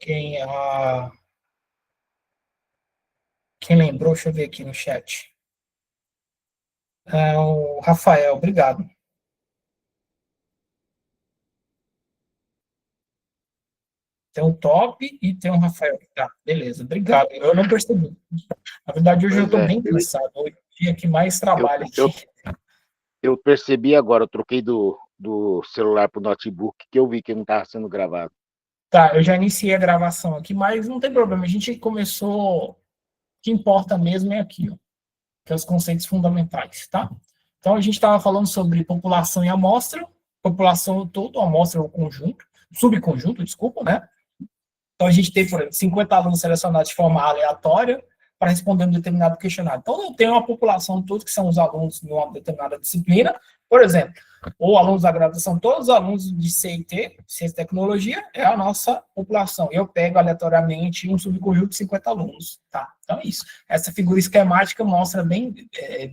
Quem, quem lembrou, deixa eu ver aqui no chat. O Rafael, obrigado. Tem o Top e tem o Rafael. Tá, beleza, obrigado. Eu não percebi. Na verdade, hoje eu Pois estou é, bem cansado. Hoje é o dia que mais trabalho eu, aqui. eu percebi agora, eu troquei do celular para o notebook, que eu vi que não estava sendo gravado. Tá, eu já iniciei a gravação aqui, mas não tem problema. A gente começou. O que importa mesmo é aqui, ó, que é os conceitos fundamentais, tá? Então, a gente estava falando sobre população e amostra, população todo, amostra ou conjunto, subconjunto, desculpa, né? Então, a gente tem, por exemplo, 50 alunos selecionados de forma aleatória para responder um determinado questionário. Então, eu tenho uma população toda que são os alunos de uma determinada disciplina, por exemplo, ou alunos da graduação, todos os alunos de CIT, Ciência e Tecnologia, é a nossa população. Eu pego aleatoriamente um subconjunto de 50 alunos, tá? Então, é isso. Essa figura esquemática mostra bem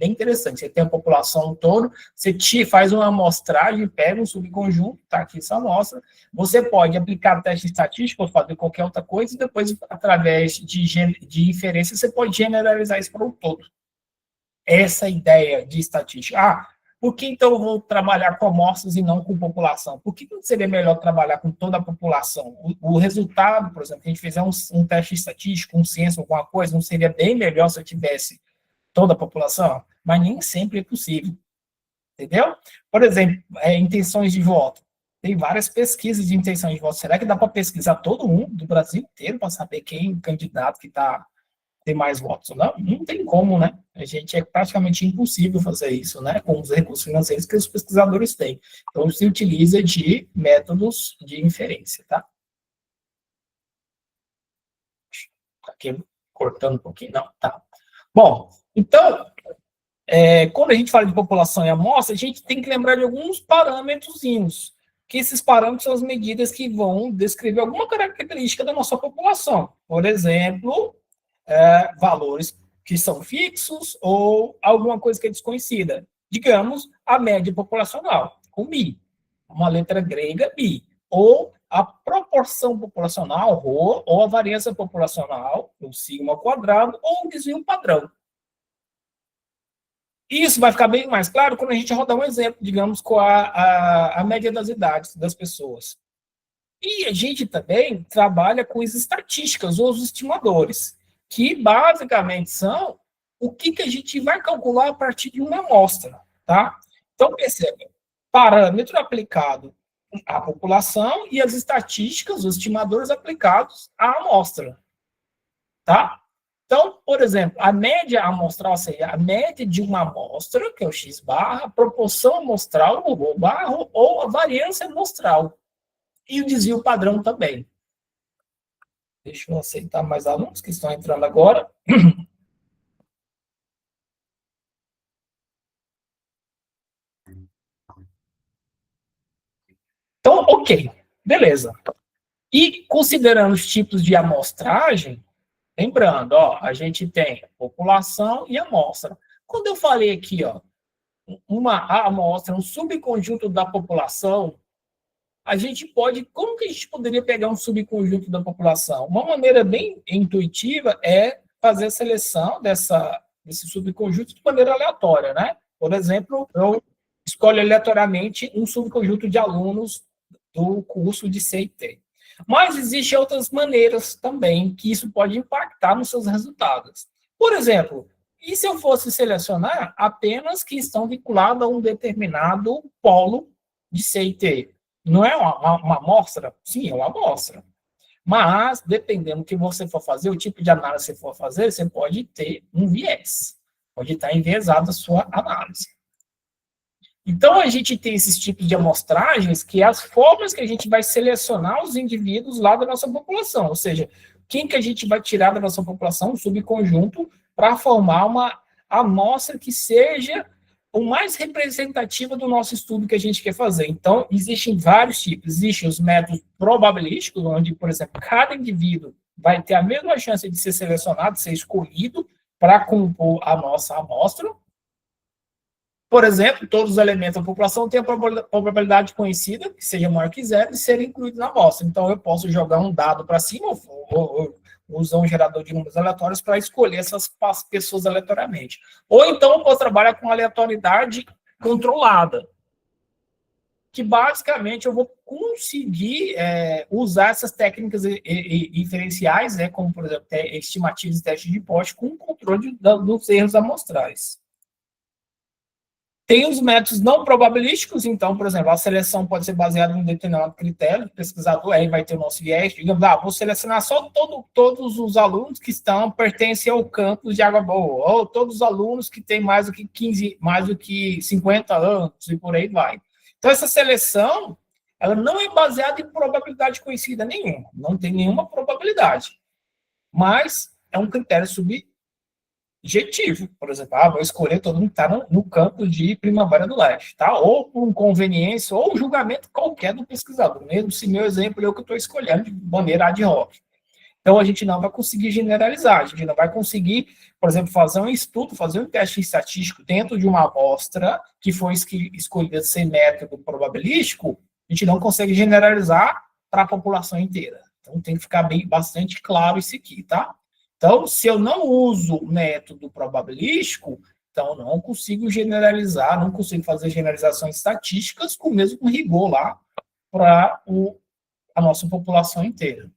interessante. Você tem a população toda, você faz uma amostragem, pega um subconjunto, tá aqui essa amostra, você pode aplicar teste estatístico ou fazer qualquer outra coisa, e depois, através de inferência, você pode generalizar isso para o todo. Essa ideia de estatística. Por que então eu vou trabalhar com amostras e não com população? Por que não seria melhor trabalhar com toda a população? O resultado, por exemplo, se a gente fizer um teste estatístico, um censo, alguma coisa, não seria bem melhor se eu tivesse toda a população? Mas nem sempre é possível. Entendeu? Por exemplo, intenções de voto. Tem várias pesquisas de intenções de voto. Será que dá para pesquisar todo mundo do Brasil inteiro para saber quem o candidato que tem mais votos? Não, não tem como, né? A gente é praticamente impossível fazer isso, né? Com os recursos financeiros que os pesquisadores têm. Então, se utiliza de métodos de inferência, tá? Aqui cortando um pouquinho, não, tá. Bom, então, quando a gente fala de população e amostra, a gente tem que lembrar de alguns parâmetrozinhos, que esses parâmetros são as medidas que vão descrever alguma característica da nossa população. Por exemplo, valores que são fixos ou alguma coisa que é desconhecida. Digamos, a média populacional, com mi, uma letra grega, mi. Ou a proporção populacional, rho, ou a variância populacional, o sigma ao quadrado, ou o desvio padrão. Isso vai ficar bem mais claro quando a gente rodar um exemplo, digamos, com a média das idades das pessoas. E a gente também trabalha com as estatísticas, ou os estimadores, que basicamente são o que a gente vai calcular a partir de uma amostra, tá? Então, perceba, parâmetro aplicado à população e as estatísticas, os estimadores aplicados à amostra, tá? Então, por exemplo, a média amostral seria a média de uma amostra, que é o x barra, a proporção amostral, o rho barra, ou a variância amostral. E o desvio padrão também. Deixa eu aceitar mais alunos que estão entrando agora. Então, ok, beleza. E considerando os tipos de amostragem, lembrando, ó, a gente tem população e amostra. Quando eu falei aqui, ó, uma amostra, um subconjunto da população, a gente pode, como que a gente poderia pegar um subconjunto da população? Uma maneira bem intuitiva é fazer a seleção desse subconjunto de maneira aleatória, né? Por exemplo, eu escolho aleatoriamente um subconjunto de alunos do curso de CIT. Mas existem outras maneiras também que isso pode impactar nos seus resultados. Por exemplo, e se eu fosse selecionar apenas que estão vinculados a um determinado polo de CIT? Não é uma amostra? Sim, é uma amostra. Mas, dependendo do que você for fazer, o tipo de análise que você for fazer, você pode ter um viés. Pode estar enviesada a sua análise. Então, a gente tem esses tipos de amostragens, que é as formas que a gente vai selecionar os indivíduos lá da nossa população. Ou seja, quem que a gente vai tirar da nossa população, um subconjunto, para formar uma amostra que seja o mais representativa do nosso estudo que a gente quer fazer. Então, existem vários tipos. Existem os métodos probabilísticos, onde, por exemplo, cada indivíduo vai ter a mesma chance de ser selecionado, de ser escolhido para compor a nossa amostra. Por exemplo, todos os elementos da população têm a probabilidade conhecida, que seja maior que zero, de serem incluídos na amostra. Então, eu posso jogar um dado para cima ou usar um gerador de números aleatórios para escolher essas pessoas aleatoriamente. Ou então, eu posso trabalhar com aleatoriedade controlada, que basicamente eu vou conseguir usar essas técnicas inferenciais, como, por exemplo, estimativas e testes de hipótese, com o controle dos erros amostrais. Tem os métodos não probabilísticos, então, por exemplo, a seleção pode ser baseada em um determinado critério, o pesquisador aí vai ter o nosso viés, digamos, vou selecionar só todos os alunos que pertencem ao campus de Água Boa, ou todos os alunos que têm mais do que 50 anos, e por aí vai. Então, essa seleção, ela não é baseada em probabilidade conhecida nenhuma, não tem nenhuma probabilidade, mas é um critério subjetivo. Por exemplo, vou escolher todo mundo que está no campo de Primavera do Leste, tá? Ou por conveniência, ou julgamento qualquer do pesquisador, mesmo se meu exemplo é o que eu estou escolhendo de maneira ad hoc. Então, a gente não vai conseguir generalizar, a gente não vai conseguir, por exemplo, fazer um estudo, fazer um teste estatístico dentro de uma amostra que foi escolhida sem método probabilístico, a gente não consegue generalizar para a população inteira. Então, tem que ficar bastante claro isso aqui, tá? Então, se eu não uso o método probabilístico, então não consigo generalizar, não consigo fazer generalizações estatísticas com o mesmo rigor lá para a nossa população inteira.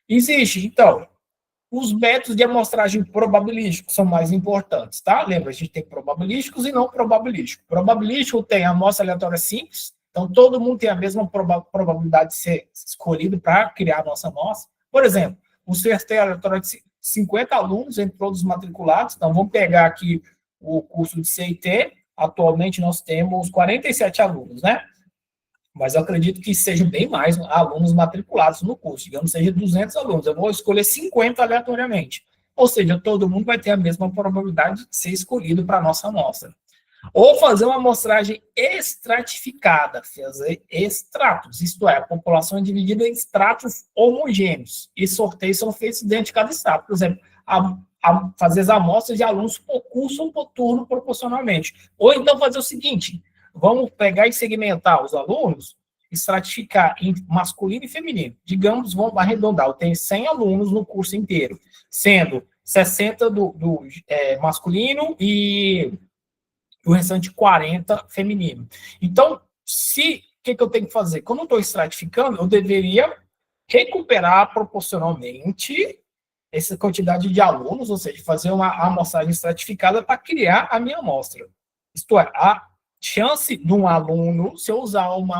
Existe, então, os métodos de amostragem probabilísticos são mais importantes, tá? Lembra, a gente tem probabilísticos e não probabilísticos. Probabilístico tem a amostra aleatória simples, então todo mundo tem a mesma probabilidade de ser escolhido para criar a nossa amostra. Por exemplo, o CST aleatório de 50 alunos entre todos os matriculados, então vamos pegar aqui o curso de CIT, atualmente nós temos 47 alunos, né? Mas eu acredito que sejam bem mais alunos matriculados no curso, digamos, seja 200 alunos. Eu vou escolher 50 aleatoriamente. Ou seja, todo mundo vai ter a mesma probabilidade de ser escolhido para a nossa amostra. Ou fazer uma amostragem estratificada, fazer extratos, isto é, a população é dividida em extratos homogêneos, e sorteios são feitos dentro de cada extrato. Por exemplo, fazer as amostras de alunos por curso ou por turno proporcionalmente. Ou então fazer o seguinte: vamos pegar e segmentar os alunos, estratificar em masculino e feminino. Digamos, vamos arredondar, eu tenho 100 alunos no curso inteiro, sendo 60 do masculino e o restante 40 feminino. Então, o que eu tenho que fazer? Quando eu estou estratificando, eu deveria recuperar proporcionalmente essa quantidade de alunos, ou seja, fazer uma amostragem estratificada para criar a minha amostra. Isto é, a chance de um aluno, se eu usar uma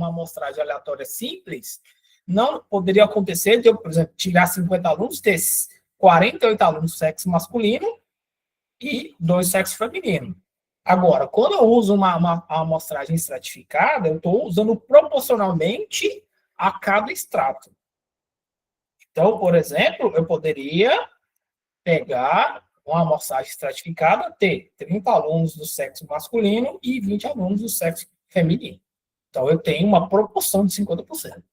amostragem aleatória simples, não poderia acontecer de eu, por exemplo, tirar 50 alunos, ter 48 alunos sexo masculino e 2 sexo feminino. Agora, quando eu uso uma amostragem estratificada, eu estou usando proporcionalmente a cada extrato. Então, por exemplo, eu poderia pegar uma amostragem estratificada, ter 30 alunos do sexo masculino e 20 alunos do sexo feminino. Então, eu tenho uma proporção de 50%.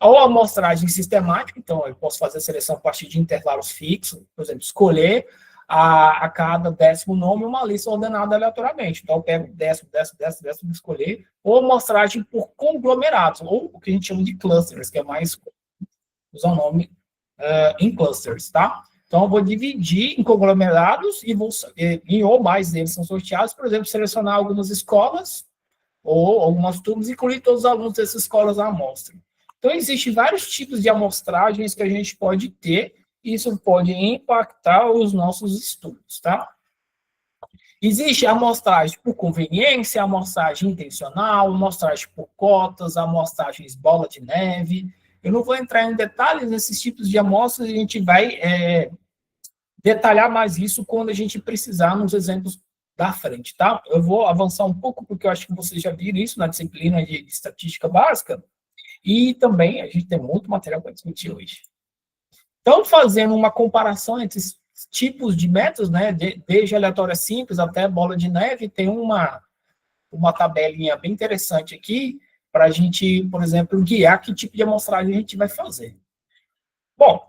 Ou a amostragem sistemática, então, eu posso fazer a seleção a partir de intervalos fixos, por exemplo, escolher a cada 10º nome uma lista ordenada aleatoriamente. Então, eu pego 10º, escolher, ou amostragem por conglomerados, ou o que a gente chama de clusters, que é mais usar o nome em clusters, tá? Então, eu vou dividir em conglomerados e ou mais deles são sorteados, por exemplo, selecionar algumas escolas ou algumas turmas e incluir todos os alunos dessas escolas à amostra. Então, existem vários tipos de amostragens que a gente pode ter, e isso pode impactar os nossos estudos, tá? Existe a amostragem por conveniência, a amostragem intencional, a amostragem por cotas, a amostragens bola de neve. Eu não vou entrar em detalhes nesses tipos de amostras, a gente vai detalhar mais isso quando a gente precisar nos exemplos da frente, tá? Eu vou avançar um pouco, porque eu acho que vocês já viram isso na disciplina de estatística básica, e também a gente tem muito material para discutir hoje. Então, fazendo uma comparação entre esses tipos de métodos, né, desde aleatória simples até bola de neve, tem uma tabelinha bem interessante aqui para a gente, por exemplo, guiar que tipo de amostragem a gente vai fazer. Bom,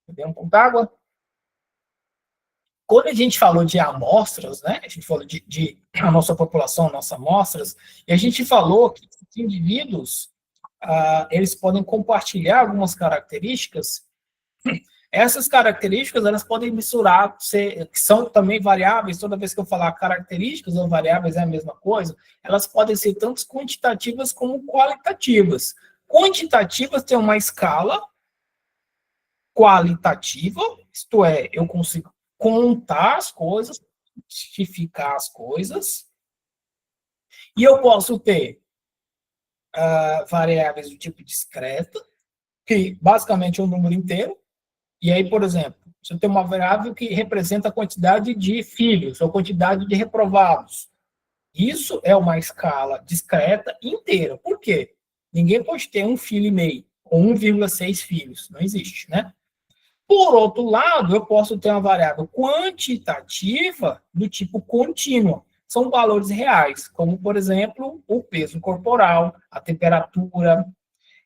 beber um pouco d'água. quando a gente falou de amostras, né, a gente falou de a nossa população, nossas amostras, e a gente falou que os indivíduos, eles podem compartilhar algumas características. Essas características, elas podem misturar, que são também variáveis, toda vez que eu falar características ou variáveis é a mesma coisa, elas podem ser tanto quantitativas como qualitativas. Quantitativas têm uma escala qualitativa, isto é, eu consigo contar as coisas, quantificar as coisas, e eu posso ter variáveis do tipo discreta, que basicamente é um número inteiro. E aí, por exemplo, você tem uma variável que representa a quantidade de filhos ou quantidade de reprovados. Isso é uma escala discreta inteira. Por quê? Ninguém pode ter 1,5 filho ou 1,6 filhos. Não existe, né? Por outro lado, eu posso ter uma variável quantitativa do tipo contínua. São valores reais, como, por exemplo, o peso corporal, a temperatura.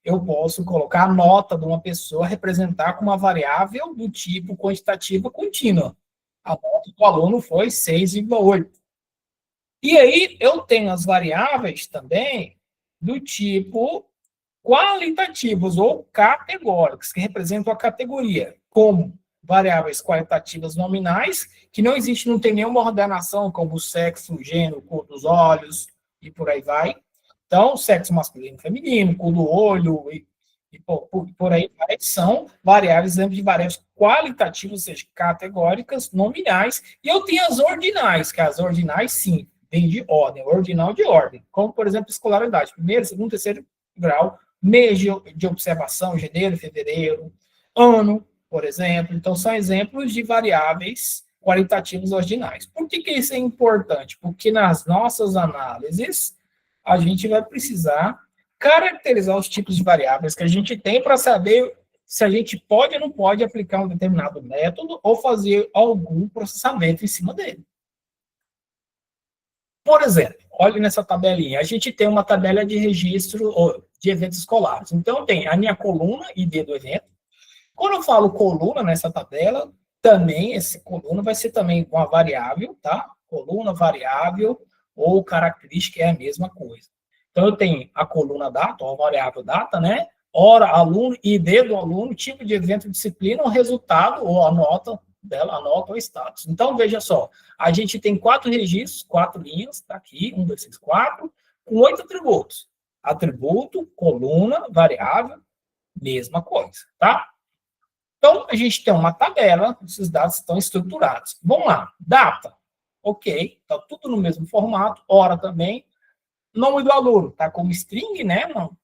Eu posso colocar a nota de uma pessoa, representar com uma variável do tipo quantitativa contínua. A nota do aluno foi 6,8. E aí, eu tenho as variáveis também do tipo qualitativos ou categóricos, que representam a categoria, como variáveis qualitativas nominais, que não existe, não tem nenhuma ordenação, como o sexo, o gênero, cor dos olhos, e por aí vai. Então, sexo masculino e feminino, cor do olho, e por aí vai, são variáveis, exemplo de variáveis qualitativas, ou seja, categóricas, nominais, e eu tenho as ordinais, que as ordinais, sim, vêm de ordem, ordinal de ordem, como, por exemplo, escolaridade, primeiro, segundo, terceiro grau, mês de observação, janeiro, fevereiro, ano, por exemplo. Então, são exemplos de variáveis qualitativas ordinais. Por que isso é importante? Porque nas nossas análises, a gente vai precisar caracterizar os tipos de variáveis que a gente tem para saber se a gente pode ou não pode aplicar um determinado método ou fazer algum processamento em cima dele. Por exemplo, olhe nessa tabelinha. A gente tem uma tabela de registro de eventos escolares. Então, tem a minha coluna, ID do evento. Quando eu falo coluna nessa tabela, também, essa coluna vai ser também uma variável, tá? Coluna, variável ou característica é a mesma coisa. Então, eu tenho a coluna data, ou a variável data, né? Hora, aluno, ID do aluno, tipo de evento, disciplina, o resultado, ou a nota dela, a nota ou status. Então, veja só, a gente tem 4 registros, 4 linhas, tá aqui, 1, 2, 3, 4, com 8 atributos. Atributo, coluna, variável, mesma coisa, tá? Então, a gente tem uma tabela, esses dados estão estruturados. Vamos lá, data, ok, tá tudo no mesmo formato, hora também, nome do aluno, tá como string, né, mano?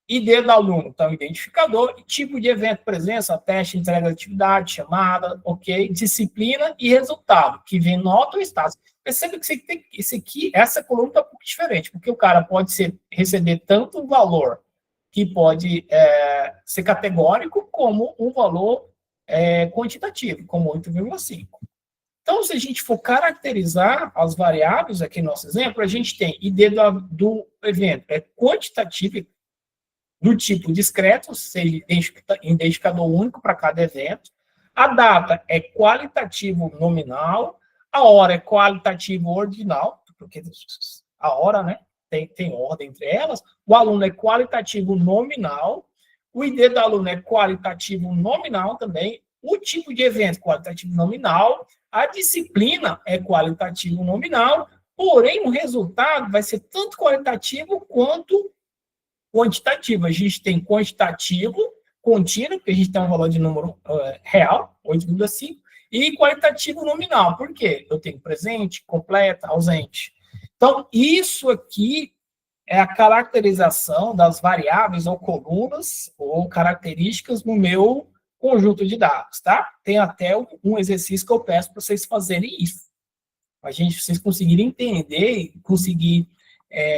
ID do aluno, então, identificador, tipo de evento, presença, teste, entrega de atividade, chamada, ok, disciplina e resultado, que vem nota ou status. Perceba que essa coluna está um pouco diferente, porque o cara pode receber tanto valor que pode ser categórico, como um valor quantitativo, como 8,5. Então, se a gente for caracterizar as variáveis aqui no nosso exemplo, a gente tem ID do evento, é quantitativo, do tipo discreto, ou seja, identificador único para cada evento. A data é qualitativo nominal, a hora é qualitativo ordinal, porque a hora, né, tem ordem entre elas. O aluno é qualitativo nominal, o ID do aluno é qualitativo nominal também, o tipo de evento qualitativo nominal, a disciplina é qualitativo nominal, porém o resultado vai ser tanto qualitativo quanto quantitativo. A gente tem quantitativo contínuo, que a gente tem um valor de número real, 8,5, e qualitativo nominal. Por quê? Eu tenho presente, completa, ausente. Então, isso aqui é a caracterização das variáveis ou colunas ou características no meu conjunto de dados, tá? Tem até um exercício que eu peço para vocês fazerem isso. Para vocês conseguirem entender e conseguir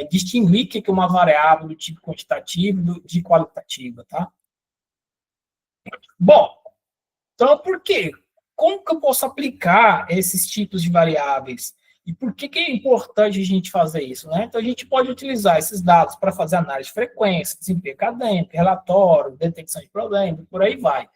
distinguir o que é uma variável do tipo quantitativo de qualitativa, tá? Bom, então por quê? Como que eu posso aplicar esses tipos de variáveis? E por que é importante a gente fazer isso, né? Então, a gente pode utilizar esses dados para fazer análise de frequência, desempenho acadêmico, relatório, detecção de problemas, por aí vai.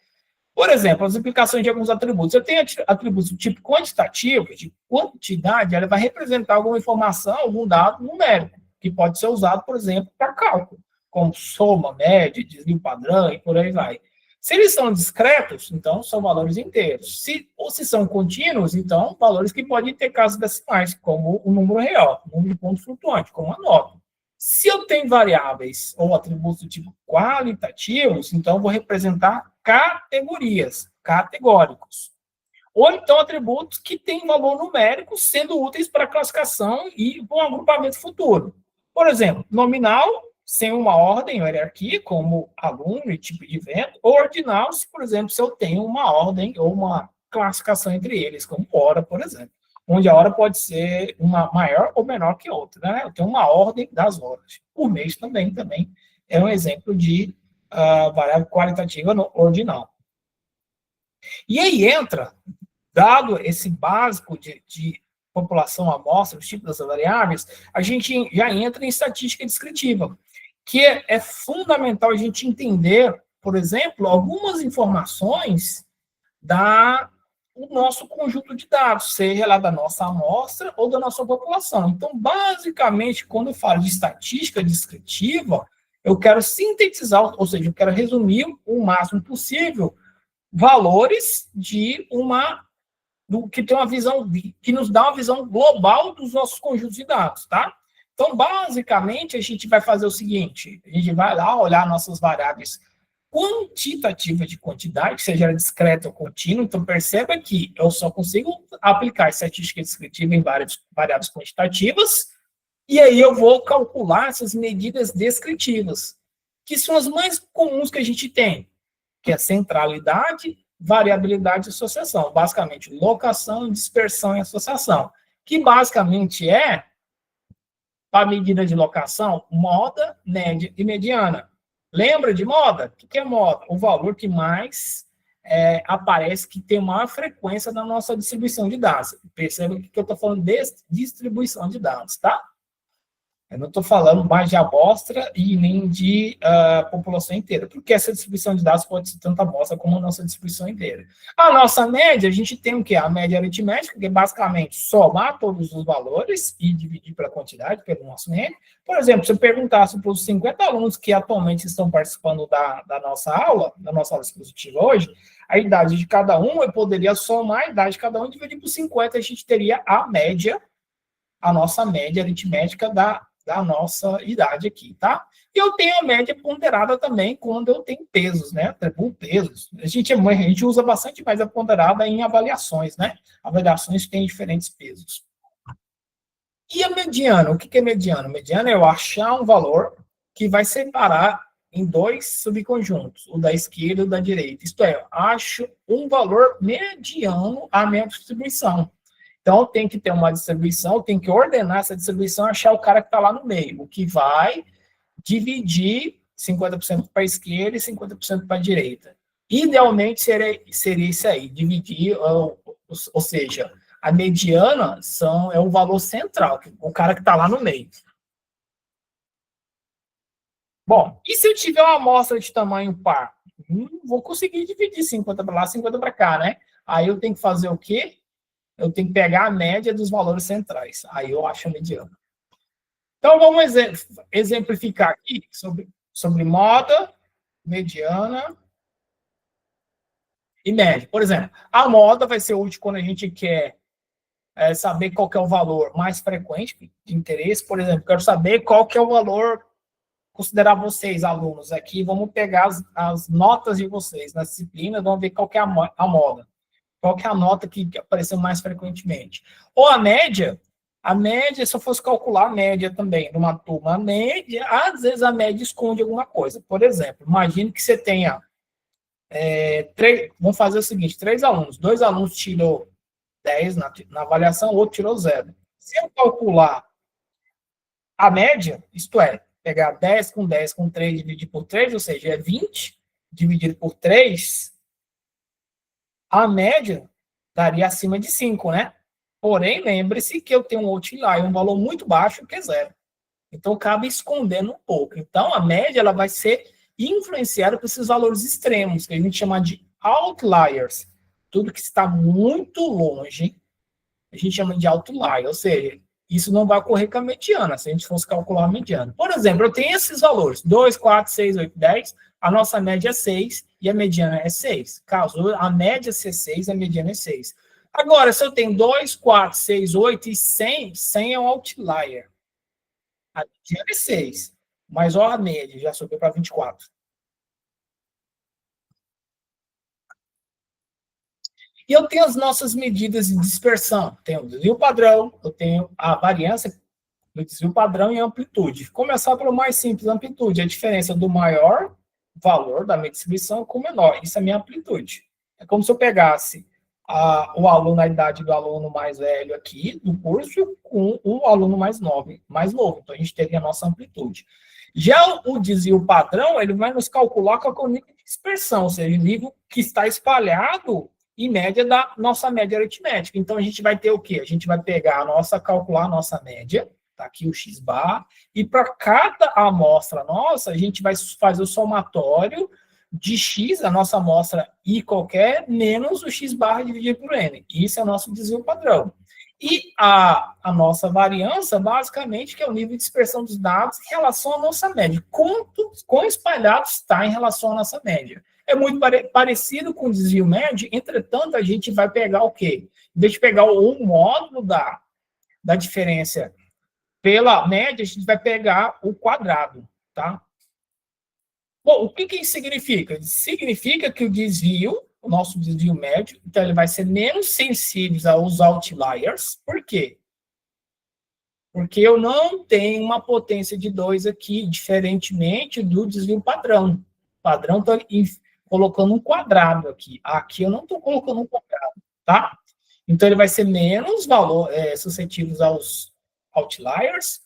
Por exemplo, as implicações de alguns atributos. Eu tenho atributos do tipo quantitativo, de quantidade, ela vai representar alguma informação, algum dado numérico, que pode ser usado, por exemplo, para cálculo, como soma, média, desvio padrão e por aí vai. Se eles são discretos, então são valores inteiros. Ou se são contínuos, então valores que podem ter casas decimais, como o número real, o número de ponto flutuante, como a nota. Se eu tenho variáveis ou atributos do tipo qualitativos, então eu vou representar categorias, categóricos. Ou então atributos que têm valor numérico, sendo úteis para classificação e para um agrupamento futuro. Por exemplo, nominal, sem uma ordem ou hierarquia, como aluno e tipo de evento, ou ordinal, se, por exemplo, se eu tenho uma ordem ou uma classificação entre eles, como hora, por exemplo, onde a hora pode ser uma maior ou menor que outra, né? Eu tenho uma ordem das horas. Por mês também é um exemplo de variável qualitativa ordinal. E aí entra, dado esse básico de população, amostra, os tipos das variáveis, a gente já entra em estatística descritiva, que é fundamental a gente entender, por exemplo, algumas informações o nosso conjunto de dados, seja lá da nossa amostra ou da nossa população. Então, basicamente, quando eu falo de estatística descritiva, eu quero sintetizar, ou seja, eu quero resumir o máximo possível valores que tem uma visão, que nos dá uma visão global dos nossos conjuntos de dados, tá? Então, basicamente, a gente vai fazer o seguinte, a gente vai lá olhar nossas variáveis quantitativa de quantidade, seja ela discreta ou contínua. Então, perceba que eu só consigo aplicar estatística descritiva em variáveis quantitativas, e aí eu vou calcular essas medidas descritivas, que são as mais comuns que a gente tem, que é centralidade, variabilidade e associação. Basicamente, locação, dispersão e associação, que basicamente é, para a medida de locação, moda, média e mediana. Lembra de moda? O que é moda? O valor que mais aparece, que tem maior frequência na nossa distribuição de dados. Perceba que eu estou falando de distribuição de dados, tá? Eu não estou falando mais de amostra e nem de população inteira, porque essa distribuição de dados pode ser tanto amostra como a nossa distribuição inteira. A nossa média, a gente tem o quê? A média aritmética, que é basicamente somar todos os valores e dividir pela quantidade, pelo nosso média. Por exemplo, se eu perguntasse para os 50 alunos que atualmente estão participando da nossa aula expositiva hoje, a idade de cada um, eu poderia somar a idade de cada um e dividir por 50, a gente teria a nossa média aritmética da nossa idade aqui, tá? E eu tenho a média ponderada também quando eu tenho pesos, né? Atribuo pesos. A gente usa bastante mais a ponderada em avaliações, né? Avaliações têm diferentes pesos. E a mediana? O que é mediana? Mediana é eu achar um valor que vai separar em dois subconjuntos, o da esquerda e o da direita. Isto é, eu acho um valor mediano à minha distribuição. Então, tem que ter uma distribuição, tem que ordenar essa distribuição e achar o cara que está lá no meio, o que vai dividir 50% para a esquerda e 50% para a direita. Idealmente, seria isso aí, dividir, ou seja, a mediana é o valor central, o cara que está lá no meio. Bom, e se eu tiver uma amostra de tamanho par? Não vou conseguir dividir 50 para lá, 50 para cá, né? Aí eu tenho que fazer o quê? Eu tenho que pegar a média dos valores centrais. Aí eu acho a mediana. Então, vamos exemplificar aqui sobre moda, mediana e média. Por exemplo, a moda vai ser útil quando a gente quer saber qual que é o valor mais frequente de interesse. Por exemplo, quero saber qual que é o valor, considerar vocês, alunos, aqui, vamos pegar as notas de vocês na disciplina, vamos ver qual que é a moda. Qual que é a nota que apareceu mais frequentemente? Ou a média, se eu fosse calcular a média também numa turma, às vezes a média esconde alguma coisa. Por exemplo, imagine que você tenha, vamos fazer o seguinte, 3 alunos, 2 alunos tirou 10 na avaliação, o outro tirou 0. Se eu calcular a média, isto é, pegar 10 com 3, dividir por 3, ou seja, é 20, dividido por 3, a média daria acima de 5, né? Porém, lembre-se que eu tenho um outlier, um valor muito baixo, que é 0. Então, cabe escondendo um pouco. Então, a média ela vai ser influenciada por esses valores extremos, que a gente chama de outliers. Tudo que está muito longe, a gente chama de outlier, ou seja, isso não vai ocorrer com a mediana, se a gente fosse calcular a mediana. Por exemplo, eu tenho esses valores, 2, 4, 6, 8, 10, a nossa média é 6 e a mediana é 6. Caso a média seja 6, a mediana é 6. Agora, se eu tenho 2, 4, 6, 8 e 100, 100 é um outlier. A mediana é 6, mas olha a média, já subiu para 24. E eu tenho as nossas medidas de dispersão. Tenho o desvio padrão, eu tenho a variância do desvio padrão e amplitude. Vou começar pelo mais simples, amplitude. A diferença do maior valor da minha distribuição com o menor. Isso é a minha amplitude. É como se eu pegasse o aluno, a idade do aluno mais velho aqui do curso com o aluno mais novo. Então, a gente teria a nossa amplitude. Já o desvio padrão, ele vai nos calcular qual é o nível de dispersão, ou seja, o nível que está espalhado em média da nossa média aritmética. Então, a gente vai ter o quê? A gente vai pegar calcular a nossa média, tá aqui o x bar, e para cada amostra nossa, a gente vai fazer o somatório de x, a nossa amostra i qualquer, menos o x barra dividido por n. Isso é o nosso desvio padrão. E a nossa variância, basicamente, que é o nível de dispersão dos dados em relação à nossa média. Quão espalhado está em relação à nossa média. É muito parecido com o desvio médio, entretanto, a gente vai pegar o quê? Em vez de pegar o módulo da diferença pela média, a gente vai pegar o quadrado, tá? Bom, o que isso significa? Significa que o nosso desvio médio, então ele vai ser menos sensível aos outliers. Por quê? Porque eu não tenho uma potência de 2 aqui, diferentemente do desvio padrão. O padrão está colocando um quadrado aqui. Aqui eu não estou colocando um quadrado, tá? Então, ele vai ser menos suscetível aos outliers.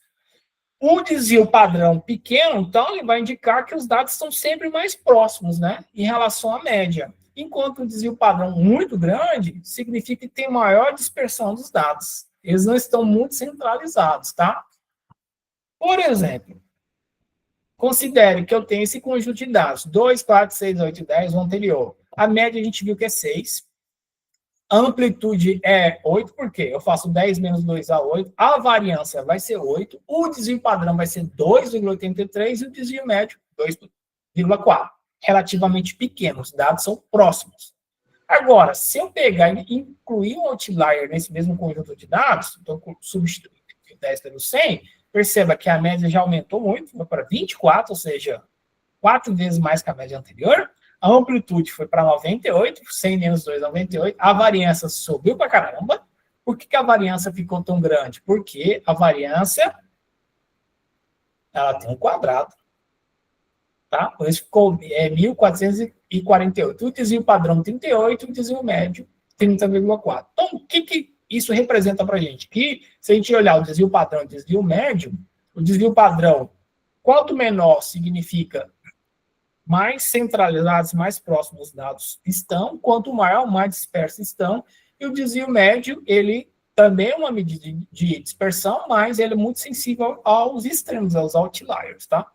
O desvio padrão pequeno, então, ele vai indicar que os dados estão sempre mais próximos, né? Em relação à média. Enquanto o desvio padrão muito grande, significa que tem maior dispersão dos dados. Eles não estão muito centralizados, tá? Por exemplo, considere que eu tenho esse conjunto de dados, 2, 4, 6, 8 e 10, o anterior. A média a gente viu que é 6. A amplitude é 8, por quê? Eu faço 10 menos 2 a 8. A variância vai ser 8. O desvio padrão vai ser 2,83 e o desvio médio 2,4. Relativamente pequenos, os dados são próximos. Agora, se eu pegar e incluir um outlier nesse mesmo conjunto de dados, então substituir 10 pelo 100, perceba que a média já aumentou muito, foi para 24, ou seja, 4 vezes mais que a média anterior. A amplitude foi para 98, 100 menos 2, 98. A variância subiu para caramba. Por que a variância ficou tão grande? Porque a variância ela tem um quadrado. Tá? Por isso ficou 1.448. O desvio padrão 38, o desvio médio 30,4. Então, o que isso representa para a gente? Que se a gente olhar o desvio padrão e o desvio médio, o desvio padrão, quanto menor significa mais centralizados, mais próximos os dados estão, quanto maior, mais dispersos estão, e o desvio médio, ele também é uma medida de dispersão, mas ele é muito sensível aos extremos, aos outliers, tá?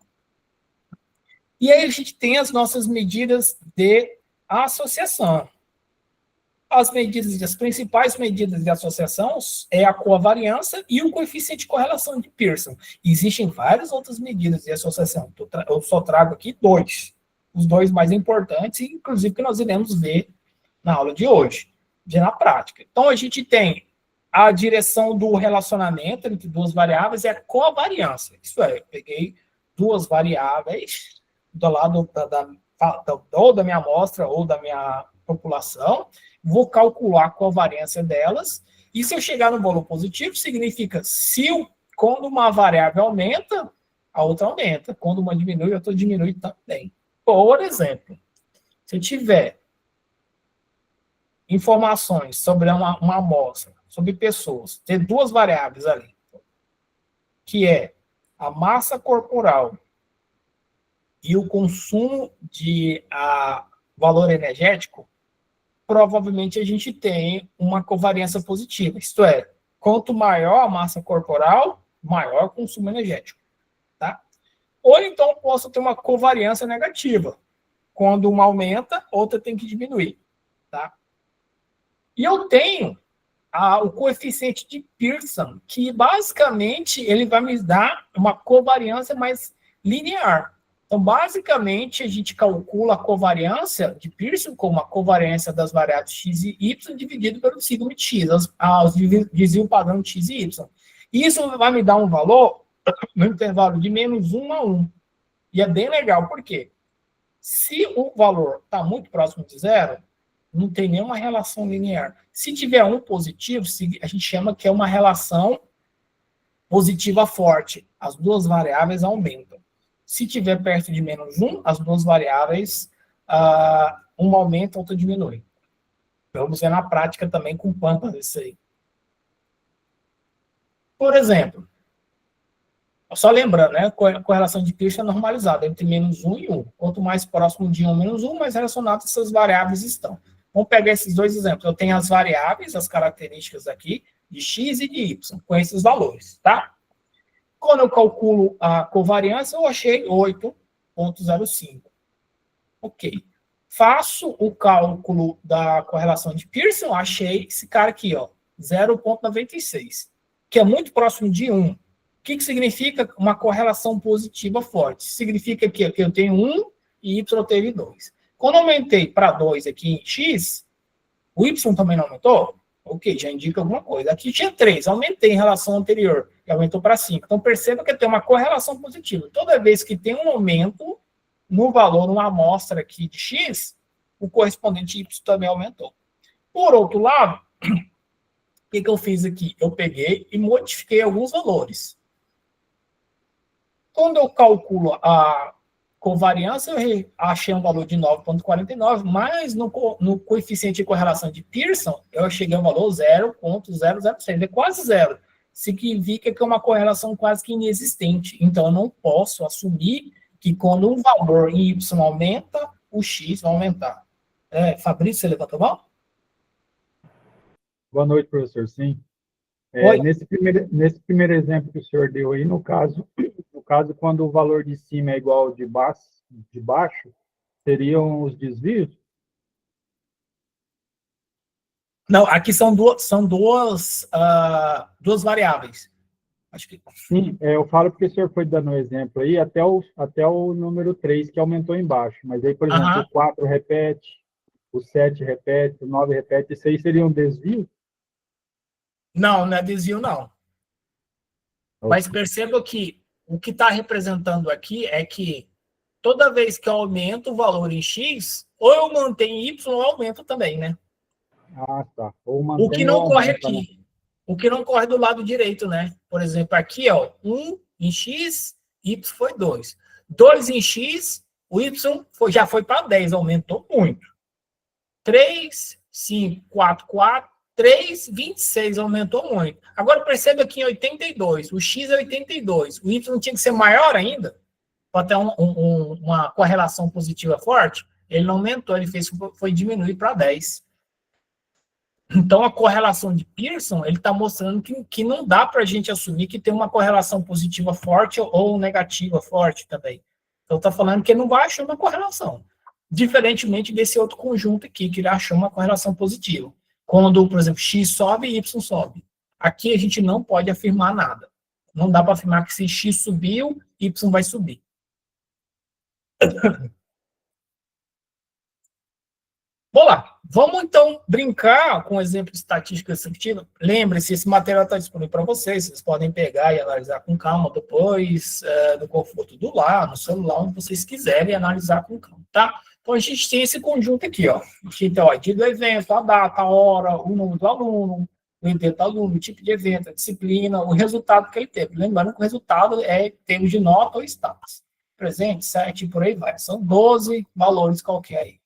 E aí a gente tem as nossas medidas de associação. As principais medidas de associação é a covariância e o coeficiente de correlação de Pearson. Existem várias outras medidas de associação. Eu só trago aqui os dois mais importantes, inclusive que nós iremos ver na aula de hoje, na prática. Então, a gente tem a direção do relacionamento entre duas variáveis e a covariância. Isso é, eu peguei duas variáveis do lado ou da minha amostra ou da minha população, vou calcular a covariância delas, e se eu chegar no valor positivo, significa quando uma variável aumenta, a outra aumenta. Quando uma diminui, a outra diminui também. Por exemplo, se eu tiver informações sobre uma amostra, sobre pessoas, ter duas variáveis ali, que é a massa corporal e o consumo de valor energético, provavelmente a gente tem uma covariância positiva. Isto é, quanto maior a massa corporal, maior o consumo energético. Tá? Ou então posso ter uma covariância negativa. Quando uma aumenta, outra tem que diminuir. Tá? E eu tenho o coeficiente de Pearson, que basicamente ele vai me dar uma covariância mais linear. Então, basicamente, a gente calcula a covariância de Pearson como a covariância das variáveis x e y dividido pelo sigma de x, os desvio padrão de x e y. Isso vai me dar um valor no intervalo de menos 1 a 1. E é bem legal, por quê? Se o valor está muito próximo de zero, não tem nenhuma relação linear. Se tiver um positivo, a gente chama que é uma relação positiva forte. As duas variáveis aumentam. Se tiver perto de menos 1, as duas variáveis, uma aumenta, outra diminui. Vamos ver na prática também com quantas isso aí. Por exemplo, só lembrando, né, a correlação de Pearson é normalizada entre menos 1 e 1. Quanto mais próximo de 1 menos 1, mais relacionadas essas variáveis estão. Vamos pegar esses dois exemplos. Eu tenho as variáveis, as características aqui, de x e de y, com esses valores, tá? Quando eu calculo a covariância, eu achei 8,05. Ok. Faço o cálculo da correlação de Pearson, achei esse cara aqui, ó, 0,96, que é muito próximo de 1. O que significa uma correlação positiva forte? Significa que eu tenho 1 e y teve 2. Quando eu aumentei para 2 aqui em x, o y também não aumentou? Ok, já indica alguma coisa. Aqui tinha 3, aumentei em relação ao anterior, e aumentou para 5. Então, perceba que tem uma correlação positiva. Toda vez que tem um aumento no valor, numa amostra aqui de x, o correspondente y também aumentou. Por outro lado, o que eu fiz aqui? Eu peguei e modifiquei alguns valores. Quando eu calculo a covariância, eu achei um valor de 9,49, mas no coeficiente de correlação de Pearson, eu cheguei a um valor 0,006, é quase zero. Significa que é uma correlação quase que inexistente. Então, eu não posso assumir que quando um valor em y aumenta, o x vai aumentar. Fabrício, você levantou a mão? Boa noite, professor. Sim. Nesse primeiro exemplo que o senhor deu aí, no caso, quando o valor de cima é igual ao de baixo, seriam os desvios? Não, aqui são duas variáveis. Acho que... Sim, eu falo porque o senhor foi dando um exemplo aí, até o número 3, que aumentou embaixo. Mas aí, por exemplo, o 4 repete, o 7 repete, o 9 repete, isso aí seria um desvio? Não, não é desvio, não. Okay. Mas perceba que o que está representando aqui é que toda vez que eu aumento o valor em x, ou eu mantenho y, ou eu aumento também, né? Ah, tá. O que não corre aqui. O que não corre do lado direito, né? Por exemplo, aqui, ó, 1 em x, y foi 2. 2 em x, o y já foi para 10, aumentou muito. 3, 5, 4, 4, 3, 26, aumentou muito. Agora, perceba aqui em 82, o x é 82, o y tinha que ser maior ainda, para ter uma correlação positiva forte, ele não aumentou, ele foi diminuir para 10. Então, a correlação de Pearson, ele está mostrando que não dá para a gente assumir que tem uma correlação positiva forte ou negativa forte também. Então, está falando que ele não vai achar uma correlação. Diferentemente desse outro conjunto aqui, que ele achou uma correlação positiva. Quando, por exemplo, x sobe e y sobe. Aqui a gente não pode afirmar nada. Não dá para afirmar que se x subiu, y vai subir. Vamos lá. Vamos, então, brincar com o exemplo de estatística descritiva. Lembre-se, esse material está disponível para vocês. Vocês podem pegar e analisar com calma depois, no conforto do lar, no celular, onde vocês quiserem analisar com calma, tá? Então, a gente tem esse conjunto aqui, ó. A gente tem o ID do evento, a data, a hora, o número do aluno, o ID do aluno, o tipo de evento, a disciplina, o resultado que ele teve. Lembrando que o resultado é em termos de nota ou status. Presente, 7, por aí vai. São 12 valores qualquer aí.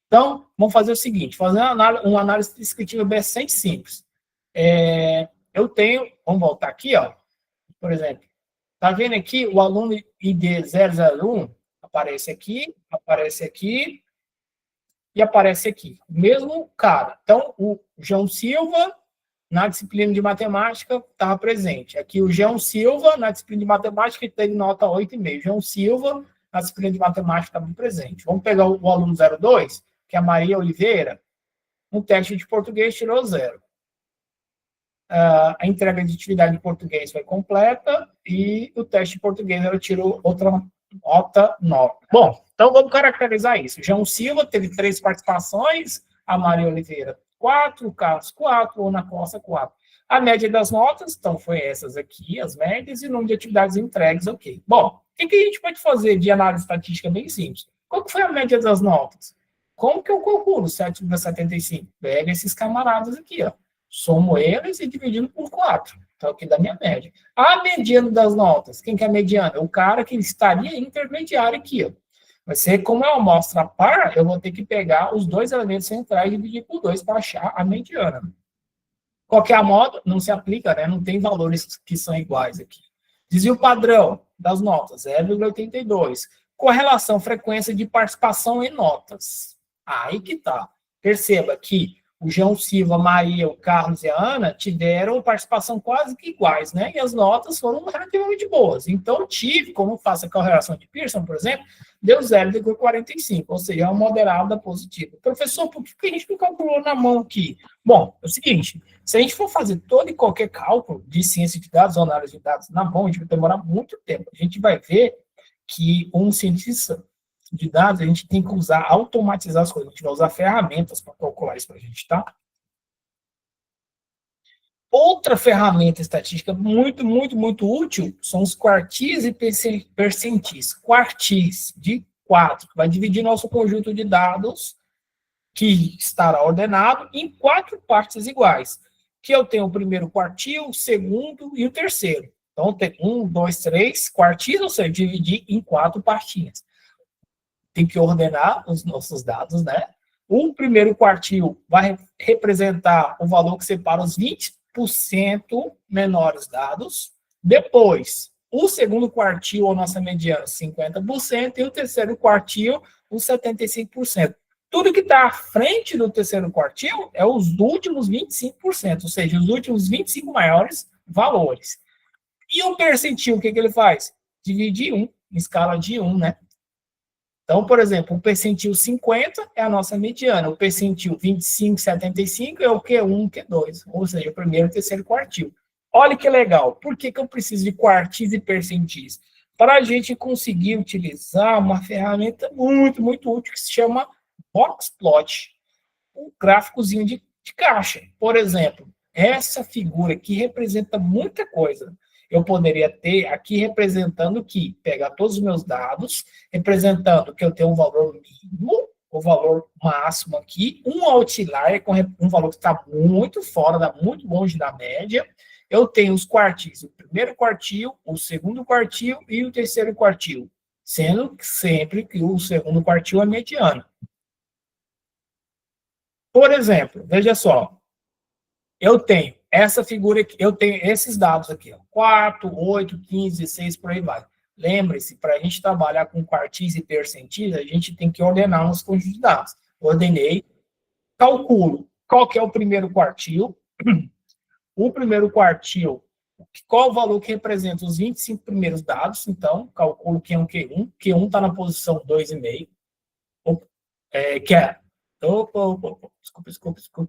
Então, vamos fazer o seguinte, fazer uma análise descritiva bastante simples. Eu tenho, vamos voltar aqui, ó, por exemplo, tá vendo aqui o aluno ID 001, aparece aqui e aparece aqui. O mesmo cara. Então, o João Silva, na disciplina de matemática, estava presente. Aqui o João Silva, na disciplina de matemática, teve nota 8,5. João Silva, na disciplina de matemática estava presente. Vamos pegar o aluno 02, que é a Maria Oliveira, no teste de português tirou 0. A entrega de atividade de português foi completa e o teste de português ela tirou outra nota 9. Bom, então vamos caracterizar isso. João Silva teve 3 participações, a Maria Oliveira 4, o Carlos 4, Ana Costa 4. A média das notas, então, foi essas aqui, as médias, e o número de atividades entregues, ok. Bom, o que a gente pode fazer de análise estatística bem simples? Qual que foi a média das notas? Como que eu calculo 7,75? Pega esses camaradas aqui, ó. Somo eles e dividindo por 4. Então, aqui dá minha média. A mediana das notas, quem que é a mediana? O cara que estaria intermediário aqui, ó. Vai ser, como é uma amostra par, eu vou ter que pegar os 2 elementos centrais e dividir por 2 para achar a mediana. Qualquer modo, não se aplica, né? Não tem valores que são iguais aqui. Desvio padrão das notas, 0,82. Correlação, frequência de participação em notas. Aí que tá. Perceba que o João Silva, a Maria, o Carlos e a Ana tiveram participação quase que iguais, né? E as notas foram relativamente boas. Então, tive, como faço a correlação de Pearson, por exemplo, deu 0,45, ou seja, é uma moderada positiva. Professor, por que a gente não calculou na mão aqui? Bom, é o seguinte, se a gente for fazer todo e qualquer cálculo de ciência de dados ou análise de dados na mão, a gente vai demorar muito tempo. A gente vai ver que um cientista de dados, a gente tem que automatizar as coisas, a gente vai usar ferramentas para calcular isso para a gente, tá? Outra ferramenta estatística muito, muito, muito útil são os quartis e percentis. Quartis de 4, que vai dividir nosso conjunto de dados, que estará ordenado em 4 partes iguais. Que eu tenho o primeiro quartil, o segundo e o terceiro. Então, tem 1, 2, 3 quartis, ou seja, dividir em 4 partinhas. Tem que ordenar os nossos dados, né? O primeiro quartil vai representar o valor que separa os 20% menores dados. Depois, o segundo quartil, ou nossa mediana, 50%, e o terceiro quartil, os 75%. Tudo que está à frente do terceiro quartil é os últimos 25%, ou seja, os últimos 25 maiores valores. E o percentil, o que ele faz? Divide 1, em escala de 1, né? Então, por exemplo, o percentil 50 é a nossa mediana, o percentil 25, 75 é o Q1, Q2, ou seja, o primeiro e o terceiro quartil. Olha que legal, por que eu preciso de quartis e percentis? Para a gente conseguir utilizar uma ferramenta muito, muito útil que se chama Boxplot, um gráficozinho de caixa. Por exemplo, essa figura aqui representa muita coisa. Eu poderia ter aqui representando que, pegar todos os meus dados, representando que eu tenho um valor mínimo, o valor máximo aqui, um outlier com um valor que está muito fora, muito longe da média. Eu tenho os quartis, o primeiro quartil, o segundo quartil e o terceiro quartil, sendo que sempre que o segundo quartil é mediano. Por exemplo, veja só, eu tenho essa figura aqui, eu tenho esses dados aqui, ó, 4, 8, 15, 16, por aí vai. Lembre-se, para a gente trabalhar com quartis e percentis, a gente tem que ordenar uns conjuntos de dados. Ordenei, calculo qual que é o primeiro quartil. O primeiro quartil, qual o valor que representa os 25 primeiros dados? Então, calculo que é um Q1. Q1 está na posição 2,5. Que é...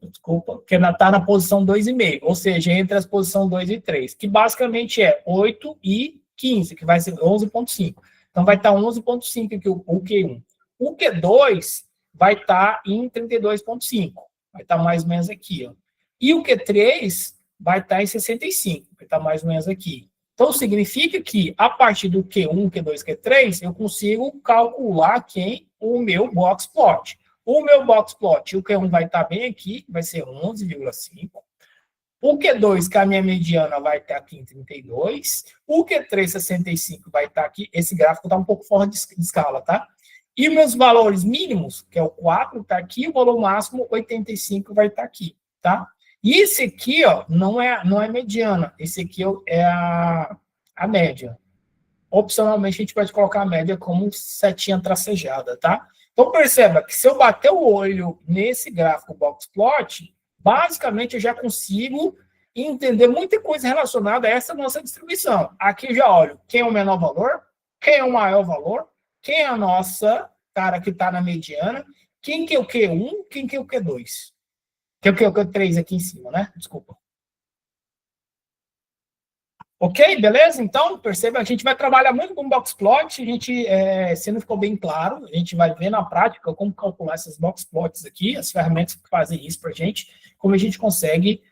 Desculpa. Que está na posição 2,5. Ou seja, entre as posições 2 e 3. Que basicamente é 8 e 15, que vai ser 11,5. Então, vai estar 11,5 aqui o Q1. O Q2 vai estar em 32,5. Vai estar mais ou menos aqui, ó. E o Q3 vai estar em 65, vai estar mais ou menos aqui. Então, significa que, a partir do Q1, Q2, Q3, eu consigo calcular o meu boxplot. O meu boxplot, o Q1 vai estar bem aqui, vai ser 11,5. O Q2, que é a minha mediana, vai estar aqui em 32. O Q3, 65, vai estar aqui. Esse gráfico está um pouco fora de escala, tá? E meus valores mínimos, que é o 4, está aqui. O valor máximo, 85, vai estar aqui, tá? E esse aqui, ó, não é mediana. Esse aqui é a média. Opcionalmente, a gente pode colocar a média como setinha tracejada, tá? Então, perceba que se eu bater o olho nesse gráfico boxplot, basicamente eu já consigo entender muita coisa relacionada a essa nossa distribuição. Aqui eu já olho quem é o menor valor, quem é o maior valor, quem é a nossa cara que está na mediana, quem que é o Q1, quem que é o Q2. Que é o Q3 aqui em cima, né? Desculpa. Ok, beleza? Então, perceba, a gente vai trabalhar muito com boxplot, a gente, se não ficou bem claro, a gente vai ver na prática como calcular essas boxplots aqui, as ferramentas que fazem isso para a gente, como a gente consegue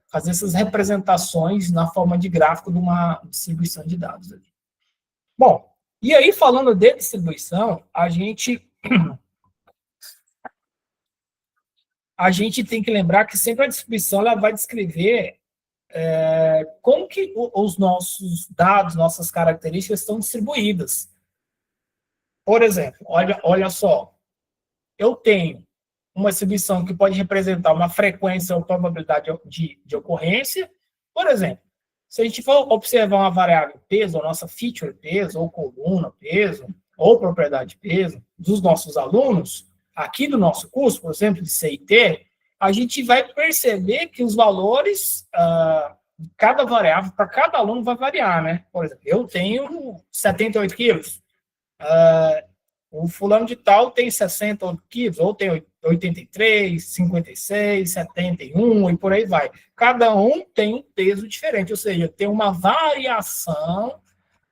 fazer essas representações na forma de gráfico de uma distribuição de dados. Aqui. Bom, e aí falando de distribuição, a gente tem que lembrar que sempre a distribuição ela vai descrever como que os nossos dados, nossas características estão distribuídas. Por exemplo, olha só, eu tenho uma distribuição que pode representar uma frequência ou probabilidade de ocorrência. Por exemplo, se a gente for observar uma variável peso, a nossa feature peso, ou coluna peso, ou propriedade peso, dos nossos alunos, aqui do nosso curso, por exemplo, de CIT, a gente vai perceber que os valores, cada variável, para cada aluno vai variar, né? Por exemplo, eu tenho 78 quilos, o fulano de tal tem 60 quilos, ou tem 83, 56, 71 e por aí vai. Cada um tem um peso diferente, ou seja, tem uma variação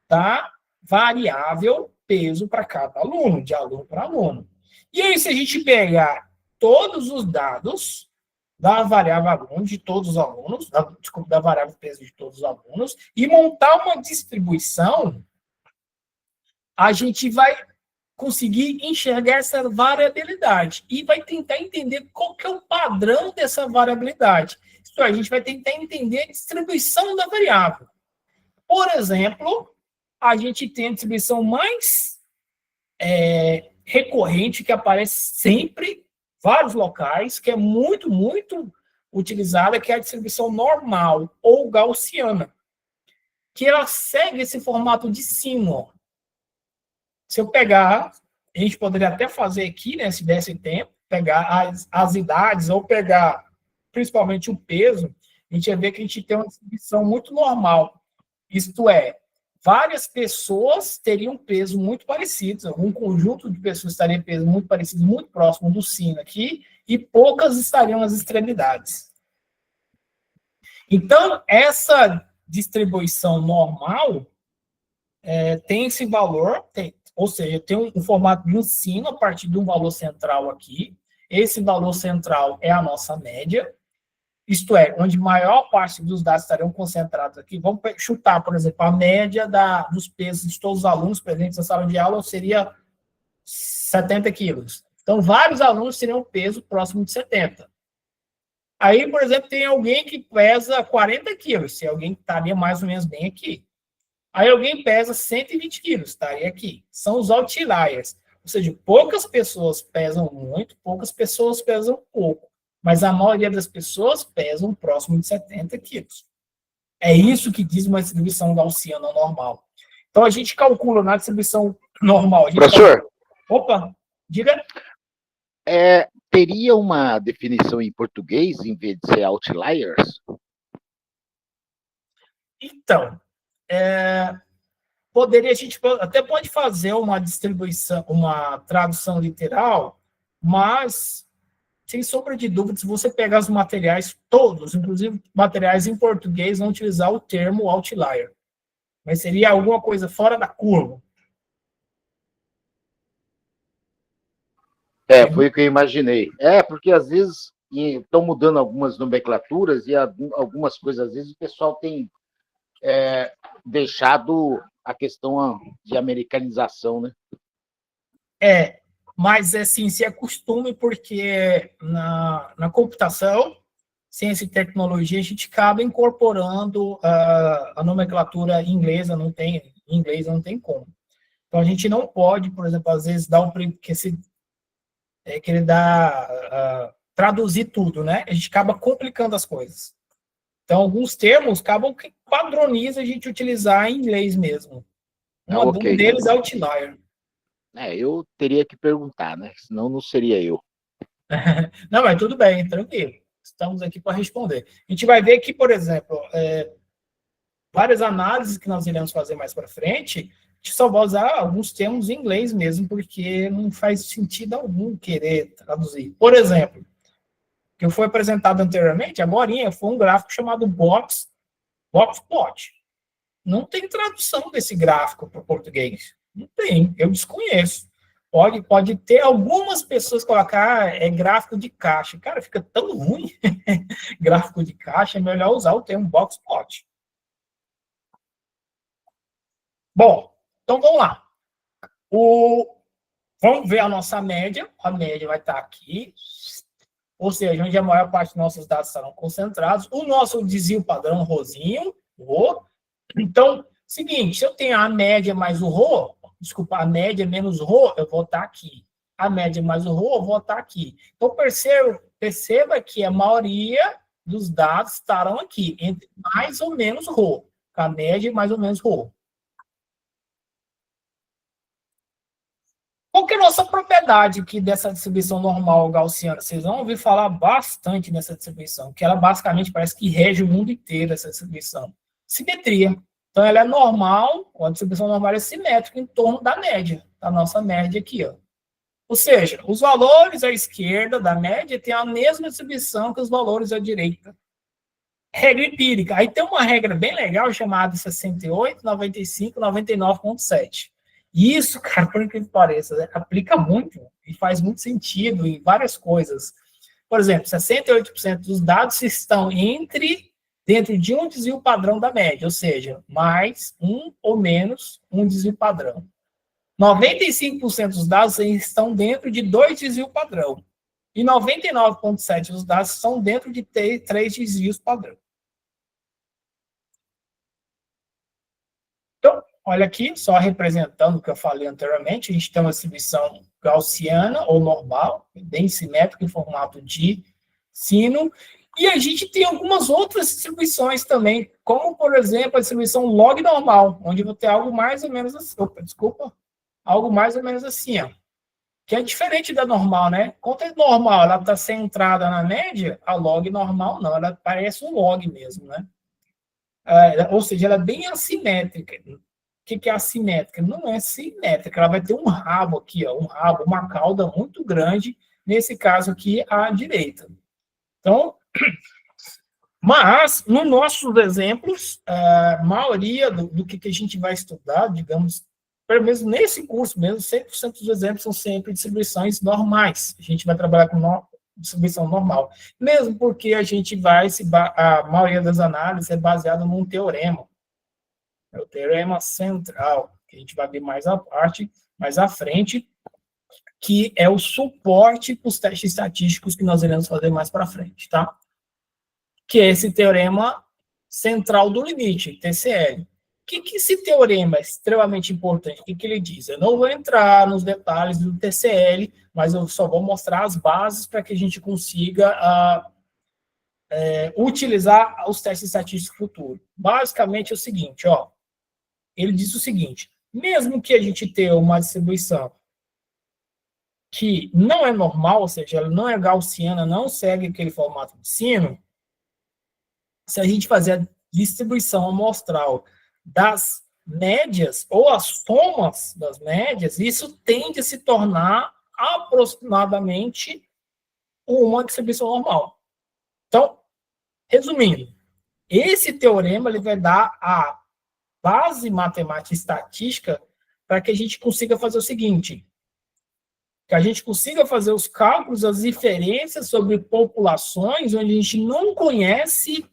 da variável peso para cada aluno, de aluno para aluno. E aí, se a gente pegar todos os dados da variável aluno, de todos os alunos, da variável peso de todos os alunos, e montar uma distribuição, a gente vai conseguir enxergar essa variabilidade e vai tentar entender qual que é o padrão dessa variabilidade. Isso a gente vai tentar entender a distribuição da variável. Por exemplo, a gente tem a distribuição mais recorrente, que aparece sempre vários locais, que é muito, muito utilizada, que é a distribuição normal ou gaussiana, que ela segue esse formato de sino. Se eu pegar, a gente poderia até fazer aqui, né, se desse tempo, pegar as idades ou pegar principalmente o peso, a gente vai ver que a gente tem uma distribuição muito normal. Isto é, várias pessoas teriam peso muito parecidos, algum conjunto de pessoas estaria peso muito parecido, muito próximo do sino aqui, e poucas estariam nas extremidades. Então, essa distribuição normal tem esse valor, ou seja, tem um formato de um sino a partir de um valor central aqui. Esse valor central é a nossa média, isto é, onde maior parte dos dados estariam concentrados aqui. Vamos chutar, por exemplo, a média dos pesos de todos os alunos presentes na sala de aula seria 70 quilos. Então, vários alunos teriam peso próximo de 70. Aí, por exemplo, tem alguém que pesa 40 quilos, se alguém estaria mais ou menos bem aqui. Aí alguém pesa 120 quilos, estaria aqui. São os outliers. Ou seja, poucas pessoas pesam muito, poucas pessoas pesam pouco. Mas a maioria das pessoas pesam próximo de 70 quilos. É isso que diz uma distribuição gaussiana normal. Então, a gente calcula na distribuição normal. Professor? Opa, diga. Teria uma definição em português, em vez de ser outliers? Então, a gente até pode fazer uma distribuição, uma tradução literal, mas... sem sombra de dúvida, se você pegar os materiais todos, inclusive materiais em português, vão utilizar o termo outlier. Mas seria alguma coisa fora da curva. Foi o que eu imaginei. Porque às vezes estão mudando algumas nomenclaturas e algumas coisas, às vezes o pessoal tem deixado a questão de americanização, né? Mas, assim, se acostume, porque na computação, ciência e tecnologia, a gente acaba incorporando a nomenclatura inglesa, em inglês não tem como. Então, a gente não pode, por exemplo, às vezes, traduzir tudo, né? A gente acaba complicando as coisas. Então, alguns termos acabam que padroniza a gente utilizar em inglês mesmo. Um deles é outlier. Eu teria que perguntar, né? Senão não seria eu. Não, mas tudo bem, tranquilo. Estamos aqui para responder. A gente vai ver que, por exemplo, várias análises que nós iremos fazer mais para frente, a só vou usar alguns termos em inglês mesmo, porque não faz sentido algum querer traduzir. Por exemplo, que foi apresentado anteriormente, agora foi um gráfico chamado box plot. Não tem tradução desse gráfico para o português. Não tem, eu desconheço. Pode ter algumas pessoas colocar gráfico de caixa. Cara, fica tão ruim. Gráfico de caixa, é melhor usar o termo box plot. Bom, então vamos lá. Vamos ver a nossa média. A média vai estar aqui. Ou seja, onde a maior parte dos nossos dados estarão concentrados. O nosso desvio padrão rosinho. Então, seguinte, se eu tenho a média mais o ρ, desculpa, a média menos ρ, eu vou estar aqui. A média mais o ρ, eu vou estar aqui. Então, perceba que a maioria dos dados estarão aqui, entre mais ou menos ρ. A média e mais ou menos ρ. Qual que é a nossa propriedade aqui dessa distribuição normal gaussiana? Vocês vão ouvir falar bastante nessa distribuição, que ela basicamente parece que rege o mundo inteiro, essa distribuição. Simetria. Então, ela é normal, a distribuição normal é simétrica em torno da média, da nossa média aqui. Ou seja, os valores à esquerda da média têm a mesma distribuição que os valores à direita. Regra empírica. Aí tem uma regra bem legal chamada 68, 95, 99,7. Isso, cara, por incrível que pareça, aplica muito e faz muito sentido em várias coisas. Por exemplo, 68% dos dados estão dentro de um desvio padrão da média, ou seja, mais um ou menos um desvio padrão. 95% dos dados estão dentro de 2 desvios padrão. E 99,7% dos dados estão dentro de 3 desvios padrão. Então, olha aqui, só representando o que eu falei anteriormente, a gente tem uma distribuição gaussiana ou normal, bem simétrica em formato de sino, e a gente tem algumas outras distribuições também, como, por exemplo, a distribuição log normal, onde eu vou ter algo mais ou menos assim, algo mais ou menos assim, ó, que é diferente da normal, né? Quando é normal, ela está centrada na média, a log normal não, ela parece um log mesmo, né? Ou seja, ela é bem assimétrica. O que é assimétrica? Não é simétrica, ela vai ter um rabo aqui, ó, uma cauda muito grande, nesse caso aqui, à direita. Então, mas, nos nossos exemplos, a maioria do que a gente vai estudar, digamos, pelo menos nesse curso mesmo, 100% dos exemplos são sempre distribuições normais. A gente vai trabalhar com distribuição normal. Mesmo porque a gente a maioria das análises é baseada num teorema. É o teorema central, que a gente vai ver mais à frente, que é o suporte para os testes estatísticos que nós iremos fazer mais para frente, tá? Que é esse teorema central do limite, TCL. O que esse teorema é extremamente importante? O que ele diz? Eu não vou entrar nos detalhes do TCL, mas eu só vou mostrar as bases para que a gente consiga utilizar os testes estatísticos futuros. Basicamente é o seguinte, ó. Ele diz o seguinte, mesmo que a gente tenha uma distribuição que não é normal, ou seja, ela não é gaussiana, não segue aquele formato de sino, se a gente fazer a distribuição amostral das médias ou as somas das médias, isso tende a se tornar aproximadamente uma distribuição normal. Então, resumindo, esse teorema ele vai dar a base matemática e estatística para que a gente consiga fazer o seguinte, que a gente consiga fazer os cálculos, as diferenças sobre populações onde a gente não conhece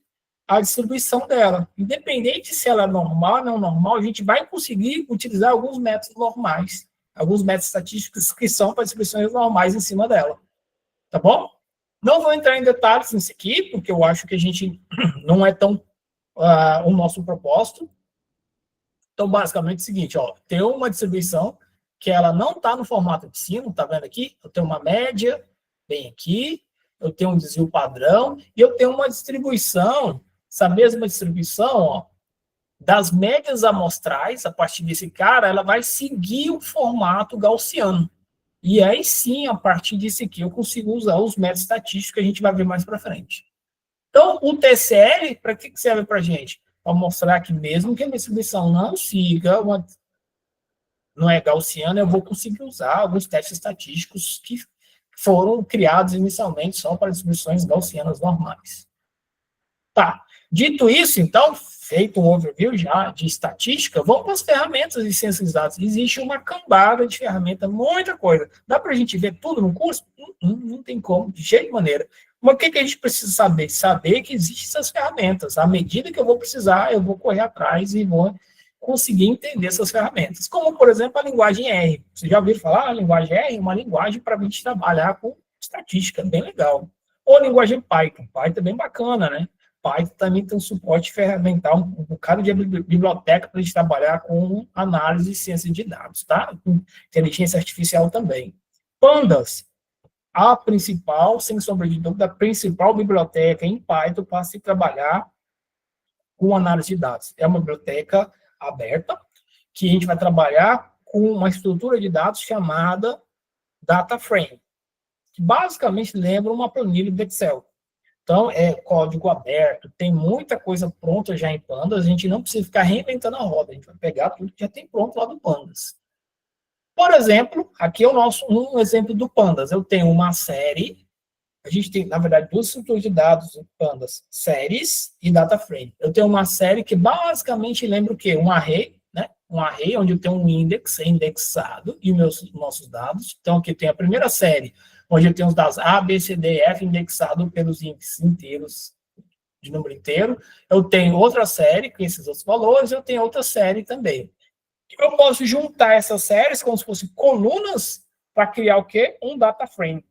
a distribuição dela. Independente se ela é normal ou não normal, a gente vai conseguir utilizar alguns métodos normais, alguns métodos estatísticos que são para distribuições normais em cima dela. Tá bom? Não vou entrar em detalhes nisso aqui, porque eu acho que a gente não é tão o nosso propósito. Então, basicamente é o seguinte, ó, tem uma distribuição que ela não está no formato de sino, tá vendo aqui? Eu tenho uma média, bem aqui, eu tenho um desvio padrão, e eu tenho uma distribuição, essa mesma distribuição, ó, das médias amostrais, a partir desse cara, ela vai seguir o formato gaussiano. E aí sim, a partir disso aqui, eu consigo usar os métodos estatísticos que a gente vai ver mais para frente. Então, o TCL, para que serve para a gente? Para mostrar que mesmo que a distribuição não siga não é gaussiana, eu vou conseguir usar alguns testes estatísticos que foram criados inicialmente só para distribuições gaussianas normais. Tá. Dito isso, então, feito um overview já de estatística, vamos para as ferramentas de ciências de dados. Existe uma cambada de ferramenta, muita coisa. Dá para a gente ver tudo no curso? Não tem como, de jeito de maneira. Mas o que a gente precisa saber? Saber que existem essas ferramentas. À medida que eu vou precisar, eu vou correr atrás e vou conseguir entender essas ferramentas. Como, por exemplo, a linguagem R. Vocês já ouviram falar? A linguagem R é uma linguagem para a gente trabalhar com estatística, bem legal. Ou a linguagem Python. Python é bem bacana, né? Python também tem um suporte ferramental, um bocado de biblioteca para a gente trabalhar com análise e ciência de dados, tá? Com inteligência artificial também. Pandas, a principal, sem sombra de dúvida, a principal biblioteca em Python para se trabalhar com análise de dados. É uma biblioteca aberta, que a gente vai trabalhar com uma estrutura de dados chamada Data Frame, que basicamente lembra uma planilha do Excel. Então, é código aberto, tem muita coisa pronta já em Pandas, a gente não precisa ficar reinventando a roda, a gente vai pegar tudo que já tem pronto lá do Pandas. Por exemplo, aqui é um exemplo do Pandas. Eu tenho uma série, a gente tem, na verdade, duas estruturas de dados em Pandas, séries e data frame. Eu tenho uma série que basicamente lembra o quê? Um array, né? Um array onde eu tenho um index indexado e nossos dados. Então, aqui tem a primeira série, onde eu tenho os dados A, B, C, D, F indexado pelos índices inteiros, de número inteiro. Eu tenho outra série com esses outros valores, eu tenho outra série também. Eu posso juntar essas séries como se fossem colunas para criar o quê? Um data frame.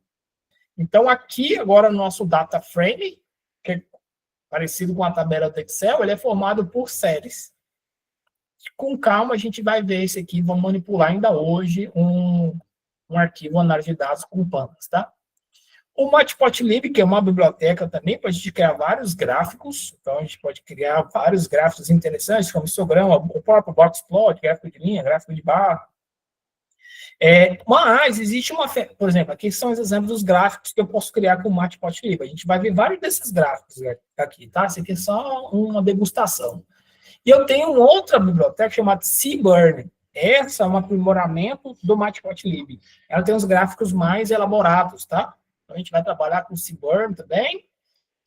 Então, aqui, agora, o nosso data frame, que é parecido com a tabela do Excel, ele é formado por séries. Com calma, a gente vai ver esse aqui, vamos manipular ainda hoje um arquivo análise de dados com Pandas, tá? O Matplotlib, que é uma biblioteca também, para a gente criar vários gráficos. Então, a gente pode criar vários gráficos interessantes, como histograma, o próprio boxplot, gráfico de linha, gráfico de barra. Mas existe por exemplo, aqui são os exemplos dos gráficos que eu posso criar com o Matplotlib. A gente vai ver vários desses gráficos aqui, tá? Isso aqui é só uma degustação. E eu tenho outra biblioteca chamada Seaburn. Essa é um aprimoramento do Matplotlib. Ela tem os gráficos mais elaborados, tá? Então, a gente vai trabalhar com o Seaburn também,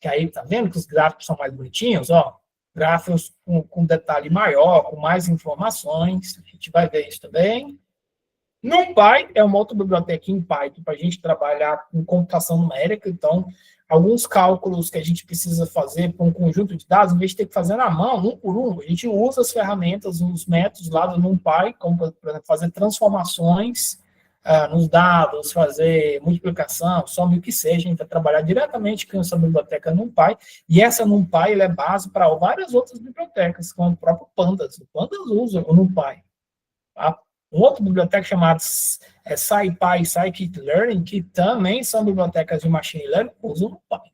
que aí, tá vendo que os gráficos são mais bonitinhos, ó? Gráficos com detalhe maior, com mais informações. A gente vai ver isso também. NumPy é uma outra biblioteca em Python para a gente trabalhar com computação numérica. Então, alguns cálculos que a gente precisa fazer para um conjunto de dados, em vez de ter que fazer na mão, um por um, a gente usa as ferramentas, os métodos lá do NumPy, como, por exemplo, fazer transformações nos dados, fazer multiplicação, soma o que seja. A gente vai trabalhar diretamente com essa biblioteca NumPy, e essa NumPy é base para várias outras bibliotecas, como o próprio Pandas. O Pandas usa o NumPy. Uma outra biblioteca chamada SciPy e Scikit-Learn, que também são bibliotecas de machine learning, usam o NumPy.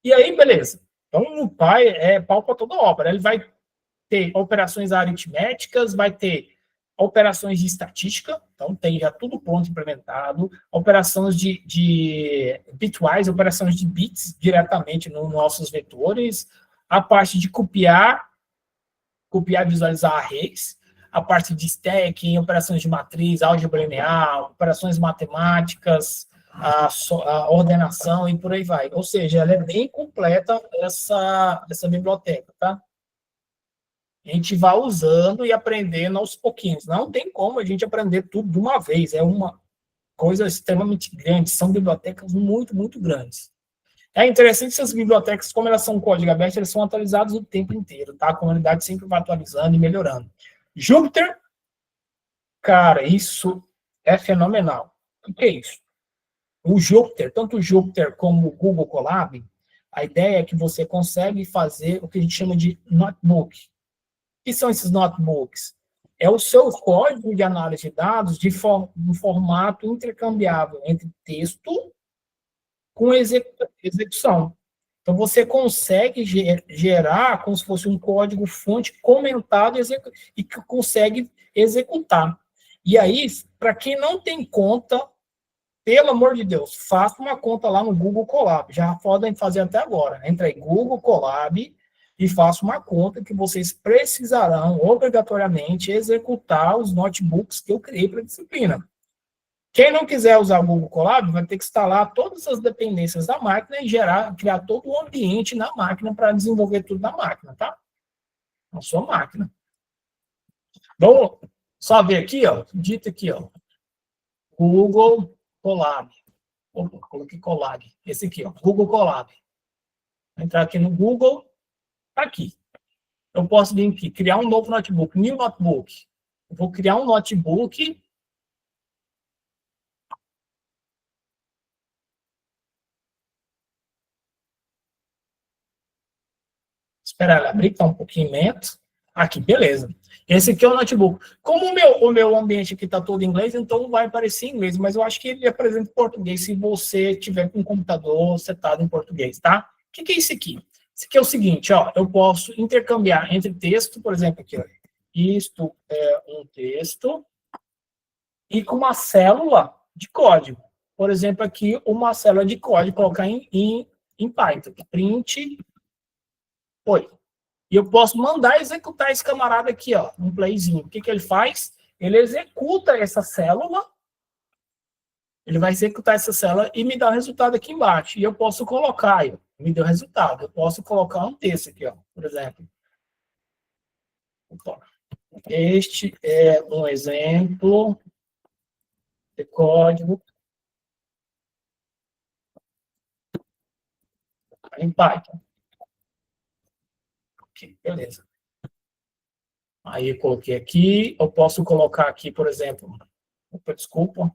E aí, beleza. Então, o NumPy é pau para toda obra. Ele vai ter operações aritméticas, vai ter operações de estatística, então tem já tudo pronto, implementado, operações de bitwise, operações de bits diretamente nos nossos vetores, a parte de copiar e visualizar arrays, a parte de stacking, operações de matriz, álgebra linear, operações matemáticas, a ordenação e por aí vai. Ou seja, ela é bem completa, essa biblioteca, tá? A gente vai usando e aprendendo aos pouquinhos. Não tem como a gente aprender tudo de uma vez. É uma coisa extremamente grande. São bibliotecas muito, muito grandes. É interessante que essas bibliotecas, como elas são código aberto, elas são atualizadas o tempo inteiro, tá? A comunidade sempre vai atualizando e melhorando. Jupyter, cara, isso é fenomenal. O que é isso? O Jupyter, tanto o Jupyter como o Google Colab, a ideia é que você consegue fazer o que a gente chama de notebook. O que são esses notebooks? É o seu código de análise de dados de formato intercambiável entre texto com execução. Então, você consegue gerar como se fosse um código-fonte comentado e que consegue executar. E aí, para quem não tem conta, pelo amor de Deus, faça uma conta lá no Google Colab. Já podem fazer até agora. Entra aí, Google Colab, e faço uma conta que vocês precisarão obrigatoriamente executar os notebooks que eu criei para a disciplina. Quem não quiser usar o Google Colab vai ter que instalar todas as dependências da máquina e criar todo o ambiente na máquina para desenvolver tudo na máquina, tá? Na sua máquina. Vamos só ver aqui, ó, dito aqui, ó, Google Colab. Opa, coloquei Colab. Esse aqui, ó, Google Colab. Vou entrar aqui no Google, tá aqui. Eu posso vir aqui, criar um novo notebook, new notebook. Eu vou criar um notebook. Esperar ela abrir, tá um pouquinho lento. Aqui, beleza. Esse aqui é o notebook. Como o meu ambiente aqui está todo em inglês, então vai aparecer em inglês, mas eu acho que ele apresenta em português se você tiver com o computador setado em português, tá? O que é isso aqui? Isso aqui é o seguinte, ó, eu posso intercambiar entre texto, por exemplo, aqui, ó, isto é um texto, e com uma célula de código. Por exemplo, aqui, uma célula de código, colocar em Python, print, oi. E eu posso mandar executar esse camarada aqui, ó, um playzinho. O que ele faz? Ele executa essa célula, ele vai executar essa célula e me dá o resultado aqui embaixo. E eu posso colocar, ó, me deu o resultado. Eu posso colocar um texto aqui, ó, por exemplo. Opa. Este é um exemplo de código em Python. Ok, beleza. Aí eu coloquei aqui, eu posso colocar aqui, por exemplo, opa, desculpa.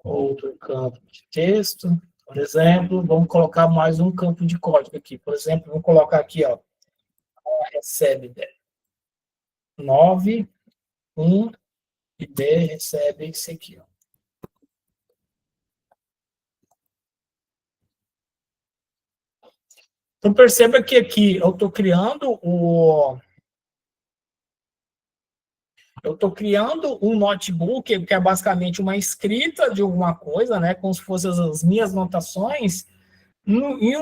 Outro campo de texto, por exemplo, vamos colocar mais um campo de código aqui. Por exemplo, vamos colocar aqui, ó, recebe 9, 1, e B recebe isso aqui, ó. Então, perceba que aqui eu estou criando um notebook, que é basicamente uma escrita de alguma coisa, né, como se fossem as minhas notações, em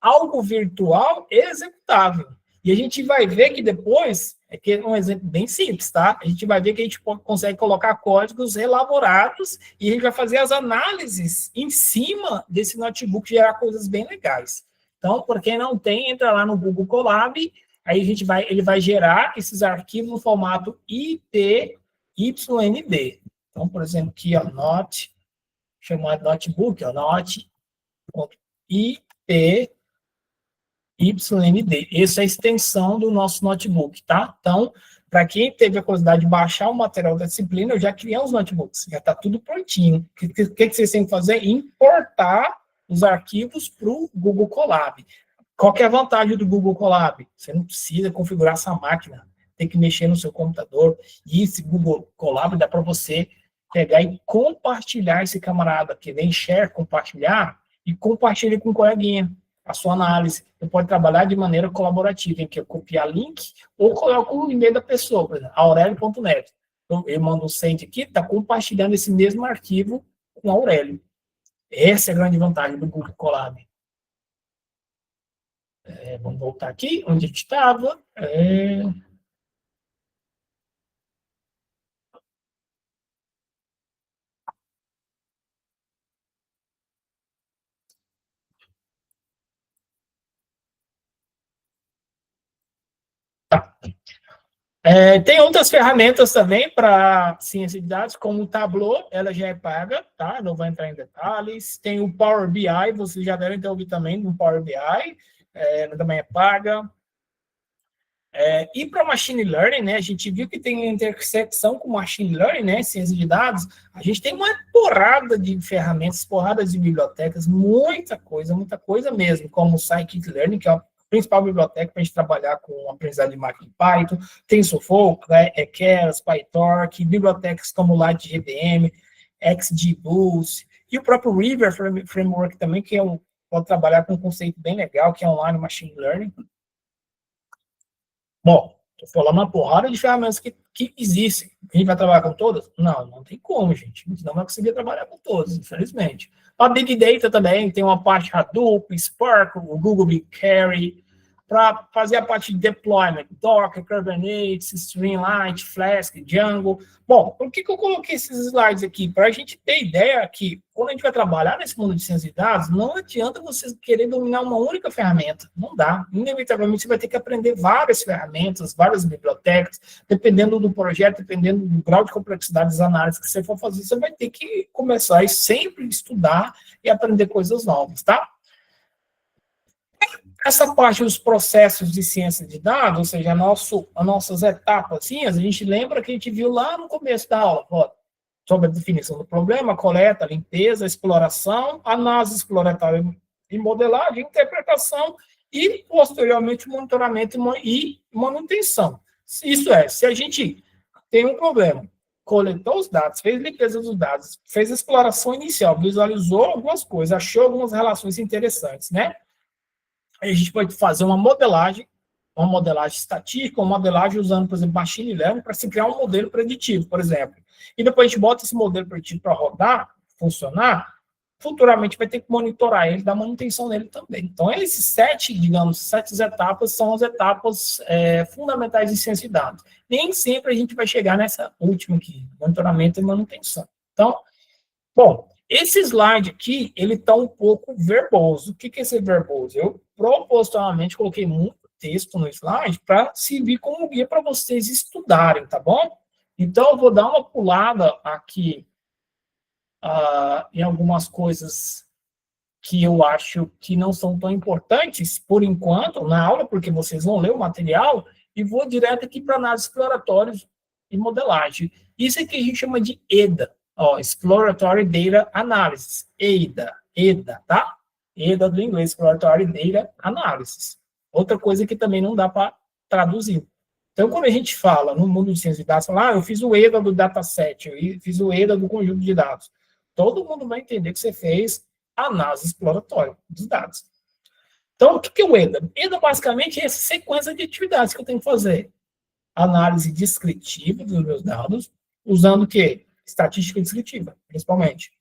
algo virtual executável. E a gente vai ver que depois, aqui é um exemplo bem simples, tá? A gente vai ver que a gente consegue colocar códigos elaborados e a gente vai fazer as análises em cima desse notebook, gerar coisas bem legais. Então, por quem não tem, entra lá no Google Colab, aí ele vai gerar esses arquivos no formato IPYND. Então, por exemplo, aqui, ó, chamado notebook, ó, IPYND. Essa é a extensão do nosso notebook, tá? Então, para quem teve a curiosidade de baixar o material da disciplina, eu já criei os notebooks, já está tudo prontinho. O que vocês têm que fazer? Importar os arquivos para o Google Colab. Qual que é a vantagem do Google Colab? Você não precisa configurar essa máquina, tem que mexer no seu computador, e esse Google Colab dá para você pegar e compartilhar esse camarada, que vem share, compartilhar, e compartilhar com um coleguinha a sua análise. Você pode trabalhar de maneira colaborativa, em que eu copiar link ou coloco o e-mail da pessoa, por exemplo, aurelio.net. Então, eu mando um send aqui, está compartilhando esse mesmo arquivo com o Aurélio. Essa é a grande vantagem do Google Colab. Vamos voltar aqui, onde a gente estava. Tá. Tem outras ferramentas também para ciência de dados, como o Tableau, ela já é paga, tá? Não vou entrar em detalhes. Tem o Power BI, vocês já devem ter ouvido também do Power BI, também é paga. E para Machine Learning, né, a gente viu que tem intersecção com Machine Learning, né, ciência de dados, a gente tem uma porrada de ferramentas, porradas de bibliotecas, muita coisa mesmo, como o Scikit-Learn, que é a principal biblioteca para a gente trabalhar com aprendizagem de máquina em Python, TensorFlow, Keras, PyTorch, bibliotecas como o LightGBM, XGBoost, e o próprio River Framework também, que pode trabalhar com um conceito bem legal, que é Online Machine Learning. Bom, Estou falando uma porrada de ferramentas que existem. A gente vai trabalhar com todas? Não, não tem como, gente. A gente não vai conseguir trabalhar com todas, infelizmente. A Big Data também tem uma parte Hadoop, Spark, o Google BigQuery, para fazer a parte de deployment, Docker, Kubernetes, Streamlit, Flask, Django. Bom, por que eu coloquei esses slides aqui? Para a gente ter ideia que, quando a gente vai trabalhar nesse mundo de ciência de dados, não adianta você querer dominar uma única ferramenta. Não dá. Inevitavelmente, você vai ter que aprender várias ferramentas, várias bibliotecas, dependendo do projeto, dependendo do grau de complexidade das análises que você for fazer, você vai ter que começar a sempre estudar e aprender coisas novas, tá? Essa parte dos processos de ciência de dados, ou seja, as nossas etapas, a gente lembra que a gente viu lá no começo da aula, ó, sobre a definição do problema, coleta, limpeza, exploração, análise exploratória e modelagem, interpretação e, posteriormente, monitoramento e manutenção. Isso é, se a gente tem um problema, coletou os dados, fez limpeza dos dados, fez exploração inicial, visualizou algumas coisas, achou algumas relações interessantes, né? Aí a gente pode fazer uma modelagem estatística, uma modelagem usando, por exemplo, machine learning para se criar um modelo preditivo, por exemplo. E depois a gente bota esse modelo preditivo para rodar, funcionar, futuramente vai ter que monitorar ele, dar manutenção nele também. Então, esses sete etapas são as etapas fundamentais de ciência de dados. Nem sempre a gente vai chegar nessa última aqui, monitoramento e manutenção. Então, bom, esse slide aqui, ele está um pouco verboso. O que é esse verboso? Eu propositalmente coloquei muito texto no slide para servir como guia para vocês estudarem, tá bom? Então, eu vou dar uma pulada aqui em algumas coisas que eu acho que não são tão importantes, por enquanto, na aula, porque vocês vão ler o material, e vou direto aqui para análise exploratória e modelagem. Isso aqui a gente chama de EDA. Ó, Exploratory Data Analysis, EDA, tá? EDA do inglês, Exploratory Data Analysis. Outra coisa que também não dá para traduzir. Então, quando a gente fala no mundo de ciência de dados, fala, eu fiz o EDA do dataset, eu fiz o EDA do conjunto de dados. Todo mundo vai entender que você fez análise exploratória dos dados. Então, o que é o EDA? EDA, basicamente, é essa sequência de atividades que eu tenho que fazer. Análise descritiva dos meus dados, usando o quê? Estatística descritiva, principalmente.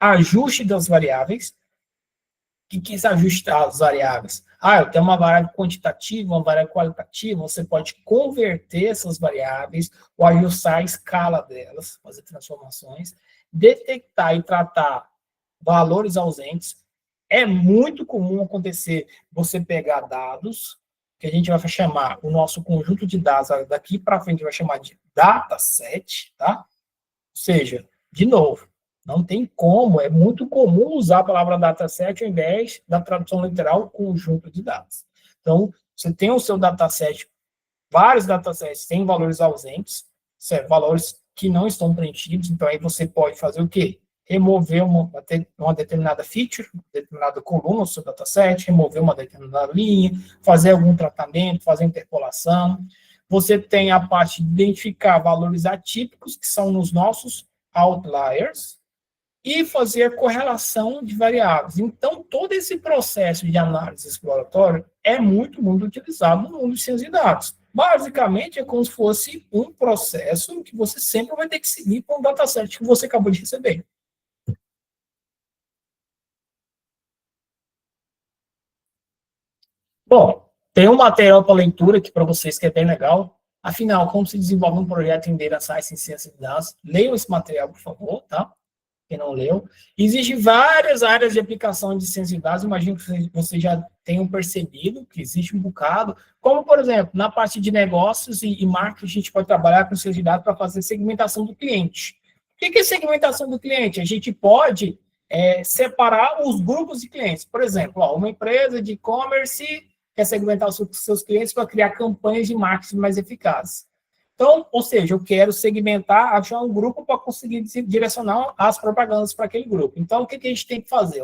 Ajuste das variáveis. O que é esse ajuste das variáveis? Eu tenho uma variável quantitativa, uma variável qualitativa, você pode converter essas variáveis ou ajustar a escala delas, fazer transformações, detectar e tratar valores ausentes. É muito comum acontecer você pegar dados, que a gente vai chamar o nosso conjunto de dados, daqui para frente vai chamar de dataset, tá? Ou seja, de novo, não tem como, é muito comum usar a palavra dataset ao invés da tradução literal conjunto de dados. Então, você tem o seu dataset, vários datasets têm valores ausentes, valores que não estão preenchidos, então aí você pode fazer o quê? Remover uma determinada feature, uma determinada coluna no seu dataset, remover uma determinada linha, fazer algum tratamento, fazer interpolação. Você tem a parte de identificar valores atípicos, que são nos nossos outliers, e fazer a correlação de variáveis. Então, todo esse processo de análise exploratória é muito utilizado no mundo de ciência de dados. Basicamente, é como se fosse um processo que você sempre vai ter que seguir com o dataset que você acabou de receber. Bom, tem um material para leitura aqui para vocês que é bem legal. Afinal, como se desenvolve um projeto em Data Science em ciência de dados? Leiam esse material, por favor, tá? Quem não leu. Existem várias áreas de aplicação de ciência de dados, imagino que vocês já tenham percebido que existe um bocado, como, por exemplo, na parte de negócios e marketing, a gente pode trabalhar com ciência de dados para fazer segmentação do cliente. O que é segmentação do cliente? A gente pode separar os grupos de clientes. Por exemplo, uma empresa de e-commerce quer segmentar os seus clientes para criar campanhas de marketing mais eficazes. Então, ou seja, eu quero segmentar, achar um grupo para conseguir direcionar as propagandas para aquele grupo. Então, o que a gente tem que fazer?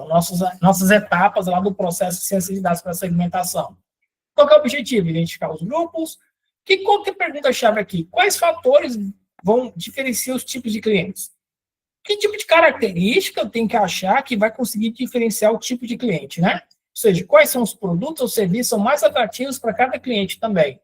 Nossas etapas lá do processo de ciência de dados para segmentação. Qual que é o objetivo? Identificar os grupos. Qual que é a pergunta-chave aqui? Quais fatores vão diferenciar os tipos de clientes? Que tipo de característica eu tenho que achar que vai conseguir diferenciar o tipo de cliente, né? Ou seja, quais são os produtos ou serviços que são mais atrativos para cada cliente também?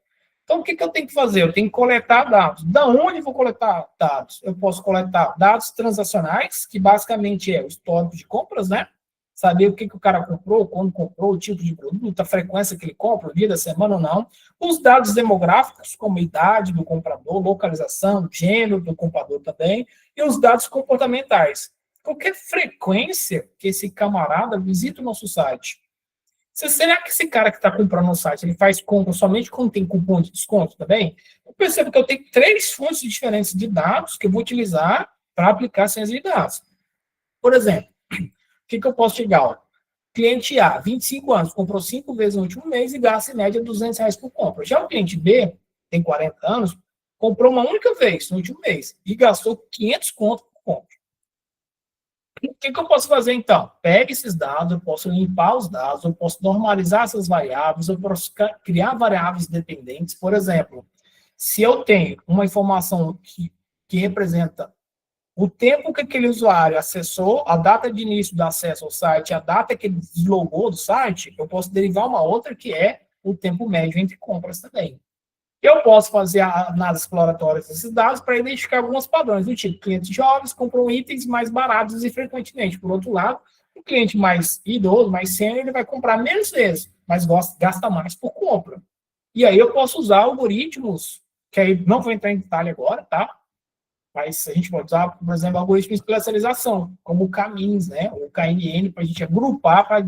Então, o que eu tenho que fazer? Eu tenho que coletar dados. Da onde eu vou coletar dados? Eu posso coletar dados transacionais, que basicamente é o histórico de compras, né? Saber o que o cara comprou, quando comprou, o tipo de produto, a frequência que ele compra, o dia da semana ou não. Os dados demográficos, como a idade do comprador, localização, gênero do comprador também, e os dados comportamentais. Qualquer frequência que esse camarada visita o nosso site. Será que esse cara que está comprando no site, ele faz compra somente quando tem cupom de desconto também? Eu percebo que eu tenho 3 fontes diferentes de dados que eu vou utilizar para aplicar ciência de dados. Por exemplo, o que eu posso chegar? Ó, cliente A, 25 anos, comprou 5 vezes no último mês e gasta em média R$200 por compra. Já o cliente B, tem 40 anos, comprou uma única vez no último mês e gastou 500 conto por compra. O que eu posso fazer, então? Pega esses dados, eu posso limpar os dados, eu posso normalizar essas variáveis, eu posso criar variáveis dependentes. Por exemplo, se eu tenho uma informação que representa o tempo que aquele usuário acessou, a data de início do acesso ao site, a data que ele deslogou do site, eu posso derivar uma outra que é o tempo médio entre compras também. Eu posso fazer a análise exploratória desses dados para identificar alguns padrões, do tipo, clientes jovens compram itens mais baratos e frequentemente. Por outro lado, o cliente mais idoso, mais sênior, ele vai comprar menos vezes, mas gasta mais por compra. E aí eu posso usar algoritmos, que aí não vou entrar em detalhe agora, tá? Mas a gente pode usar, por exemplo, algoritmos de especialização, como o Camins, né? O KNN, para a gente agrupar, para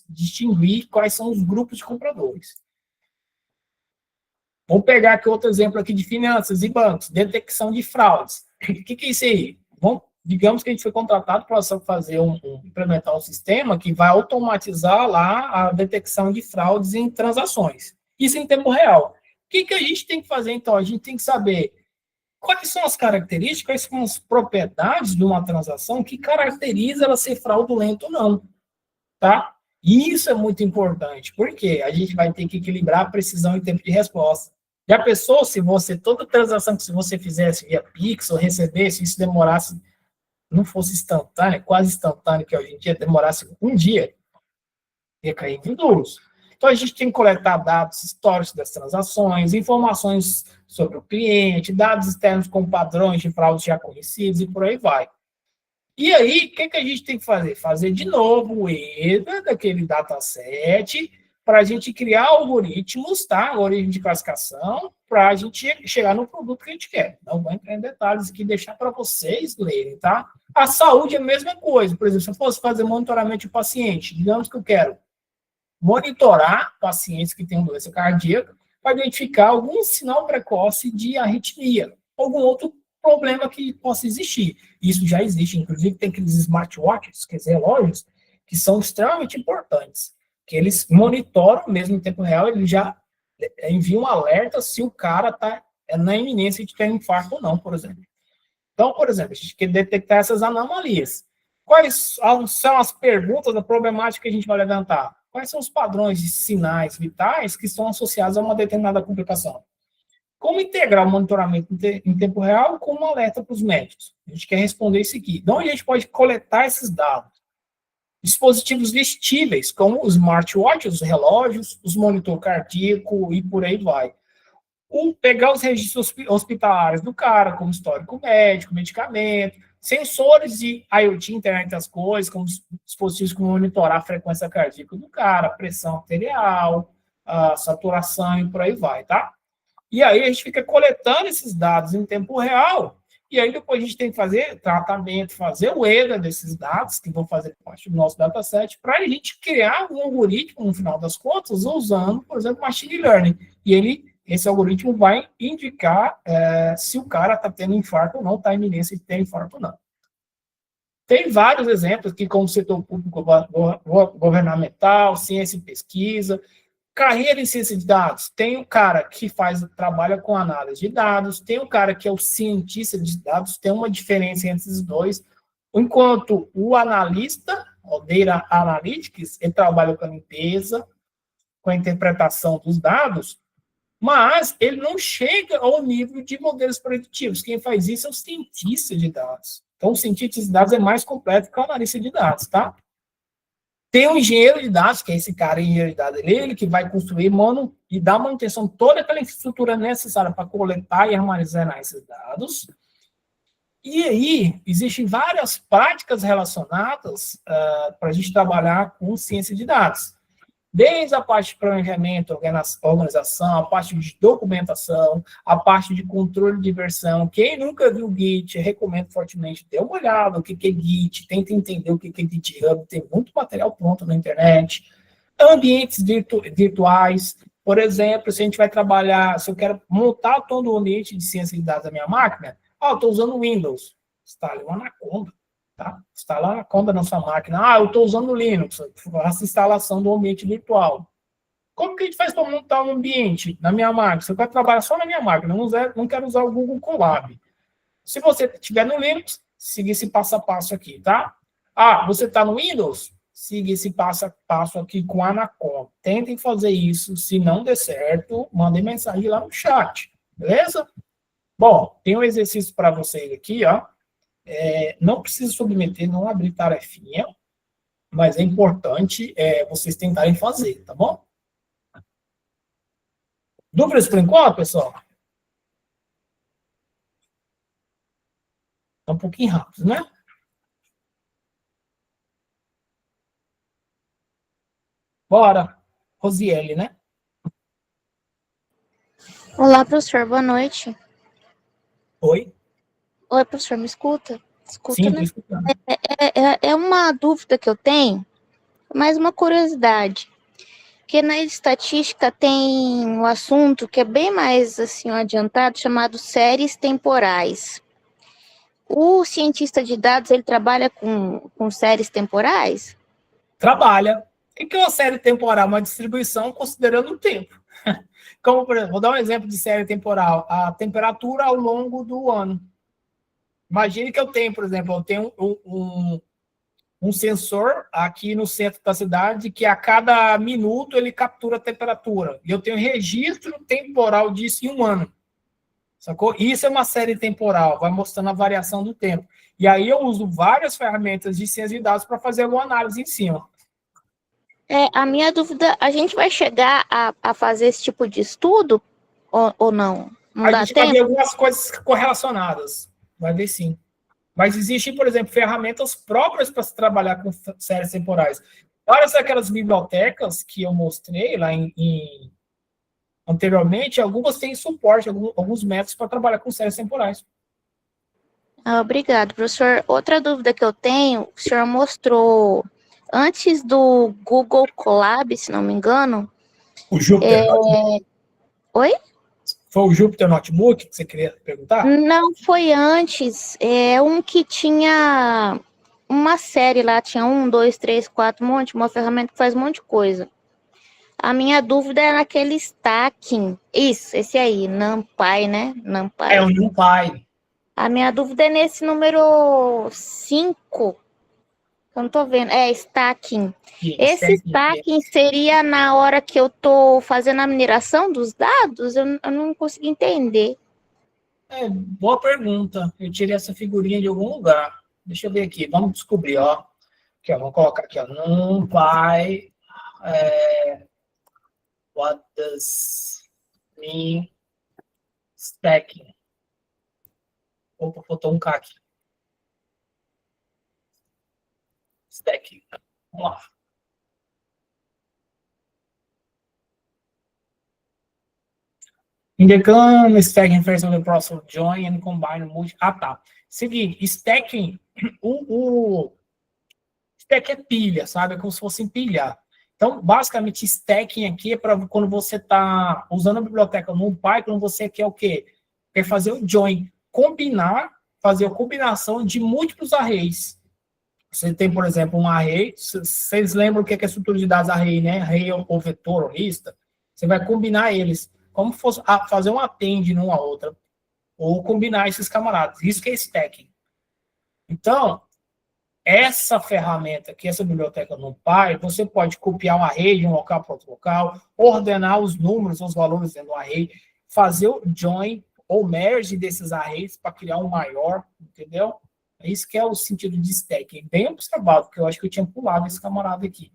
distinguir quais são os grupos de compradores. Vou pegar aqui outro exemplo aqui de finanças e bancos, detecção de fraudes. O que é isso aí? Bom, digamos que a gente foi contratado para fazer implementar um sistema que vai automatizar lá a detecção de fraudes em transações. Isso em tempo real. O que a gente tem que fazer, então? A gente tem que saber quais são as características, quais são as propriedades de uma transação que caracteriza ela ser fraudulenta ou não. Tá? E isso é muito importante, porque a gente vai ter que equilibrar a precisão e tempo de resposta. Já pensou se toda transação que você fizesse via Pix ou recebesse, isso demorasse, não fosse instantâneo, quase instantâneo, que hoje em dia demorasse um dia, ia cair em duros. Então, a gente tem que coletar dados históricos das transações, informações sobre o cliente, dados externos com padrões de fraudes já conhecidos e por aí vai. E aí, o que a gente tem que fazer? Fazer de novo o EDA daquele dataset para a gente criar algoritmos, tá? Algoritmo de classificação, para a gente chegar no produto que a gente quer. Não vou entrar em detalhes aqui, deixar para vocês lerem, tá? A saúde é a mesma coisa. Por exemplo, se eu fosse fazer monitoramento de paciente, digamos que eu quero monitorar pacientes que têm doença cardíaca para identificar algum sinal precoce de arritmia, algum outro problema que possa existir. Isso já existe, inclusive tem aqueles smartwatches, quer dizer, relógios, que são extremamente importantes, que eles monitoram mesmo em tempo real, eles já enviam um alerta se o cara está na iminência de ter um infarto ou não, por exemplo. Então, por exemplo, a gente quer detectar essas anomalias. Quais são as perguntas, a problemática que a gente vai levantar? Quais são os padrões de sinais vitais que estão associados a uma determinada complicação? Como integrar o monitoramento em tempo real com um alerta para os médicos? A gente quer responder isso aqui. De onde a gente pode coletar esses dados? Dispositivos vestíveis, como os smartwatches, os relógios, os monitor cardíaco e por aí vai. Pegar os registros hospitalares do cara, como histórico médico, medicamento, sensores de IoT, internet das coisas, como dispositivos que monitorar a frequência cardíaca do cara, a pressão arterial, a saturação e por aí vai, tá? E aí a gente fica coletando esses dados em tempo real, e aí depois a gente tem que fazer tratamento, fazer o EDA desses dados, que vão fazer parte do nosso dataset, para a gente criar um algoritmo, no final das contas, usando, por exemplo, machine learning. E esse algoritmo vai indicar se o cara está tendo infarto ou não, está iminência de ter infarto ou não. Tem vários exemplos aqui, como setor público governamental, ciência e pesquisa, carreira em ciência de dados. Tem o cara que trabalha com análise de dados, tem o cara que é o cientista de dados, tem uma diferença entre esses dois. Enquanto o analista, o Data Analytics, ele trabalha com a limpeza, com a interpretação dos dados, mas ele não chega ao nível de modelos preditivos. Quem faz isso é o cientista de dados. Então, o cientista de dados é mais completo que o analista de dados, tá? Tem um engenheiro de dados, que é esse cara engenheiro de dados, ele que vai construir, mano, e dar manutenção toda aquela infraestrutura necessária para coletar e armazenar esses dados. E aí, existem várias práticas relacionadas para a gente trabalhar com ciência de dados. Desde a parte de planejamento, organização, a parte de documentação, a parte de controle de versão. Quem nunca viu o Git, recomendo fortemente ter uma olhada no que é Git, tenta entender o que é GitHub, tem muito material pronto na internet. Ambientes virtuais, por exemplo, se a gente vai trabalhar, se eu quero montar todo o ambiente de ciência de dados da minha máquina, eu estou usando Windows, instale o Anaconda. Tá? Instala a Anaconda na sua máquina. Eu estou usando o Linux, faço instalação do ambiente virtual. Como que a gente faz para montar um ambiente na minha máquina? Você vai trabalhar só na minha máquina, não quero usar o Google Colab. Se você estiver no Linux, siga esse passo a passo aqui, tá? Você está no Windows? Siga esse passo a passo aqui com a Anaconda. Tentem fazer isso. Se não der certo, mandem mensagem lá no chat. Beleza? Bom, tem um exercício para vocês aqui, ó. Não precisa submeter, não abrir tarefinha, mas é importante vocês tentarem fazer, tá bom? Dúvidas por enquanto, pessoal? Tá um pouquinho rápido, né? Bora. Rosiele, né? Olá, professor, boa noite. Oi? Oi, professor, me escuta? Escuta, Sim, né? tô escutando. É uma dúvida que eu tenho, mais uma curiosidade. Que na estatística tem um assunto que é bem mais assim adiantado, chamado séries temporais. O cientista de dados, ele trabalha com séries temporais? Trabalha. O que é uma série temporal? Uma distribuição considerando o tempo. Como, por exemplo, vou dar um exemplo de série temporal. A temperatura ao longo do ano. Imagine que eu tenho, por exemplo, eu tenho um sensor aqui no centro da cidade que a cada minuto ele captura a temperatura. E eu tenho registro temporal disso em um ano. Sacou? Isso é uma série temporal, vai mostrando a variação do tempo. E aí eu uso várias ferramentas de ciência de dados para fazer alguma análise em cima. A minha dúvida, a gente vai chegar a fazer esse tipo de estudo ou não? Não A dá gente vai ver tempo? algumas coisas correlacionadas. Vai ver sim. Mas existem, por exemplo, ferramentas próprias para se trabalhar com séries temporais. Várias daquelas bibliotecas que eu mostrei lá anteriormente, algumas têm suporte, alguns métodos para trabalhar com séries temporais. Obrigado, professor. Outra dúvida que eu tenho, o senhor mostrou antes do Google Colab, se não me engano. O Jupyter Notebook. Oi? Foi o Jupyter Notebook que você queria perguntar? Não, foi antes. É um que tinha uma série lá, tinha 1, 2, 3, 4, uma ferramenta que faz um monte de coisa. A minha dúvida é naquele stacking. Isso, esse aí, NumPy, né? NumPy. É o NumPy. A minha dúvida é nesse número 5. Eu não tô vendo. Stacking. Esse stacking seria na hora que eu tô fazendo a mineração dos dados? Eu não consegui entender. Boa pergunta. Eu tirei essa figurinha de algum lugar. Deixa eu ver aqui. Vamos descobrir, ó. Aqui, ó, vamos colocar aqui, ó. NumPy. What does mean stacking? Opa, faltou um K aqui. Stacking. Vamos lá. In the CAN, stacking first of the process of join and combine multi... tá. Seguinte, stacking, o stack é pilha, sabe? É como se fosse empilhar. Então, basicamente, stacking aqui é para quando você está usando a biblioteca NumPy, quando você quer o quê? Quer fazer o join, fazer a combinação de múltiplos arrays. Você tem, por exemplo, um array, vocês lembram o que é a estrutura de dados array, né? Array ou vetor ou lista. Você vai combinar eles, como se fosse fazer um append numa outra, ou combinar esses camaradas. Isso que é stacking. Então, essa ferramenta aqui, essa biblioteca NumPy, você pode copiar um array de um local para outro local, ordenar os números, os valores dentro do array, fazer o join ou merge desses arrays para criar um maior, entendeu? Isso que é o sentido de stacking. Bem observado, porque eu acho que eu tinha pulado esse camarada aqui.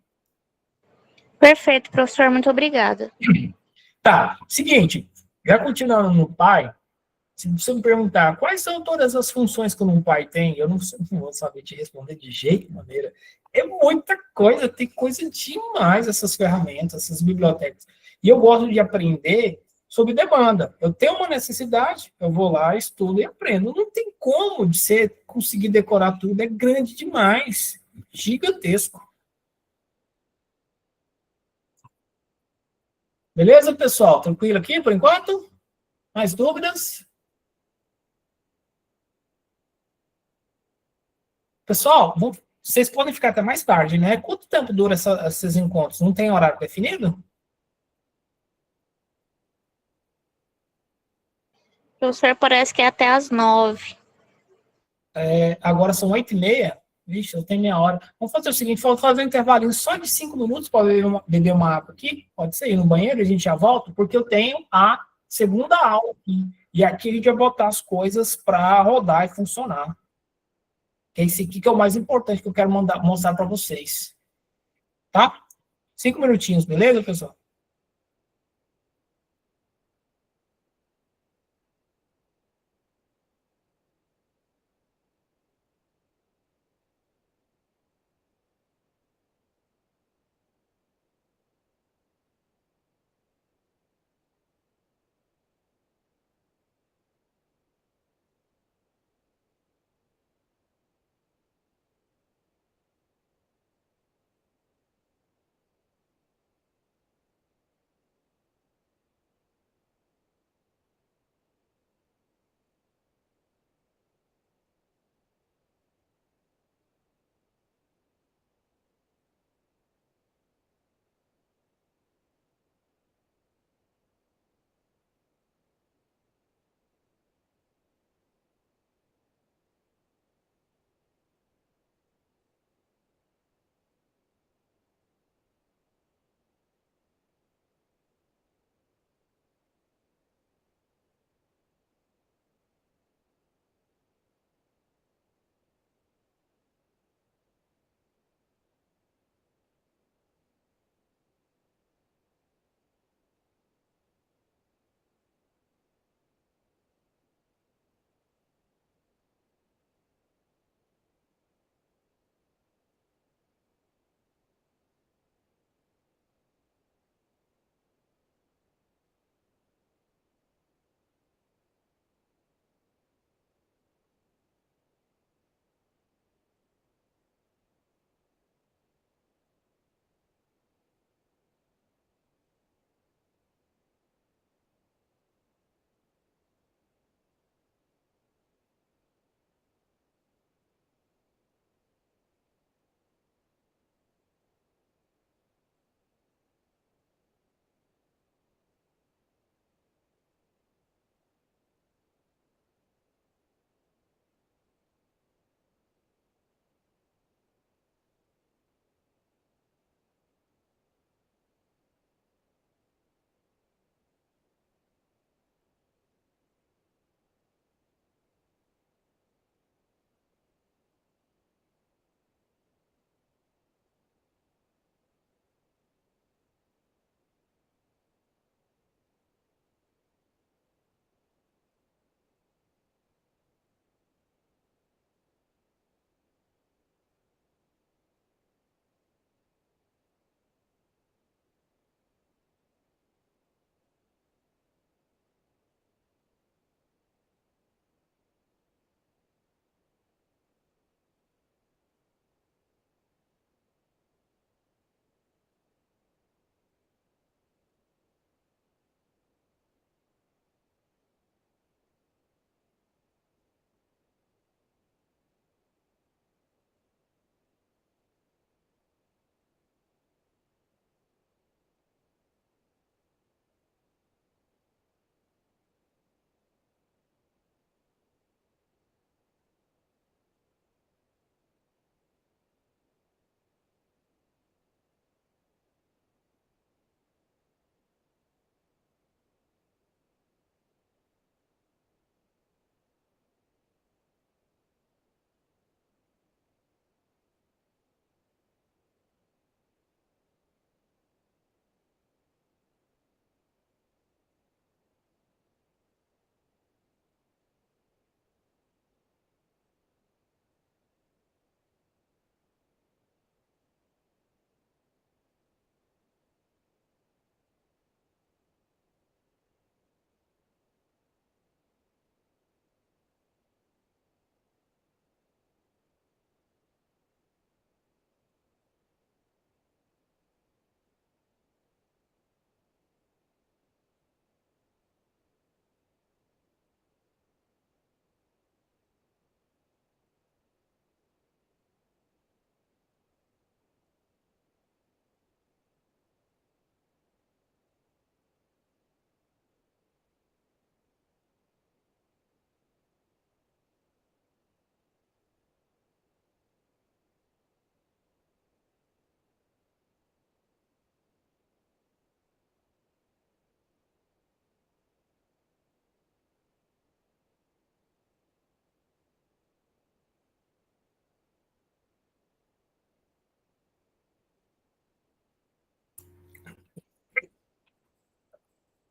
Perfeito, professor, muito obrigada. Tá, seguinte, já continuando no pai, se você me perguntar quais são todas as funções que um pai tem, eu não vou saber te responder de jeito maneira. É muita coisa, tem coisa demais essas ferramentas, essas bibliotecas. E eu gosto de aprender sob demanda. Eu tenho uma necessidade, eu vou lá, estudo e aprendo. Não tem como de você conseguir decorar tudo, é grande demais, gigantesco. Beleza, pessoal? Tranquilo aqui por enquanto? Mais dúvidas? Pessoal, vocês podem ficar até mais tarde, né? Quanto tempo dura esses encontros? Não tem horário definido? Professor, parece que é até às 9. Agora são 8h30. Vixe, eu tenho meia hora. Vamos fazer o seguinte, vamos fazer um intervalinho só de 5 minutos para beber uma água aqui. Pode ser, ir no banheiro e a gente já volta, porque eu tenho a segunda aula aqui. E aqui a gente vai botar as coisas para rodar e funcionar. Que é esse aqui que é o mais importante que eu quero mostrar para vocês. Tá? 5 minutinhos, beleza, pessoal?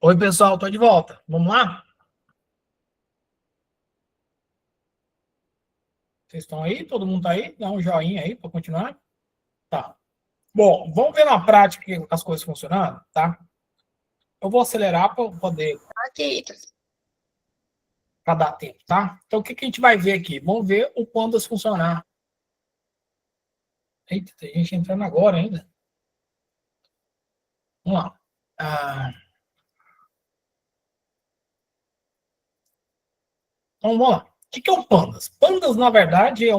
Oi, pessoal, tô de volta. Vamos lá? Vocês estão aí? Todo mundo tá aí? Dá um joinha aí para continuar. Tá. Bom, vamos ver na prática as coisas funcionando, tá? Eu vou acelerar para poder... Ok. Para dar tempo, tá? Então, o que a gente vai ver aqui? Vamos ver o Pandas funcionar. Eita, tem gente entrando agora ainda. Vamos lá. Então, vamos lá. O que é o Pandas? Pandas, na verdade, é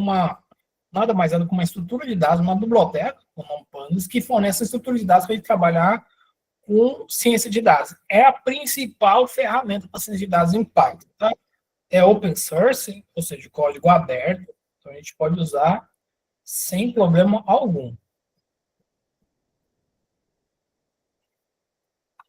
nada mais é do que uma estrutura de dados, uma biblioteca, o nome Pandas, que fornece a estrutura de dados para a gente trabalhar com ciência de dados. É a principal ferramenta para ciência de dados em Python, tá? É open source, ou seja, código aberto, então a gente pode usar sem problema algum.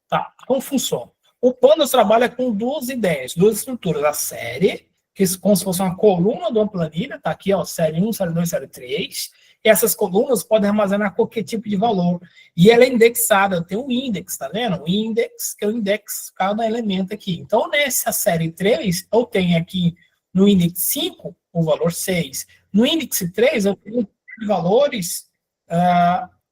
Tá, como funciona? O Pandas trabalha com duas ideias, duas estruturas. A série, que é como se fosse uma coluna de uma planilha, tá aqui, ó, série 1, série 2, série 3. E essas colunas podem armazenar qualquer tipo de valor. E ela é indexada, tem um index, tá vendo? O index, que é o index cada elemento aqui. Então, nessa série 3, eu tenho aqui no index 5 o valor 6. No index 3, eu tenho valores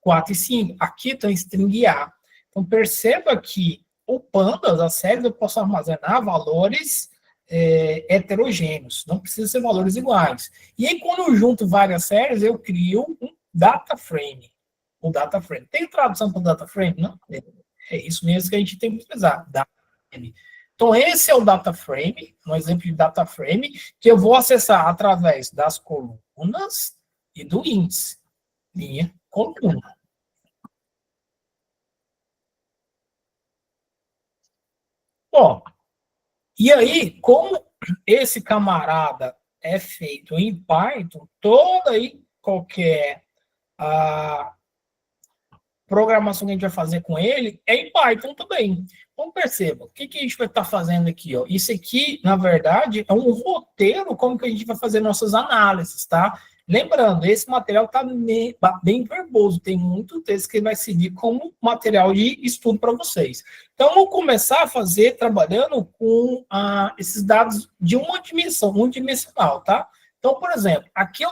4 e 5. Aqui tem string A. Então, perceba que o Pandas, a série, eu posso armazenar valores heterogêneos, não precisa ser valores iguais. E aí, quando eu junto várias séries, eu crio um data frame. O data frame. Tem tradução para o data frame? Não. É isso mesmo que a gente tem que utilizar. Data frame. Então, esse é o data frame, um exemplo de data frame, que eu vou acessar através das colunas e do índice. Linha, coluna. Bom, e aí, como esse camarada é feito em Python, toda e qualquer programação que a gente vai fazer com ele é em Python também. Então, perceba, o que a gente vai estar fazendo aqui? Ó? Isso aqui, na verdade, é um roteiro como que a gente vai fazer nossas análises, tá? Lembrando, esse material está bem verboso, tem muito texto que vai servir como material de estudo para vocês. Então, vou começar a fazer trabalhando com esses dados de uma dimensão, unidimensional, tá? Então, por exemplo, aqui eu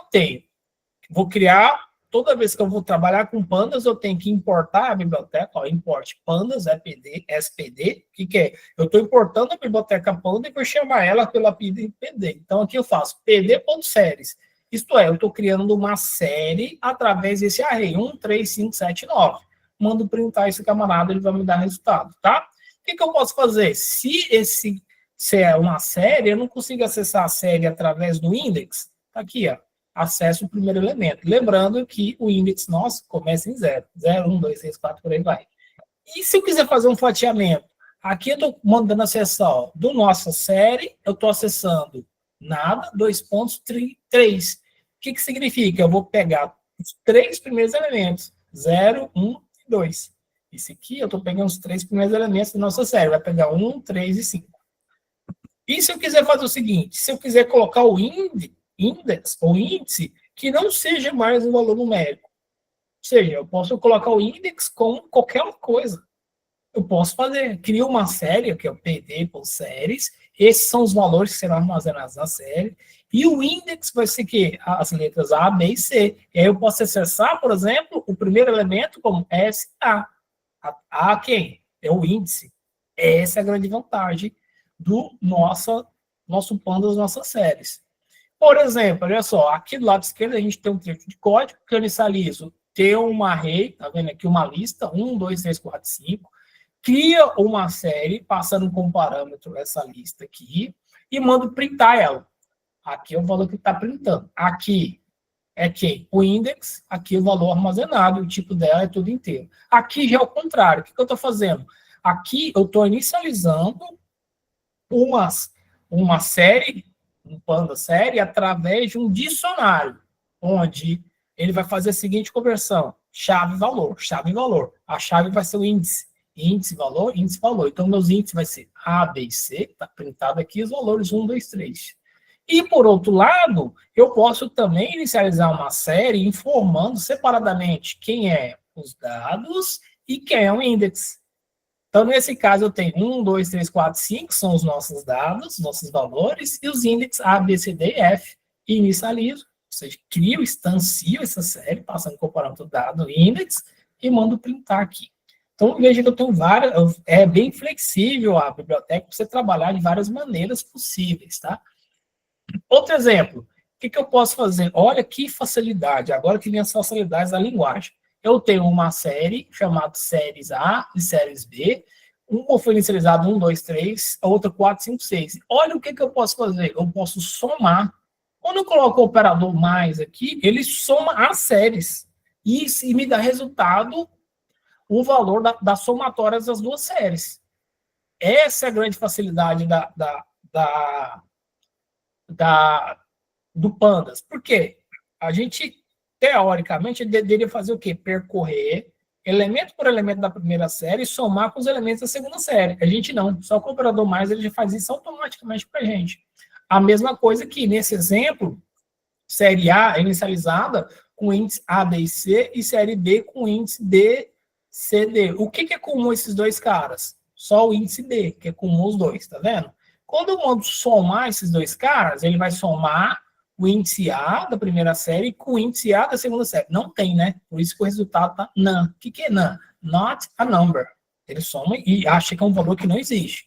vou criar, toda vez que eu vou trabalhar com pandas, eu tenho que importar a biblioteca, ó, import pandas, SPD, o que é? Eu estou importando a biblioteca panda e vou chamar ela pela PD. Então, aqui eu faço pd.series. Isto é, eu estou criando uma série através desse array, 1, 3, 5, 7, 9. Mando printar esse camarada, ele vai me dar resultado, tá? O que eu posso fazer? Se é uma série, eu não consigo acessar a série através do index. Tá aqui, ó. Acesso o primeiro elemento. Lembrando que o index nosso começa em 0. 0, 1, 2, 3, 4, por aí vai. E se eu quiser fazer um fatiamento? Aqui eu estou mandando acessar, ó, do nossa série, eu estou acessando nada, 2.3. O que significa? Eu vou pegar os 3 primeiros elementos, 0, 1 e 2. Esse aqui, eu estou pegando os 3 primeiros elementos da nossa série, vai pegar 1, 3 e 5. E se eu quiser fazer o seguinte, se eu quiser colocar o index, ou índice, que não seja mais um valor numérico. Ou seja, eu posso colocar o index como qualquer coisa. Eu posso criar uma série, que é o PD por séries. Esses são os valores que serão armazenados na série. E o index vai ser que as letras A, B e C. E aí eu posso acessar, por exemplo, o primeiro elemento como SA. A quem? É o índice. Essa é a grande vantagem do nosso Pandas, das nossas séries. Por exemplo, olha só, aqui do lado esquerdo a gente tem um trecho de código que eu inicializo. Tem uma array, tá vendo aqui uma lista, 1, 2, 3, 4, 5. Cria uma série, passando como parâmetro essa lista aqui, e mando printar ela. Aqui é o valor que está printando. Aqui é quem? O index, aqui é o valor armazenado, o tipo dela é tudo inteiro. Aqui já é o contrário. O que eu estou fazendo? Aqui eu estou inicializando uma série, um Panda série, através de um dicionário, onde ele vai fazer a seguinte conversão: chave-valor, chave-valor. A chave vai ser o índice. Índice-valor, índice-valor. Então, meus índices vai ser A, B e C, está printado aqui os valores 1, 2, 3. E, por outro lado, eu posso também inicializar uma série informando separadamente quem é os dados e quem é o index. Então, nesse caso, eu tenho 1, 2, 3, 4, 5, são os nossos dados, nossos valores, e os índices A, B, C, D e F. E inicializo, ou seja, crio, instancio essa série, passando com o parâmetro dado, índice, e mando printar aqui. Então, veja que eu tenho várias, é bem flexível a biblioteca para você trabalhar de várias maneiras possíveis, tá? Outro exemplo, o que eu posso fazer? Olha que facilidade, agora que vem as facilidades da linguagem. Eu tenho uma série chamada séries A e séries B. Uma foi inicializada 1, 2, 3, a outra 4, 5, 6. Olha o que eu posso fazer. Eu posso somar. Quando eu coloco o operador mais aqui, ele soma as séries. E me dá resultado o valor da somatória das duas séries. Essa é a grande facilidade do Pandas. Por quê? A gente, teoricamente, deveria fazer o quê? Percorrer elemento por elemento da primeira série e somar com os elementos da segunda série. A gente não. Só com o operador mais ele já faz isso automaticamente para a gente. A mesma coisa que, nesse exemplo, série A é inicializada com índice A, B e C e série B com índice D, C, D. O que é comum a esses dois caras? Só o índice D, que é comum os dois, tá vendo? Quando eu mando somar esses dois caras, ele vai somar o índice A da primeira série com o índice A da segunda série. Não tem, né? Por isso que o resultado tá none. O que é none? Not a number. Ele soma e acha que é um valor que não existe.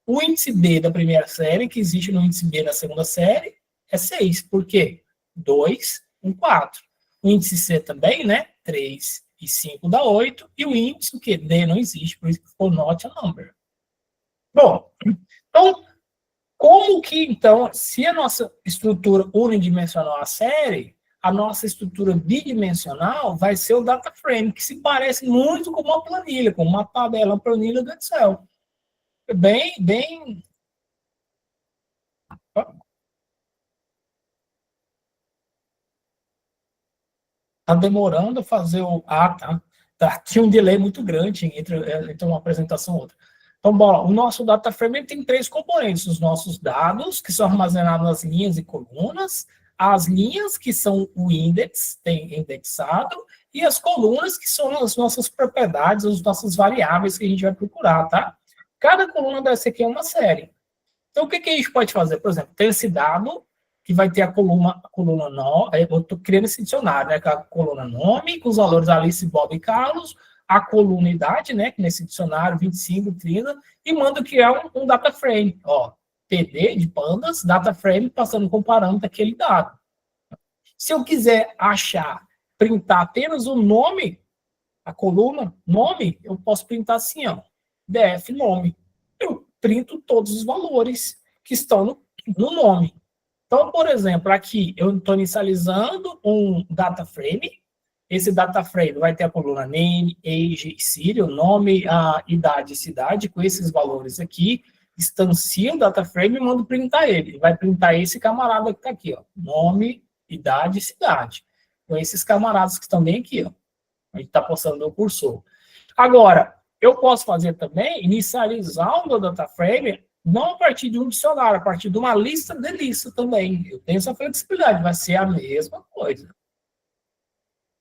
O índice B da primeira série, que existe no índice B da segunda série, é 6. Por quê? 2, 1, 4. O índice C também, né? 3 e 5 dá 8. E o índice, o quê? D não existe, por isso que ficou not a number. Bom, então, como que, então, se a nossa estrutura unidimensional é a série, a nossa estrutura bidimensional vai ser o data frame, que se parece muito com uma planilha, com uma tabela, uma planilha do Excel. Bem... Tá demorando a fazer o... tá. Tinha um delay muito grande entre uma apresentação e outra. Então, bom, o nosso data frame tem 3 componentes. Os nossos dados, que são armazenados nas linhas e colunas, as linhas, que são o index, tem indexado, e as colunas, que são as nossas propriedades, as nossas variáveis que a gente vai procurar, tá? Cada coluna dessa aqui é uma série. Então, o que a gente pode fazer? Por exemplo, tem esse dado, que vai ter a coluna nome, eu estou criando esse dicionário, né? Com a coluna nome, com os valores Alice, Bob e Carlos, a coluna idade, né? Nesse dicionário, 25, 30, e mando criar um data frame, ó, PD de pandas, data frame, passando comparando aquele dado. Se eu quiser printar apenas o nome, a coluna nome, eu posso printar assim, ó, df nome. Eu printo todos os valores que estão no nome. Então, por exemplo, aqui eu estou inicializando um data frame. Esse data frame vai ter a coluna name, age e serial, nome, a idade e cidade, com esses valores aqui. Instancio o data frame e mando printar ele. Ele vai printar esse camarada que está aqui, ó, nome, idade e cidade. Com esses camaradas que estão bem aqui, ó. A gente está postando no cursor. Agora, eu posso fazer também, inicializar o meu data frame, não a partir de um dicionário, a partir de uma lista de lista também. Eu tenho essa flexibilidade, vai ser a mesma coisa.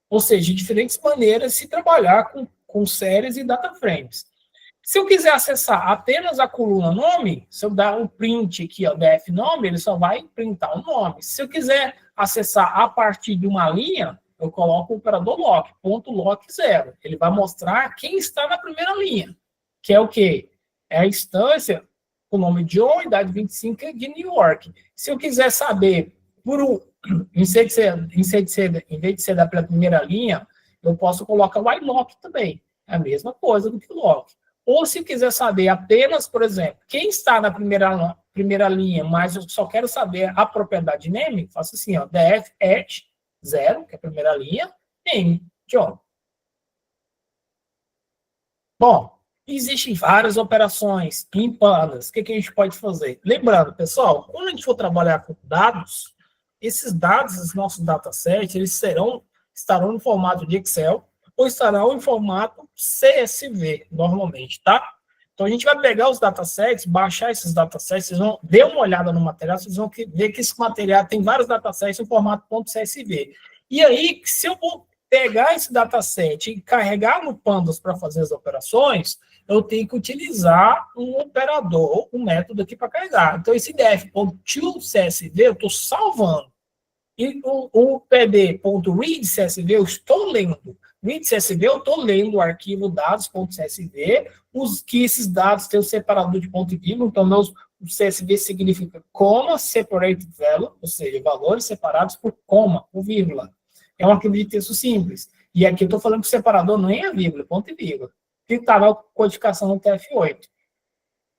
Ou seja, diferentes maneiras de se trabalhar com séries e data frames. Se eu quiser acessar apenas a coluna nome, se eu dar um print aqui, ó, df nome, ele só vai printar o nome. Se eu quiser acessar a partir de uma linha, eu coloco o operador lock, ponto lock 0. Ele vai mostrar quem está na primeira linha, que é o quê? É a instância com o nome John, idade 25 de New York. Se eu quiser saber, em vez de ser pela primeira linha, eu posso colocar o iLock também. É a mesma coisa do que o lock. Ou se quiser saber apenas, por exemplo, quem está na primeira linha, mas eu só quero saber a propriedade name, faço assim, ó, df at 0, que é a primeira linha, name, John. Bom, existem várias operações em pandas. O que a gente pode fazer? Lembrando, pessoal, quando a gente for trabalhar com dados, esses dados, os nossos datasets, eles estarão no formato de Excel ou estarão em formato CSV, normalmente, tá? Então, a gente vai pegar os datasets, baixar esses datasets, vocês vão dar uma olhada no material, vocês vão ver que esse material tem vários datasets em formato .csv. E aí, se eu vou pegar esse dataset e carregar no Pandas para fazer as operações, eu tenho que utilizar um operador, um método aqui para carregar. Então, esse def.toCSV eu estou salvando. E o pd.read.csv eu estou lendo. Read.csv eu estou lendo o arquivo dados.csv, que esses dados têm o separador de ponto e vírgula, então o CSV significa comma separated value, ou seja, valores separados por comma, por vírgula. É um arquivo de texto simples. E aqui eu estou falando que o separador não é a vírgula, ponto e vírgula. Que está na codificação no TF8.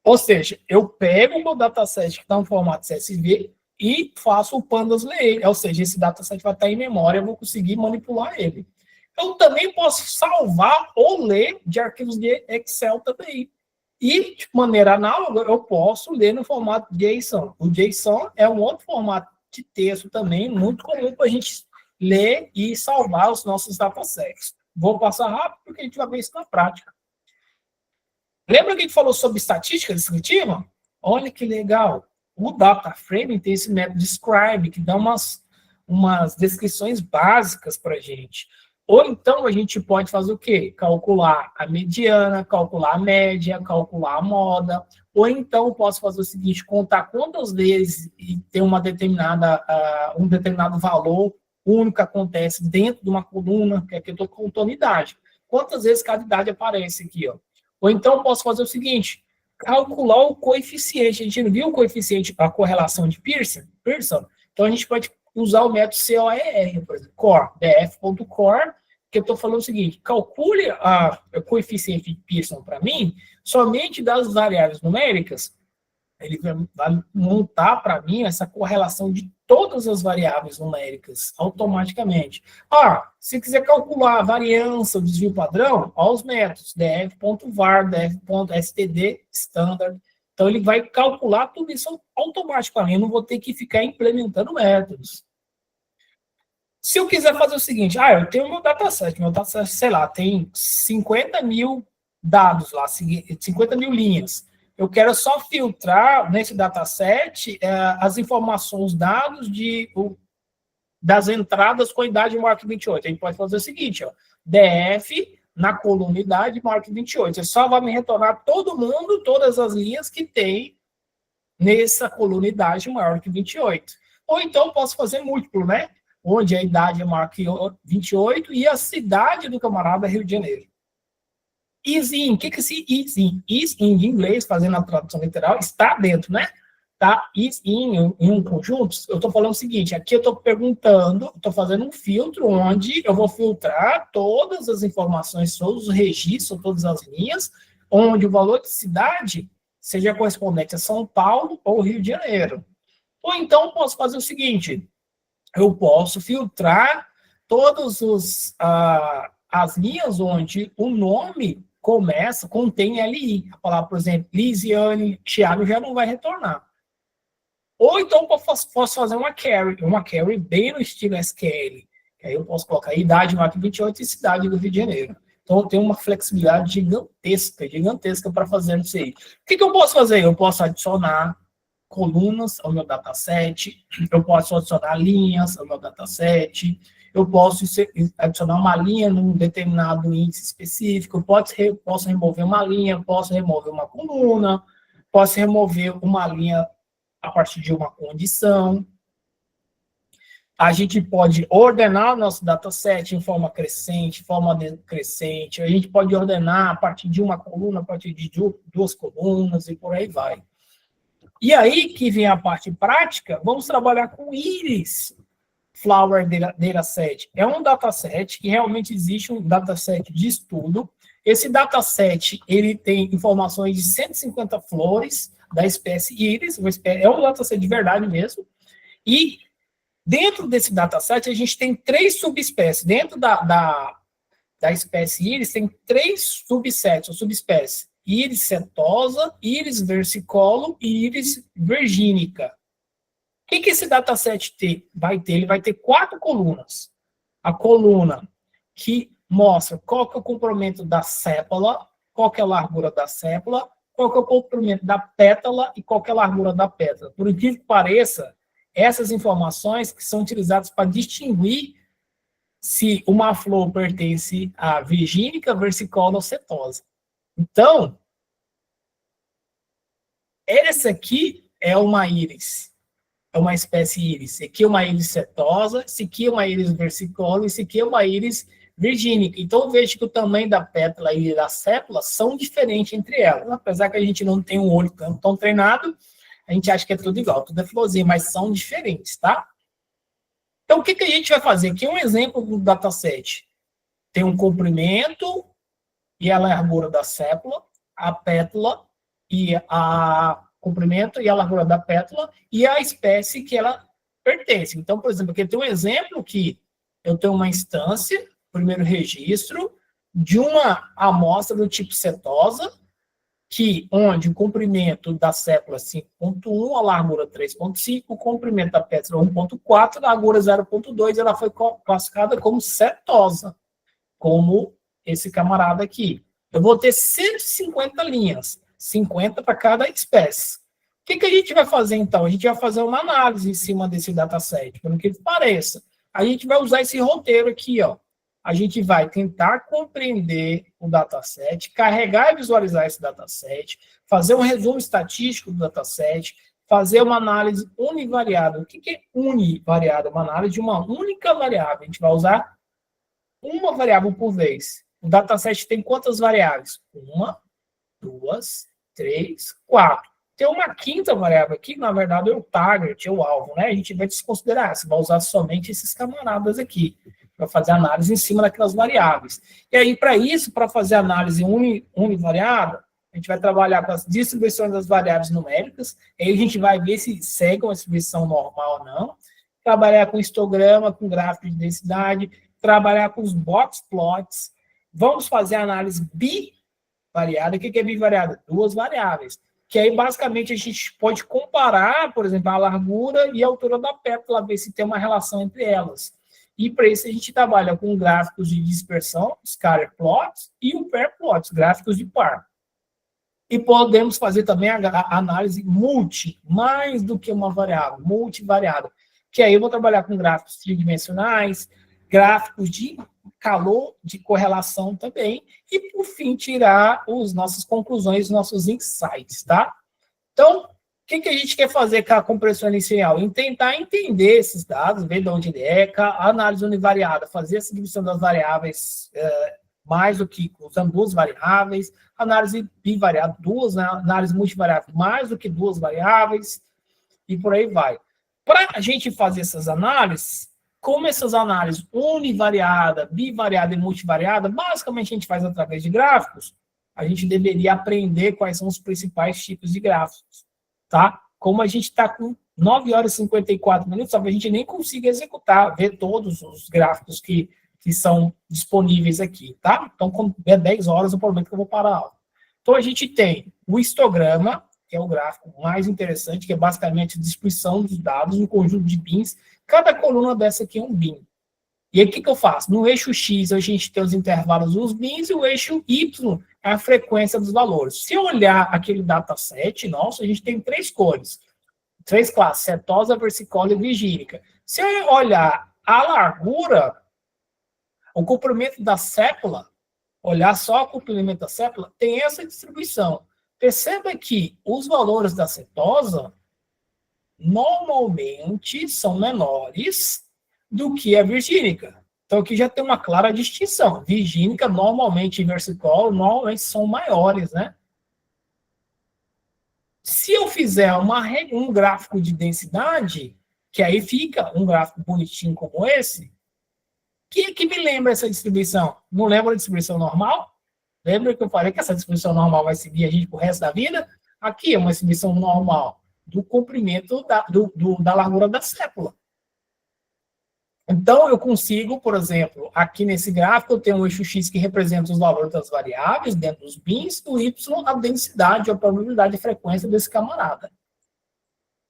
Ou seja, eu pego o meu dataset que está no formato CSV e faço o Pandas ler ele. Ou seja, esse dataset vai estar em memória, eu vou conseguir manipular ele. Eu também posso salvar ou ler de arquivos de Excel também. E, de maneira análoga, eu posso ler no formato JSON. O JSON é um outro formato de texto também, muito comum para a gente ler e salvar os nossos datasets. Vou passar rápido, porque a gente vai ver isso na prática. Lembra que a gente falou sobre estatística descritiva? Olha que legal. O DataFrame tem esse método describe, que dá umas descrições básicas para a gente. Ou então a gente pode fazer o quê? Calcular a mediana, calcular a média, calcular a moda. Ou então eu posso fazer o seguinte, contar quantas vezes e ter um determinado valor único que acontece dentro de uma coluna, que aqui eu estou contando idade. Quantas vezes cada idade aparece aqui, ó. Ou então eu posso fazer o seguinte, calcular o coeficiente. A gente não viu o coeficiente, a correlação de Pearson? Então a gente pode usar o método COER, por exemplo, core, df.core, que eu estou falando o seguinte, calcule o coeficiente de Pearson para mim, somente das variáveis numéricas, ele vai montar para mim essa correlação de todas as variáveis numéricas, automaticamente. Se quiser calcular a variância, o desvio padrão, olha os métodos, df.var, df.std, standard. Então, ele vai calcular tudo isso automaticamente, eu não vou ter que ficar implementando métodos. Se eu quiser fazer o seguinte, eu tenho meu dataset, sei lá, tem 50 mil dados lá, 50 mil linhas. Eu quero só filtrar nesse dataset as informações, os dados das entradas com a idade mark 28. A gente pode fazer o seguinte, ó, df na coluna idade mark 28. Você só vai me retornar todo mundo, todas as linhas que tem nessa coluna idade maior que 28. Ou então eu posso fazer múltiplo, né? Onde a idade é mark 28 e a cidade do camarada é Rio de Janeiro. Is-in, o que é esse is-in? Is-in, de inglês, fazendo a tradução literal, está dentro, né? Tá? Is-in, em um conjunto, eu estou falando o seguinte, aqui eu estou perguntando, estou fazendo um filtro onde eu vou filtrar todas as informações, todos os registros, todas as linhas, onde o valor de cidade seja correspondente a São Paulo ou Rio de Janeiro. Ou então eu posso fazer o seguinte, eu posso filtrar todas as linhas onde o nome contém LI. A palavra, por exemplo, Lisiane, Thiago já não vai retornar. Ou então eu posso fazer uma carry bem no estilo SQL. Aí eu posso colocar idade mark 28 e cidade do Rio de Janeiro. Então tem uma flexibilidade gigantesca para fazer isso aí. O que eu posso fazer? Eu posso adicionar colunas ao meu dataset, eu posso adicionar linhas ao meu dataset, eu posso adicionar uma linha num determinado índice específico, eu posso remover uma linha, posso remover uma coluna, posso remover uma linha a partir de uma condição. A gente pode ordenar o nosso dataset em forma crescente, forma decrescente, a gente pode ordenar a partir de uma coluna, a partir de duas colunas e por aí vai. E aí que vem a parte prática, vamos trabalhar com Iris Flower Dataset. É um dataset que realmente existe, um dataset de estudo. Esse dataset, ele tem informações de 150 flores da espécie Iris, é um dataset de verdade mesmo. E dentro desse dataset, a gente tem 3 subespécies. Dentro da espécie Iris, tem 3 subsets, ou subespécies. Iris setosa, Iris versicolor e Iris virgínica. O que esse dataset vai ter? Ele vai ter 4 colunas. A coluna que mostra qual que é o comprimento da sépala, qual que é a largura da sépala, qual que é o comprimento da pétala e qual que é a largura da pétala. Por incrível que pareça, essas informações que são utilizadas para distinguir se uma flor pertence à virgínica, versicola ou setosa. Então, essa aqui é uma íris, é uma espécie íris. Esse aqui é uma íris setosa, esse aqui é uma íris versicola, esse aqui é uma íris virgínica. Então, eu vejo que o tamanho da pétala e da sépula são diferentes entre elas. Apesar que a gente não tem um olho tão treinado, a gente acha que é tudo igual, tudo é florzinha, mas são diferentes, tá? Então, o que a gente vai fazer? Aqui é um exemplo do dataset. Tem um comprimento e a largura da sépula, a pétala e a comprimento e a largura da pétala e a espécie que ela pertence. Então, por exemplo, aqui tem um exemplo que eu tenho uma instância, primeiro registro, de uma amostra do tipo setosa, onde o comprimento da sépula é 5,1, a largura 3,5, o comprimento da pétala 1,4, a largura 0,2, ela foi classificada como setosa, como esse camarada aqui. Eu vou ter 150 linhas, 50 para cada espécie. O que a gente vai fazer, então? A gente vai fazer uma análise em cima desse dataset, pelo que pareça. A gente vai usar esse roteiro aqui, ó. A gente vai tentar compreender o dataset, carregar e visualizar esse dataset, fazer um resumo estatístico do dataset, fazer uma análise univariada. O que é univariada? Uma análise de uma única variável. A gente vai usar uma variável por vez. O dataset tem quantas variáveis? 1, 2, 3, 4. Tem uma quinta variável aqui, que na verdade é o target, é o alvo, né? A gente vai desconsiderar, você vai usar somente esses camaradas aqui, para fazer análise em cima daquelas variáveis. E aí, para isso, para fazer análise univariada, a gente vai trabalhar com as distribuições das variáveis numéricas, aí a gente vai ver se segue uma distribuição normal ou não, trabalhar com histograma, com gráfico de densidade, trabalhar com os box plots, vamos fazer análise bivariada. O que é bivariada? Duas variáveis. Que aí, basicamente, a gente pode comparar, por exemplo, a largura e a altura da pétala, ver se tem uma relação entre elas. E, para isso, a gente trabalha com gráficos de dispersão, scatter plots, e o pair plots, gráficos de par. E podemos fazer também a análise mais do que uma variável, multivariada. Que aí eu vou trabalhar com gráficos tridimensionais, gráficos de calor, de correlação também, e, por fim, tirar as nossas conclusões, nossos insights, tá? Então, o que a gente quer fazer com a compressão inicial? Tentar entender esses dados, ver de onde ele é, a análise univariada, fazer essa divisão das variáveis mais do que usando duas variáveis, análise bivariada, análise multivariável, mais do que duas variáveis, e por aí vai. Para a gente fazer essas análises, como essas análises univariada, bivariada e multivariada, basicamente a gente faz através de gráficos, a gente deveria aprender quais são os principais tipos de gráficos, tá? Como a gente está com 9 horas e 54 minutos, talvez a gente nem consiga executar, ver todos os gráficos que são disponíveis aqui, tá? Então, quando der 10 horas, eu prometo que eu vou parar a aula. Então, a gente tem o histograma, que é o gráfico mais interessante, que é basicamente a distribuição dos dados no conjunto de bins. Cada coluna dessa aqui é um bin. E aí, o que eu faço? No eixo X, a gente tem os intervalos dos bins, e o eixo Y é a frequência dos valores. Se eu olhar aquele dataset nosso, a gente tem 3 cores. 3 classes, setosa, versicola e virgínica. Se eu olhar a largura, o comprimento da sépula, olhar só o comprimento da sépula, tem essa distribuição. Perceba que os valores da setosa normalmente são menores do que a virgínica. Então, aqui já tem uma clara distinção. Virgínica, normalmente, e versicola, normalmente são maiores, né? Se eu fizer um gráfico de densidade, que aí fica um gráfico bonitinho como esse, que me lembra essa distribuição? Não lembra a distribuição normal? Lembra que eu falei que essa distribuição normal vai seguir a gente pro resto da vida? Aqui é uma distribuição normal do comprimento da largura da sépula. Então, eu consigo, por exemplo, aqui nesse gráfico, eu tenho um eixo X que representa os valores das variáveis dentro dos bins, o Y, a densidade, a probabilidade de frequência desse camarada.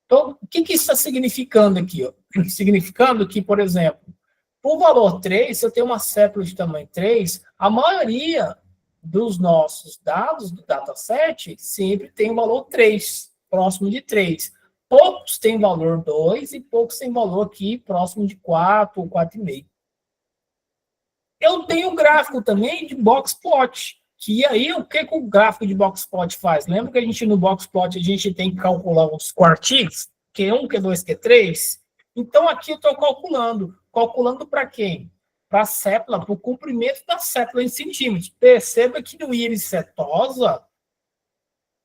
Então, o que isso está significando aqui? Ó? Significando que, por exemplo, por valor 3, se eu tenho uma sépula de tamanho 3, a maioria dos nossos dados do dataset sempre tem o valor 3, próximo de 3. Poucos têm valor 2 e poucos têm valor aqui próximo de 4 ou 4,5. Eu tenho um gráfico também de box plot, que aí o que o gráfico de box plot faz? Lembra que a gente no box plot a gente tem que calcular os quartis, Q1, Q2, Q3? Então aqui eu estou calculando para quem? Para a sépula, para o comprimento da sépula em centímetros. Perceba que no íris setosa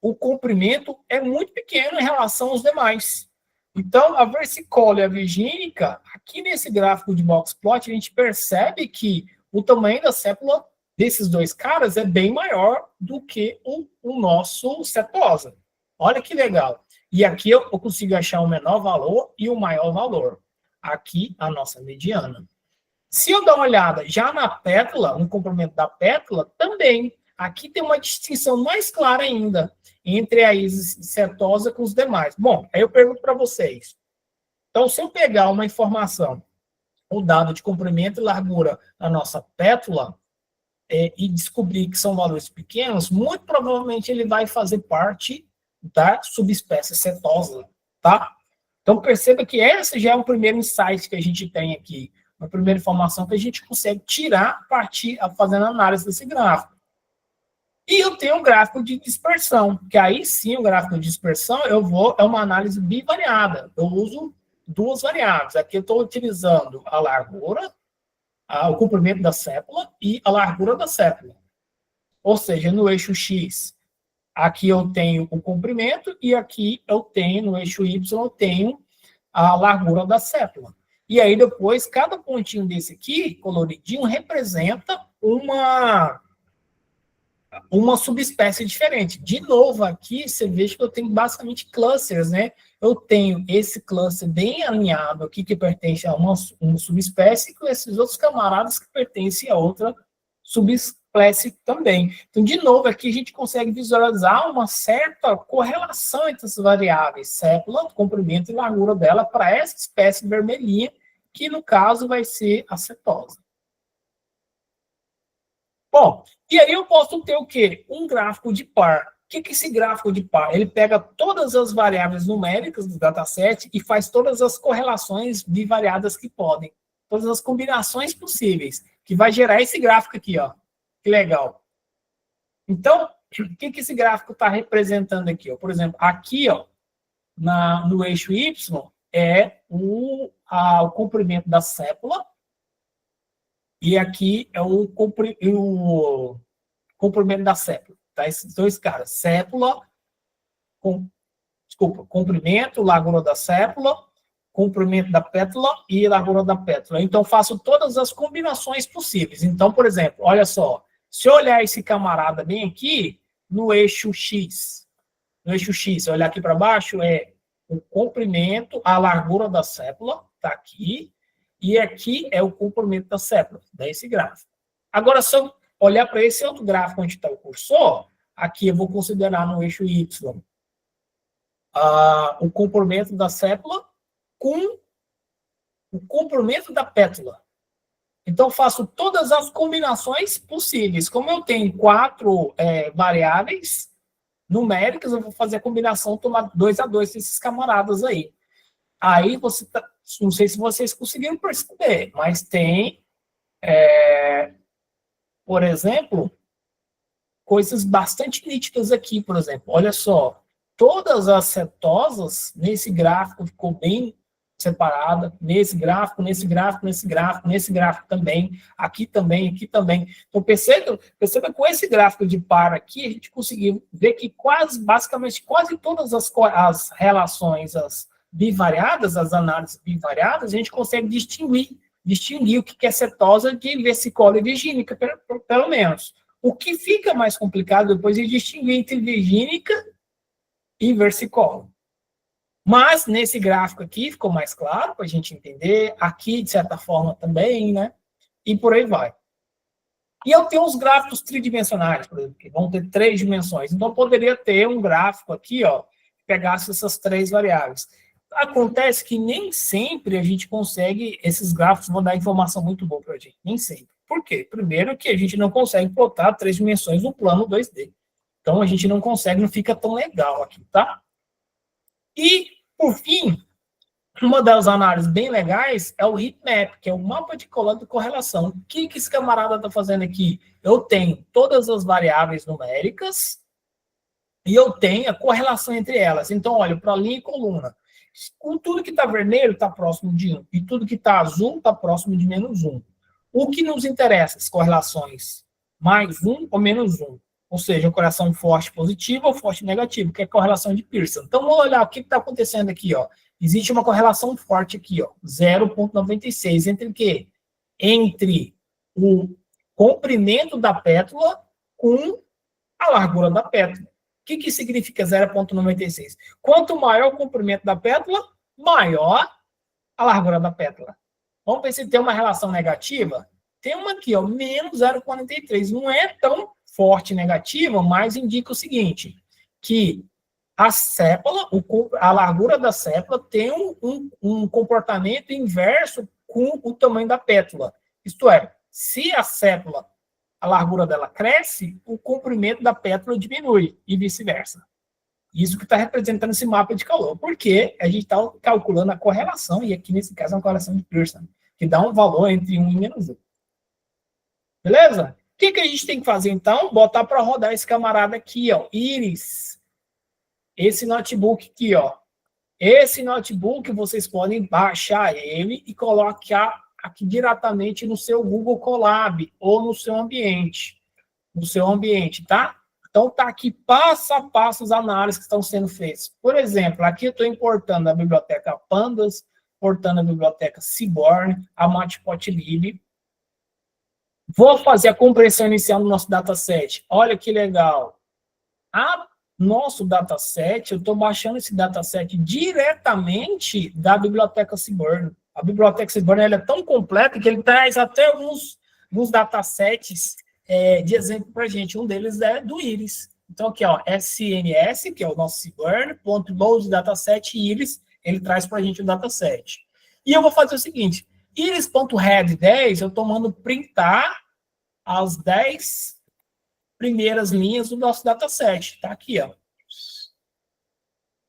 o comprimento é muito pequeno em relação aos demais. Então, a versicólia e a virgínica, aqui nesse gráfico de box plot, a gente percebe que o tamanho da sépula desses dois caras é bem maior do que o nosso setosa. Olha que legal. E aqui eu consigo achar o menor valor e o maior valor. Aqui, a nossa mediana. Se eu dar uma olhada já na pétala, no comprimento da pétala, também. Aqui tem uma distinção mais clara ainda entre a íris setosa com os demais. Bom, aí eu pergunto para vocês. Então, se eu pegar uma informação, o dado de comprimento e largura da nossa pétala, e descobrir que são valores pequenos, muito provavelmente ele vai fazer parte da subespécie setosa, tá? Então, perceba que esse já é o primeiro insight que a gente tem aqui, uma primeira informação que a gente consegue tirar fazendo análise desse gráfico. E eu tenho um gráfico de dispersão, que aí sim, o gráfico de dispersão, é uma análise bivariada. Eu uso duas variáveis. Aqui eu estou utilizando a largura, o comprimento da sépula e a largura da sépula. Ou seja, no eixo X, aqui eu tenho o comprimento e aqui eu tenho, no eixo Y, eu tenho a largura da sépula. E aí depois, cada pontinho desse aqui, coloridinho, representa uma subespécie diferente. De novo, aqui você veja que eu tenho basicamente clusters, né? Eu tenho esse cluster bem alinhado aqui, que pertence a uma subespécie, com esses outros camaradas que pertencem a outra subespécie também. Então, de novo, aqui a gente consegue visualizar uma certa correlação entre as variáveis sépula, comprimento e largura dela para essa espécie vermelhinha, que no caso vai ser a setosa. Bom, e aí eu posso ter o quê? Um gráfico de par. O que é esse gráfico de par? Ele pega todas as variáveis numéricas do dataset e faz todas as correlações bivariadas que podem. Todas as combinações possíveis, que vai gerar esse gráfico aqui, ó. Que legal. Então, o que esse gráfico está representando aqui? Ó? Por exemplo, aqui, ó, no eixo Y, é o comprimento da sépula. E aqui é o comprimento da sépula. Tá? Esses dois caras. Sépula, comprimento, largura da sépula, comprimento da pétala e largura da pétala. Então, faço todas as combinações possíveis. Então, por exemplo, olha só. Se eu olhar esse camarada bem aqui, no eixo X, se eu olhar aqui para baixo, é o comprimento, a largura da sépula, tá aqui. E aqui é o comprimento da sépula, desse gráfico. Agora, se eu olhar para esse outro gráfico onde está o cursor, aqui eu vou considerar no eixo Y o comprimento da sépula com o comprimento da pétala. Então, faço todas as combinações possíveis. Como eu tenho 4 variáveis numéricas, eu vou fazer a combinação, tomar 2 a 2 desses camaradas aí. Aí, não sei se vocês conseguiram perceber, mas tem, por exemplo, coisas bastante nítidas aqui, por exemplo. Olha só, todas as setosas, nesse gráfico, ficou bem separada, nesse gráfico, nesse gráfico, nesse gráfico, nesse gráfico também, aqui também, aqui também. Então, perceba com esse gráfico de par aqui, a gente conseguiu ver que basicamente quase todas as relações, as bivariadas, as análises bivariadas, a gente consegue distinguir o que é setosa de versicólia e virgínica, pelo menos. O que fica mais complicado depois é distinguir entre virgínica e versicólia. Mas, nesse gráfico aqui, ficou mais claro para a gente entender. Aqui, de certa forma, também, né? E por aí vai. E eu tenho os gráficos tridimensionais, por exemplo, que vão ter 3 dimensões. Então, eu poderia ter um gráfico aqui, ó, que pegasse essas 3 variáveis. Acontece que nem sempre a gente consegue, esses gráficos vão dar informação muito boa para a gente. Nem sempre. Por quê? Primeiro que a gente não consegue plotar 3 dimensões no plano 2D. Então, a gente não consegue, não fica tão legal aqui, tá? E, por fim, uma das análises bem legais é o heatmap, que é o mapa de coleta e correlação. O que esse camarada está fazendo aqui? Eu tenho todas as variáveis numéricas e eu tenho a correlação entre elas. Então, olha, para linha e coluna. Com tudo que está vermelho está próximo de 1, e tudo que está azul está próximo de -1. O que nos interessa? As correlações +1 ou -1. Ou seja, a correlação forte positiva ou forte negativa, que é a correlação de Pearson. Então, vamos olhar o que está acontecendo aqui, ó. Existe uma correlação forte aqui, ó, 0,96. Entre o quê? Entre o comprimento da pétala com a largura da pétala. O que significa 0,96? Quanto maior o comprimento da pétala, maior a largura da pétala. Vamos ver se tem uma relação negativa? Tem uma aqui, ó, menos 0,43. Não é tão forte negativa, mas indica o seguinte, que a sépala, a largura da sépala tem um comportamento inverso com o tamanho da pétala. Isto é, se a sépala, a largura dela cresce, o comprimento da pétala diminui e vice-versa. Isso que está representando esse mapa de calor, porque a gente está calculando a correlação, e aqui nesse caso é uma correlação de Pearson, que dá um valor entre 1 e -1. Beleza? O que a gente tem que fazer, então? Botar para rodar esse camarada aqui, ó, Iris. Esse notebook aqui, ó. Esse notebook, vocês podem baixar ele e colocar aqui diretamente no seu Google Colab ou no seu ambiente. No seu ambiente, tá? Então, tá aqui passo a passo as análises que estão sendo feitas. Por exemplo, aqui eu estou importando a biblioteca Pandas, importando a biblioteca Seaborn, a Matplotlib. Vou fazer a compressão inicial do nosso dataset. Olha que legal. Nosso dataset, eu estou baixando esse dataset diretamente da biblioteca Seaborn. A biblioteca Seaborn ela é tão completa que ele traz até alguns datasets de exemplo para a gente. Um deles é do Iris. Então, aqui, ó, SNS, que é o nosso Seaborn, .load dataset Iris, ele traz para a gente o dataset. E eu vou fazer o seguinte, iris.head10, eu estou mandando printar as 10 primeiras linhas do nosso dataset. Tá aqui, ó.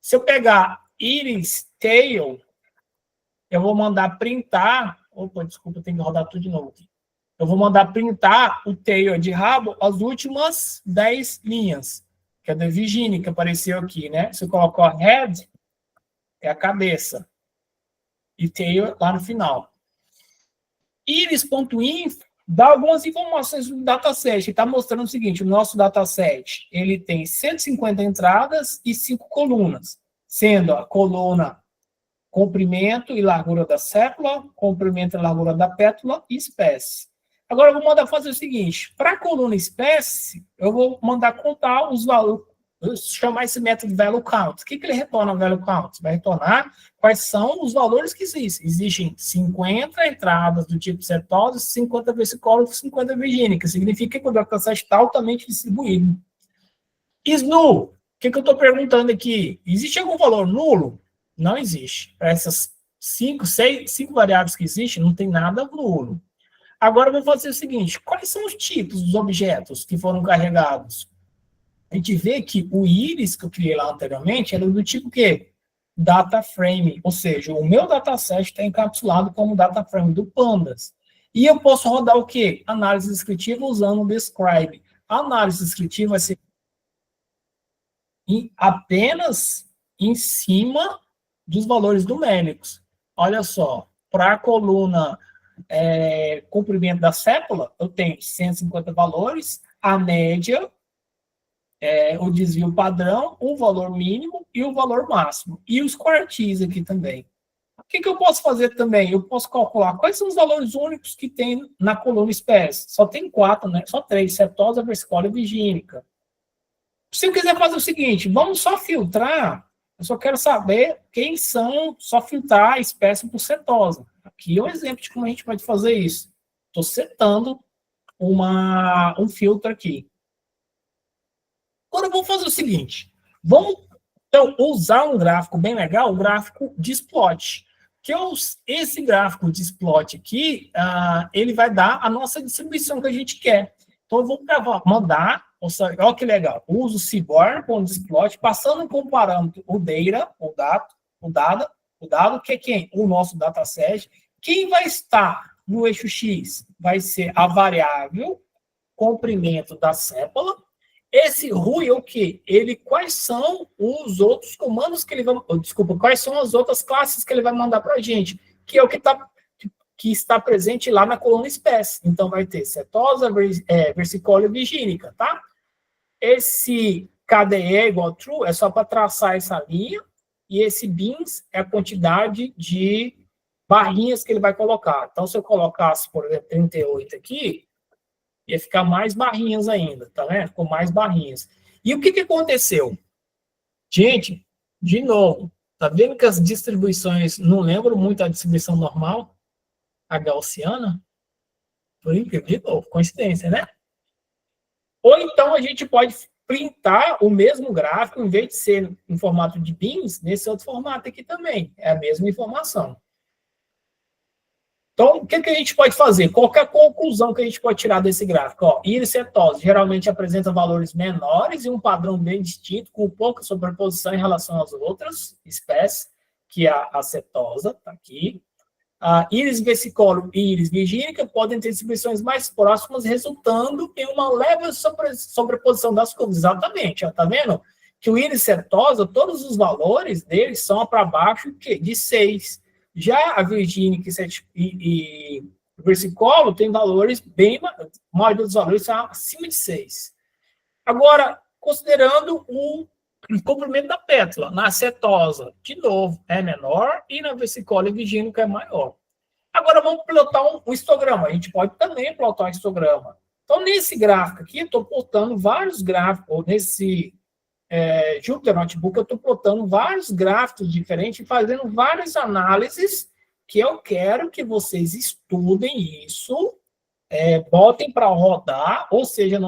Se eu pegar iris tail, eu vou mandar printar. Opa, desculpa, eu tenho que rodar tudo de novo aqui. Eu vou mandar printar o tail de rabo, as últimas 10 linhas, que é da Virginia, que apareceu aqui, né? Se eu colocar head, é a cabeça. E tail lá no final. Iris.inf dá algumas informações do dataset. Está mostrando o seguinte, o nosso dataset, ele tem 150 entradas e 5 colunas, sendo a coluna comprimento e largura da sépala, comprimento e largura da pétala e espécie. Agora, eu vou mandar fazer o seguinte, para a coluna espécie, eu vou mandar contar os valores, chamar esse método value count. O que ele retorna no value count? Vai retornar quais são os valores que existem. Existem 50 entradas do tipo cetose, 50 versicólogo e 50 virgínia, que significa que o dataset está altamente distribuído. SNU, o que eu estou perguntando aqui? Existe algum valor nulo? Não existe. Para essas 5 variáveis que existem, não tem nada nulo. Agora, eu vou fazer o seguinte, quais são os tipos dos objetos que foram carregados? A gente vê que o Iris que eu criei lá anteriormente era do tipo quê? Data frame, ou seja, o meu dataset está encapsulado como data frame do Pandas. E eu posso rodar o quê? Análise descritiva usando o Describe. A análise descritiva vai ser apenas em cima dos valores numéricos. Olha só, para a coluna comprimento da sépala, eu tenho 150 valores, a média, o desvio padrão, o valor mínimo e o valor máximo. E os quartis aqui também. O que eu posso fazer também? Eu posso calcular quais são os valores únicos que tem na coluna espécie. Só tem 4, né? Só 3, cetosa, versicólia e virgínica. Se eu quiser fazer o seguinte, vamos só filtrar, eu só quero saber quem são, só filtrar a espécie por cetosa. Aqui é um exemplo de como a gente pode fazer isso. Estou setando um filtro aqui. Agora, vamos fazer o seguinte. Vamos, então, usar um gráfico bem legal, o gráfico de splot. Esse gráfico de splot aqui, ele vai dar a nossa distribuição que a gente quer. Então, eu vou mandar, olha que legal, eu uso o Seaborn com o splot, passando como parâmetro o data, O dado que é quem? O nosso dataset. Quem vai estar no eixo X? Vai ser a variável comprimento da sépola. Esse RUI é o quê? Quais são os outros comandos que ele vai... Desculpa, quais são as outras classes que ele vai mandar para a gente? Que é o que está presente lá na coluna espécie. Então, vai ter setosa, versicólia e vigínica, tá? Esse KDE é igual a true, é só para traçar essa linha, e esse bins é a quantidade de barrinhas que ele vai colocar. Então, se eu colocasse, por exemplo, 38 aqui, ia ficar mais barrinhas ainda, tá vendo? Ficou mais barrinhas. E o que aconteceu? Gente, de novo, tá vendo que as distribuições não lembram muito a distribuição normal? A gaussiana? Por incrível, de novo, coincidência, né? Ou então a gente pode printar o mesmo gráfico, em vez de ser em formato de bins, nesse outro formato aqui também. É a mesma informação. Então, o que a gente pode fazer? Qual é a conclusão que a gente pode tirar desse gráfico? Ó, íris setosa geralmente apresenta valores menores e um padrão bem distinto, com pouca sobreposição em relação às outras espécies, que é a setosa, está aqui. A íris versicolor e íris vigínica podem ter distribuições mais próximas, resultando em uma leve sobreposição das curvas. Exatamente, ó, tá vendo? Que o íris setosa, todos os valores são para baixo de 6. Já a vigínica e versicolo tem valores bem... A maioria dos valores são acima de 6. Agora, considerando o comprimento da pétala, na setosa, de novo, é menor, e na versicolo e vigínica é maior. Agora, vamos plotar um histograma. A gente pode também plotar um histograma. Então, nesse gráfico aqui, eu estou plotando vários gráficos, ou nesse... Jupyter Notebook, eu estou plotando vários gráficos diferentes e fazendo várias análises que eu quero que vocês estudem isso, botem para rodar, ou seja,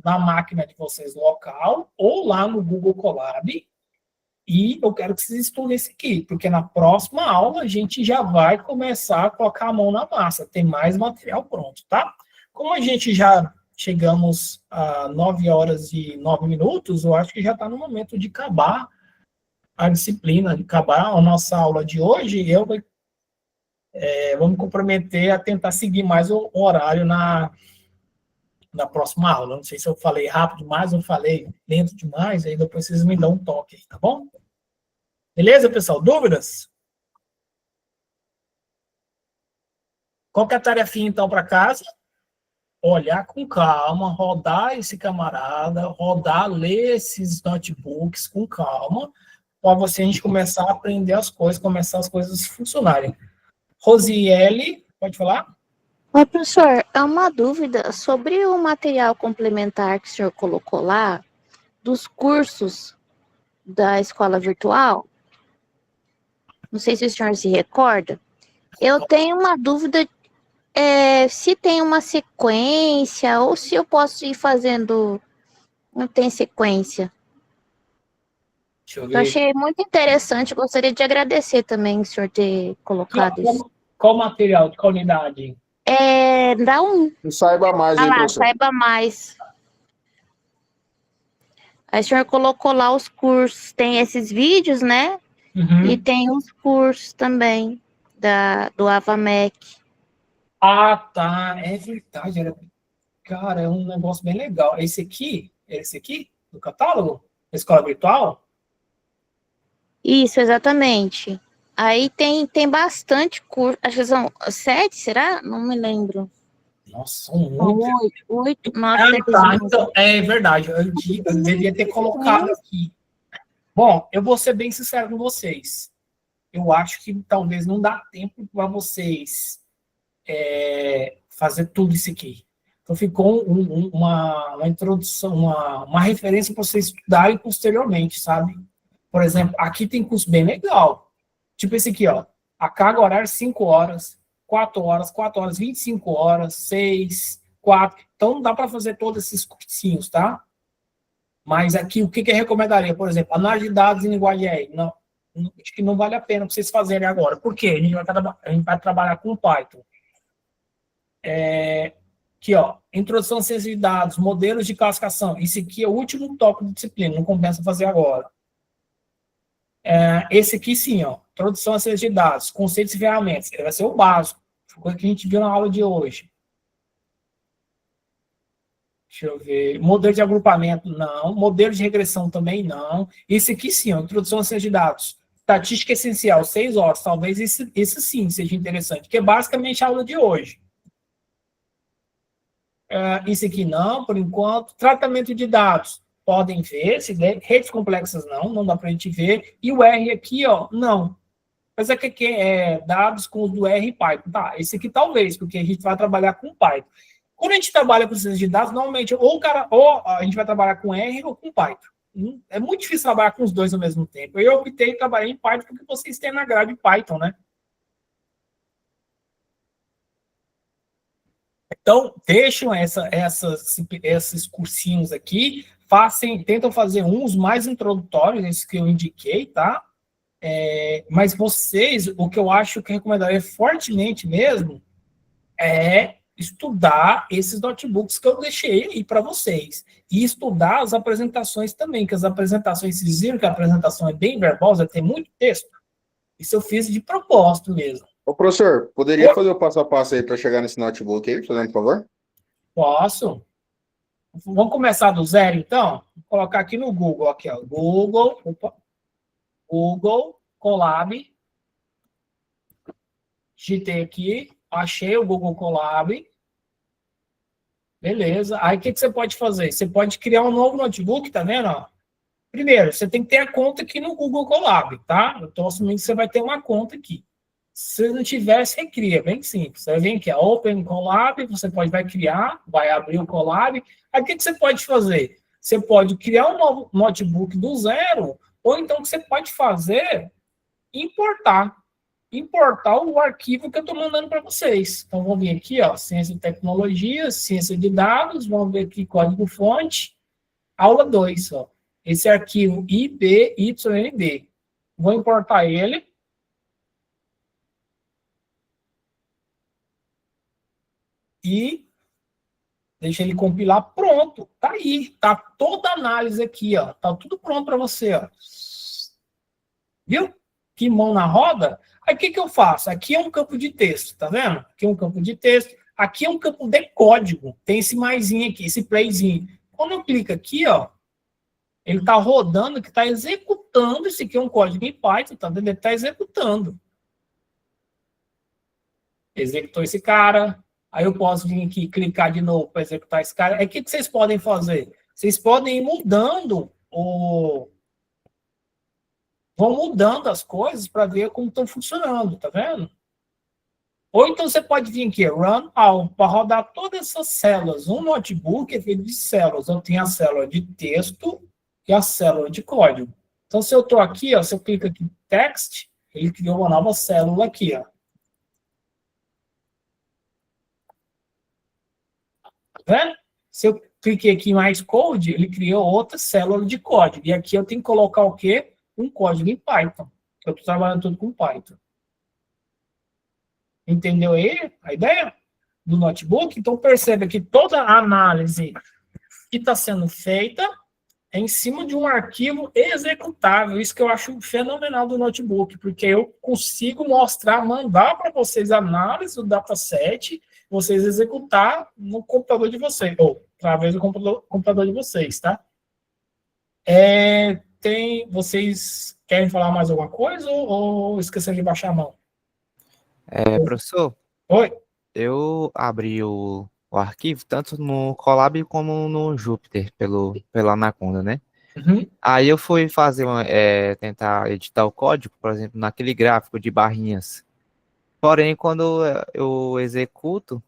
na máquina de vocês local, ou lá no Google Colab, e eu quero que vocês estudem isso aqui, porque na próxima aula a gente já vai começar a colocar a mão na massa, tem mais material pronto, tá? Como a gente já... Chegamos a 9 horas e 9 minutos, eu acho que já está no momento de acabar a disciplina, de acabar a nossa aula de hoje, e eu vou me comprometer a tentar seguir mais o horário na próxima aula. Não sei se eu falei rápido demais ou falei lento demais, aí depois vocês me dão um toque, tá bom? Beleza, pessoal? Dúvidas? Qual que é a tarefinha, então, para casa? Olhar com calma, rodar esse camarada, ler esses notebooks com calma, para a gente começar a aprender as coisas, começar as coisas funcionarem. Rosiele, pode falar? Oi, professor, é uma dúvida sobre o material complementar que o senhor colocou lá, dos cursos da escola virtual. Não sei se o senhor se recorda. Eu tenho uma dúvida se tem uma sequência ou se eu posso ir fazendo... Não tem sequência. Deixa eu ver. Eu achei muito interessante, gostaria de agradecer também o senhor ter colocado isso. Qual material, de qual unidade? Dá um... Não saiba mais, hein, professor? Saiba mais. Aí o senhor colocou lá os cursos, tem esses vídeos, né? Uhum. E tem os cursos também do AvaMec. Ah, tá. É verdade. Cara, é um negócio bem legal. Esse aqui, do catálogo? Da escola virtual? Isso, exatamente. Aí tem bastante curso. Acho que são 7, será? Não me lembro. Nossa, são São muitos. 8. Nossa, Tá. Então, é verdade. Eu devia ter colocado aqui. Bom, eu vou ser bem sincero com vocês. Eu acho que talvez não dá tempo para vocês fazer tudo isso aqui. Então, ficou uma introdução, uma referência para vocês estudarem posteriormente, sabe? Por exemplo, aqui tem curso bem legal. Tipo esse aqui, ó. A carga horária 5 horas, 4 horas, 4 horas, 25 horas, 6, 4. Então, dá para fazer todos esses cursinhos, tá? Mas aqui, o que eu recomendaria? Por exemplo, análise de dados em linguagem R. Não, acho que não vale a pena vocês fazerem agora. Por quê? A gente vai trabalhar com Python. Aqui, ó, introdução à ciência de dados, modelos de classificação. Esse aqui é o último tópico de disciplina, não compensa fazer agora. Esse aqui sim, ó, introdução a ciência de dados, conceitos e ferramentas, ele vai ser o básico, coisa que a gente viu na aula de hoje. Deixa eu ver, modelo de agrupamento, não, modelo de regressão também não, esse aqui sim, ó, introdução a ciência de dados, estatística essencial, 6 horas, talvez esse sim seja interessante, que é basicamente a aula de hoje. Isso aqui não, por enquanto, tratamento de dados, podem ver, se der, redes complexas não dá para a gente ver, e o R aqui, ó, não. Mas aqui é dados com o do R e Python, tá? Esse aqui talvez, porque a gente vai trabalhar com Python. Quando a gente trabalha com ciência de dados, normalmente ou a gente vai trabalhar com R ou com Python. É muito difícil trabalhar com os dois ao mesmo tempo. Eu optei em trabalhar em Python porque vocês têm na grade Python, né? Então, deixam esses cursinhos aqui, tentam fazer uns mais introdutórios, esses que eu indiquei, tá? Mas vocês, o que eu acho que eu recomendaria fortemente mesmo, é estudar esses notebooks que eu deixei aí para vocês. E estudar as apresentações também, que as apresentações, vocês viram que a apresentação é bem verbosa, tem muito texto. Isso eu fiz de propósito mesmo. Ô, professor, poderia fazer o passo a passo aí para chegar nesse notebook aí, por favor? Posso. Vamos começar do zero, então? Vou colocar aqui no Google, aqui, ó. Google Colab. Digitei aqui, achei o Google Colab. Beleza. Aí, o que você pode fazer? Você pode criar um novo notebook, tá vendo? Ó? Primeiro, você tem que ter a conta aqui no Google Colab, tá? Eu estou assumindo que você vai ter uma conta aqui. Se não tiver, você cria, bem simples. Você vem aqui, Open Colab, você vai criar, vai abrir o Colab. Aí, o que você pode fazer? Você pode criar um novo notebook do zero, ou então o que você pode fazer, importar o arquivo que eu estou mandando para vocês. Então, vamos vir aqui, ó, ciência e tecnologia, ciência de dados, vamos ver aqui código-fonte, aula 2, ó. Esse arquivo IBYND. Vou importar ele. E deixa ele compilar, pronto. Tá aí, tá toda a análise aqui, ó. Tá tudo pronto para você, ó. Viu? Que mão na roda. Aí o que eu faço? Aqui é um campo de texto, tá vendo? Aqui é um campo de texto. Aqui é um campo de código. Tem esse maisinho aqui, esse playzinho. Quando eu clico aqui, ó, ele está rodando, que está executando. Esse aqui é um código em Python, tá vendo? Ele está executando. Executou esse cara. Aí eu posso vir aqui clicar de novo para executar esse cara. Aí o que vocês podem fazer? Vocês podem ir mudando vão mudando as coisas para ver como estão funcionando, tá vendo? Ou então você pode vir aqui, Run All, para rodar todas essas células. Um notebook é feito de células. Eu tenho a célula de texto e a célula de código. Então, se eu estou aqui, ó, se eu clico aqui em Text, ele criou uma nova célula aqui, ó. Tá vendo? Se eu cliquei aqui em mais code, ele criou outra célula de código. E aqui eu tenho que colocar o quê? Um código em Python. Eu estou trabalhando tudo com Python. Entendeu aí a ideia do notebook? Então, perceba que toda a análise que está sendo feita é em cima de um arquivo executável. Isso que eu acho fenomenal do notebook, porque eu consigo mostrar, mandar para vocês a análise do dataset, vocês executar no computador de vocês, ou através do computador de vocês, tá? Vocês querem falar mais alguma coisa ou esqueceram de baixar a mão? Professor, Oi? eu abri o arquivo tanto no Colab como no Jupyter, pela Anaconda, né? Uhum. Aí eu fui fazer tentar editar o código, por exemplo, naquele gráfico de barrinhas. Porém, quando eu executo,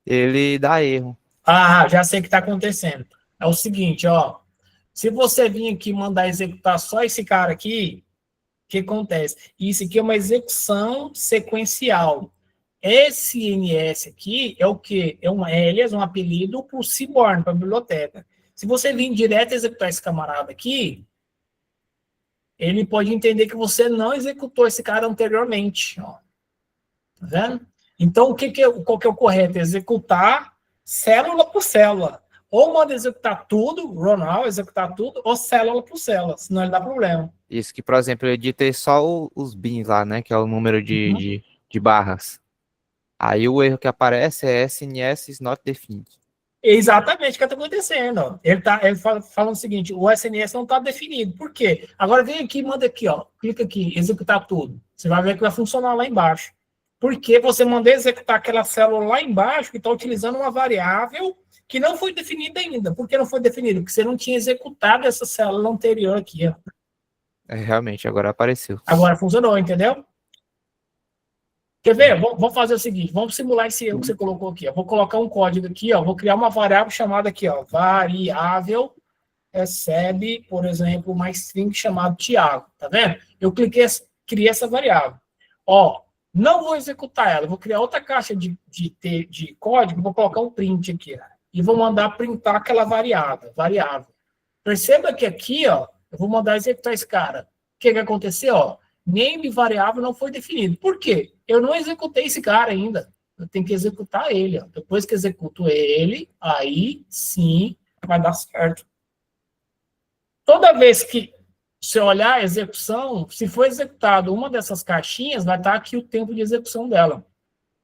ele dá erro. Ah, já sei o que está acontecendo. É o seguinte, ó. Se você vir aqui e mandar executar só esse cara aqui, o que acontece? Isso aqui é uma execução sequencial. Esse NS aqui é o quê? É um apelido para o Seaborn, para a biblioteca. Se você vir direto executar esse camarada aqui, ele pode entender que você não executou esse cara anteriormente. Ó. Tá vendo? Então, qual que é o correto? Executar célula por célula. Ou manda executar tudo, run all, executar tudo, ou célula por célula, senão ele dá problema. Isso que, por exemplo, eu editei só os bins lá, né? Que é o número de barras. Aí o erro que aparece é SNS is not defined. Exatamente o que está acontecendo. Ó. Ele falando o seguinte, o SNS não está definido. Por quê? Agora vem aqui, manda aqui, ó, clica aqui, executar tudo. Você vai ver que vai funcionar lá embaixo. Porque você mandou executar aquela célula lá embaixo que está utilizando uma variável que não foi definida ainda. Por que não foi definida? Porque você não tinha executado essa célula anterior aqui. Ó. Realmente, agora apareceu. Agora funcionou, entendeu? Quer ver? Vamos fazer o seguinte, vamos simular esse erro que você colocou aqui. Eu vou colocar um código aqui, ó, vou criar uma variável chamada aqui, ó, variável recebe, por exemplo, uma string chamado Thiago, tá vendo? Eu criei essa variável. Ó, não vou executar ela, vou criar outra caixa de código, vou colocar um print aqui, ó, e vou mandar printar aquela variável. Perceba que aqui, ó, eu vou mandar executar esse cara. O que aconteceu, ó? Name variável não foi definido. Por quê? Eu não executei esse cara ainda. Eu tenho que executar ele. Ó. Depois que executo ele, aí sim vai dar certo. Toda vez que você olhar a execução, se for executado uma dessas caixinhas, vai estar aqui o tempo de execução dela.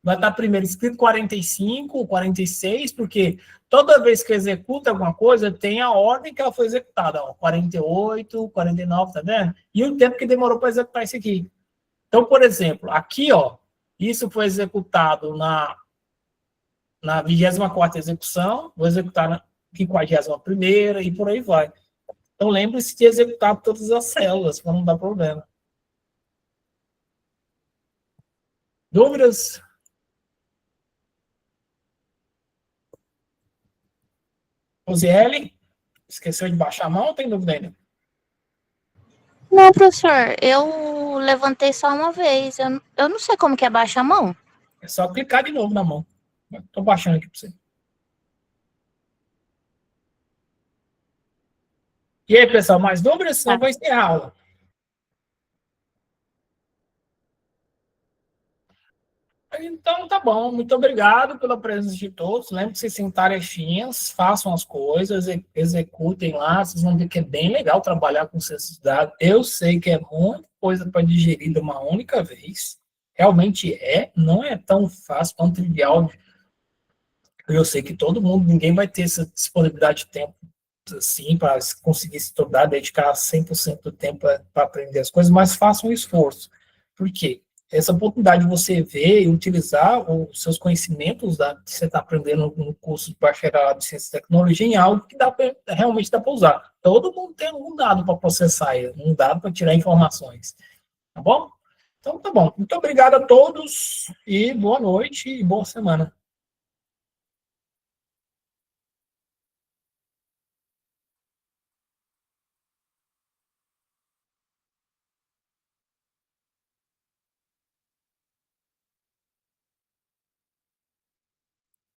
Vai estar primeiro escrito 45, 46, porque toda vez que executa alguma coisa, tem a ordem que ela foi executada. Ó, 48, 49, tá vendo? E o tempo que demorou para executar isso aqui. Então, por exemplo, aqui, ó, isso foi executado na 24ª execução, vou executar na 51ª e por aí vai. Então, lembre-se de executar todas as células, para não dar problema. Dúvidas? Rosiele, esqueceu de baixar a mão ou tem dúvida ainda? Não, professor, eu levantei só uma vez. Eu não sei como que é baixar a mão. É só clicar de novo na mão. Estou baixando aqui para você. E aí, pessoal, mais dúvidas? Senão eu vou encerrar a aula. Então, tá bom. Muito obrigado pela presença de todos. Lembre-se que vocês têm tarefinhas, façam as coisas, executem lá. Vocês vão ver que é bem legal trabalhar com ciência de dados. Eu sei que é muita coisa para digerir de uma única vez. Realmente não é tão fácil, tão trivial. Eu sei que todo mundo, ninguém vai ter essa disponibilidade de tempo assim, para conseguir estudar, dedicar 100% do tempo para aprender as coisas, mas façam um esforço. Por quê? Essa oportunidade de você ver e utilizar os seus conhecimentos que você está aprendendo no curso de bacharelado de ciência e tecnologia em algo que realmente dá para usar. Todo mundo tem um dado para processar, um dado para tirar informações. Tá bom? Então, tá bom. Muito obrigado a todos e boa noite e boa semana.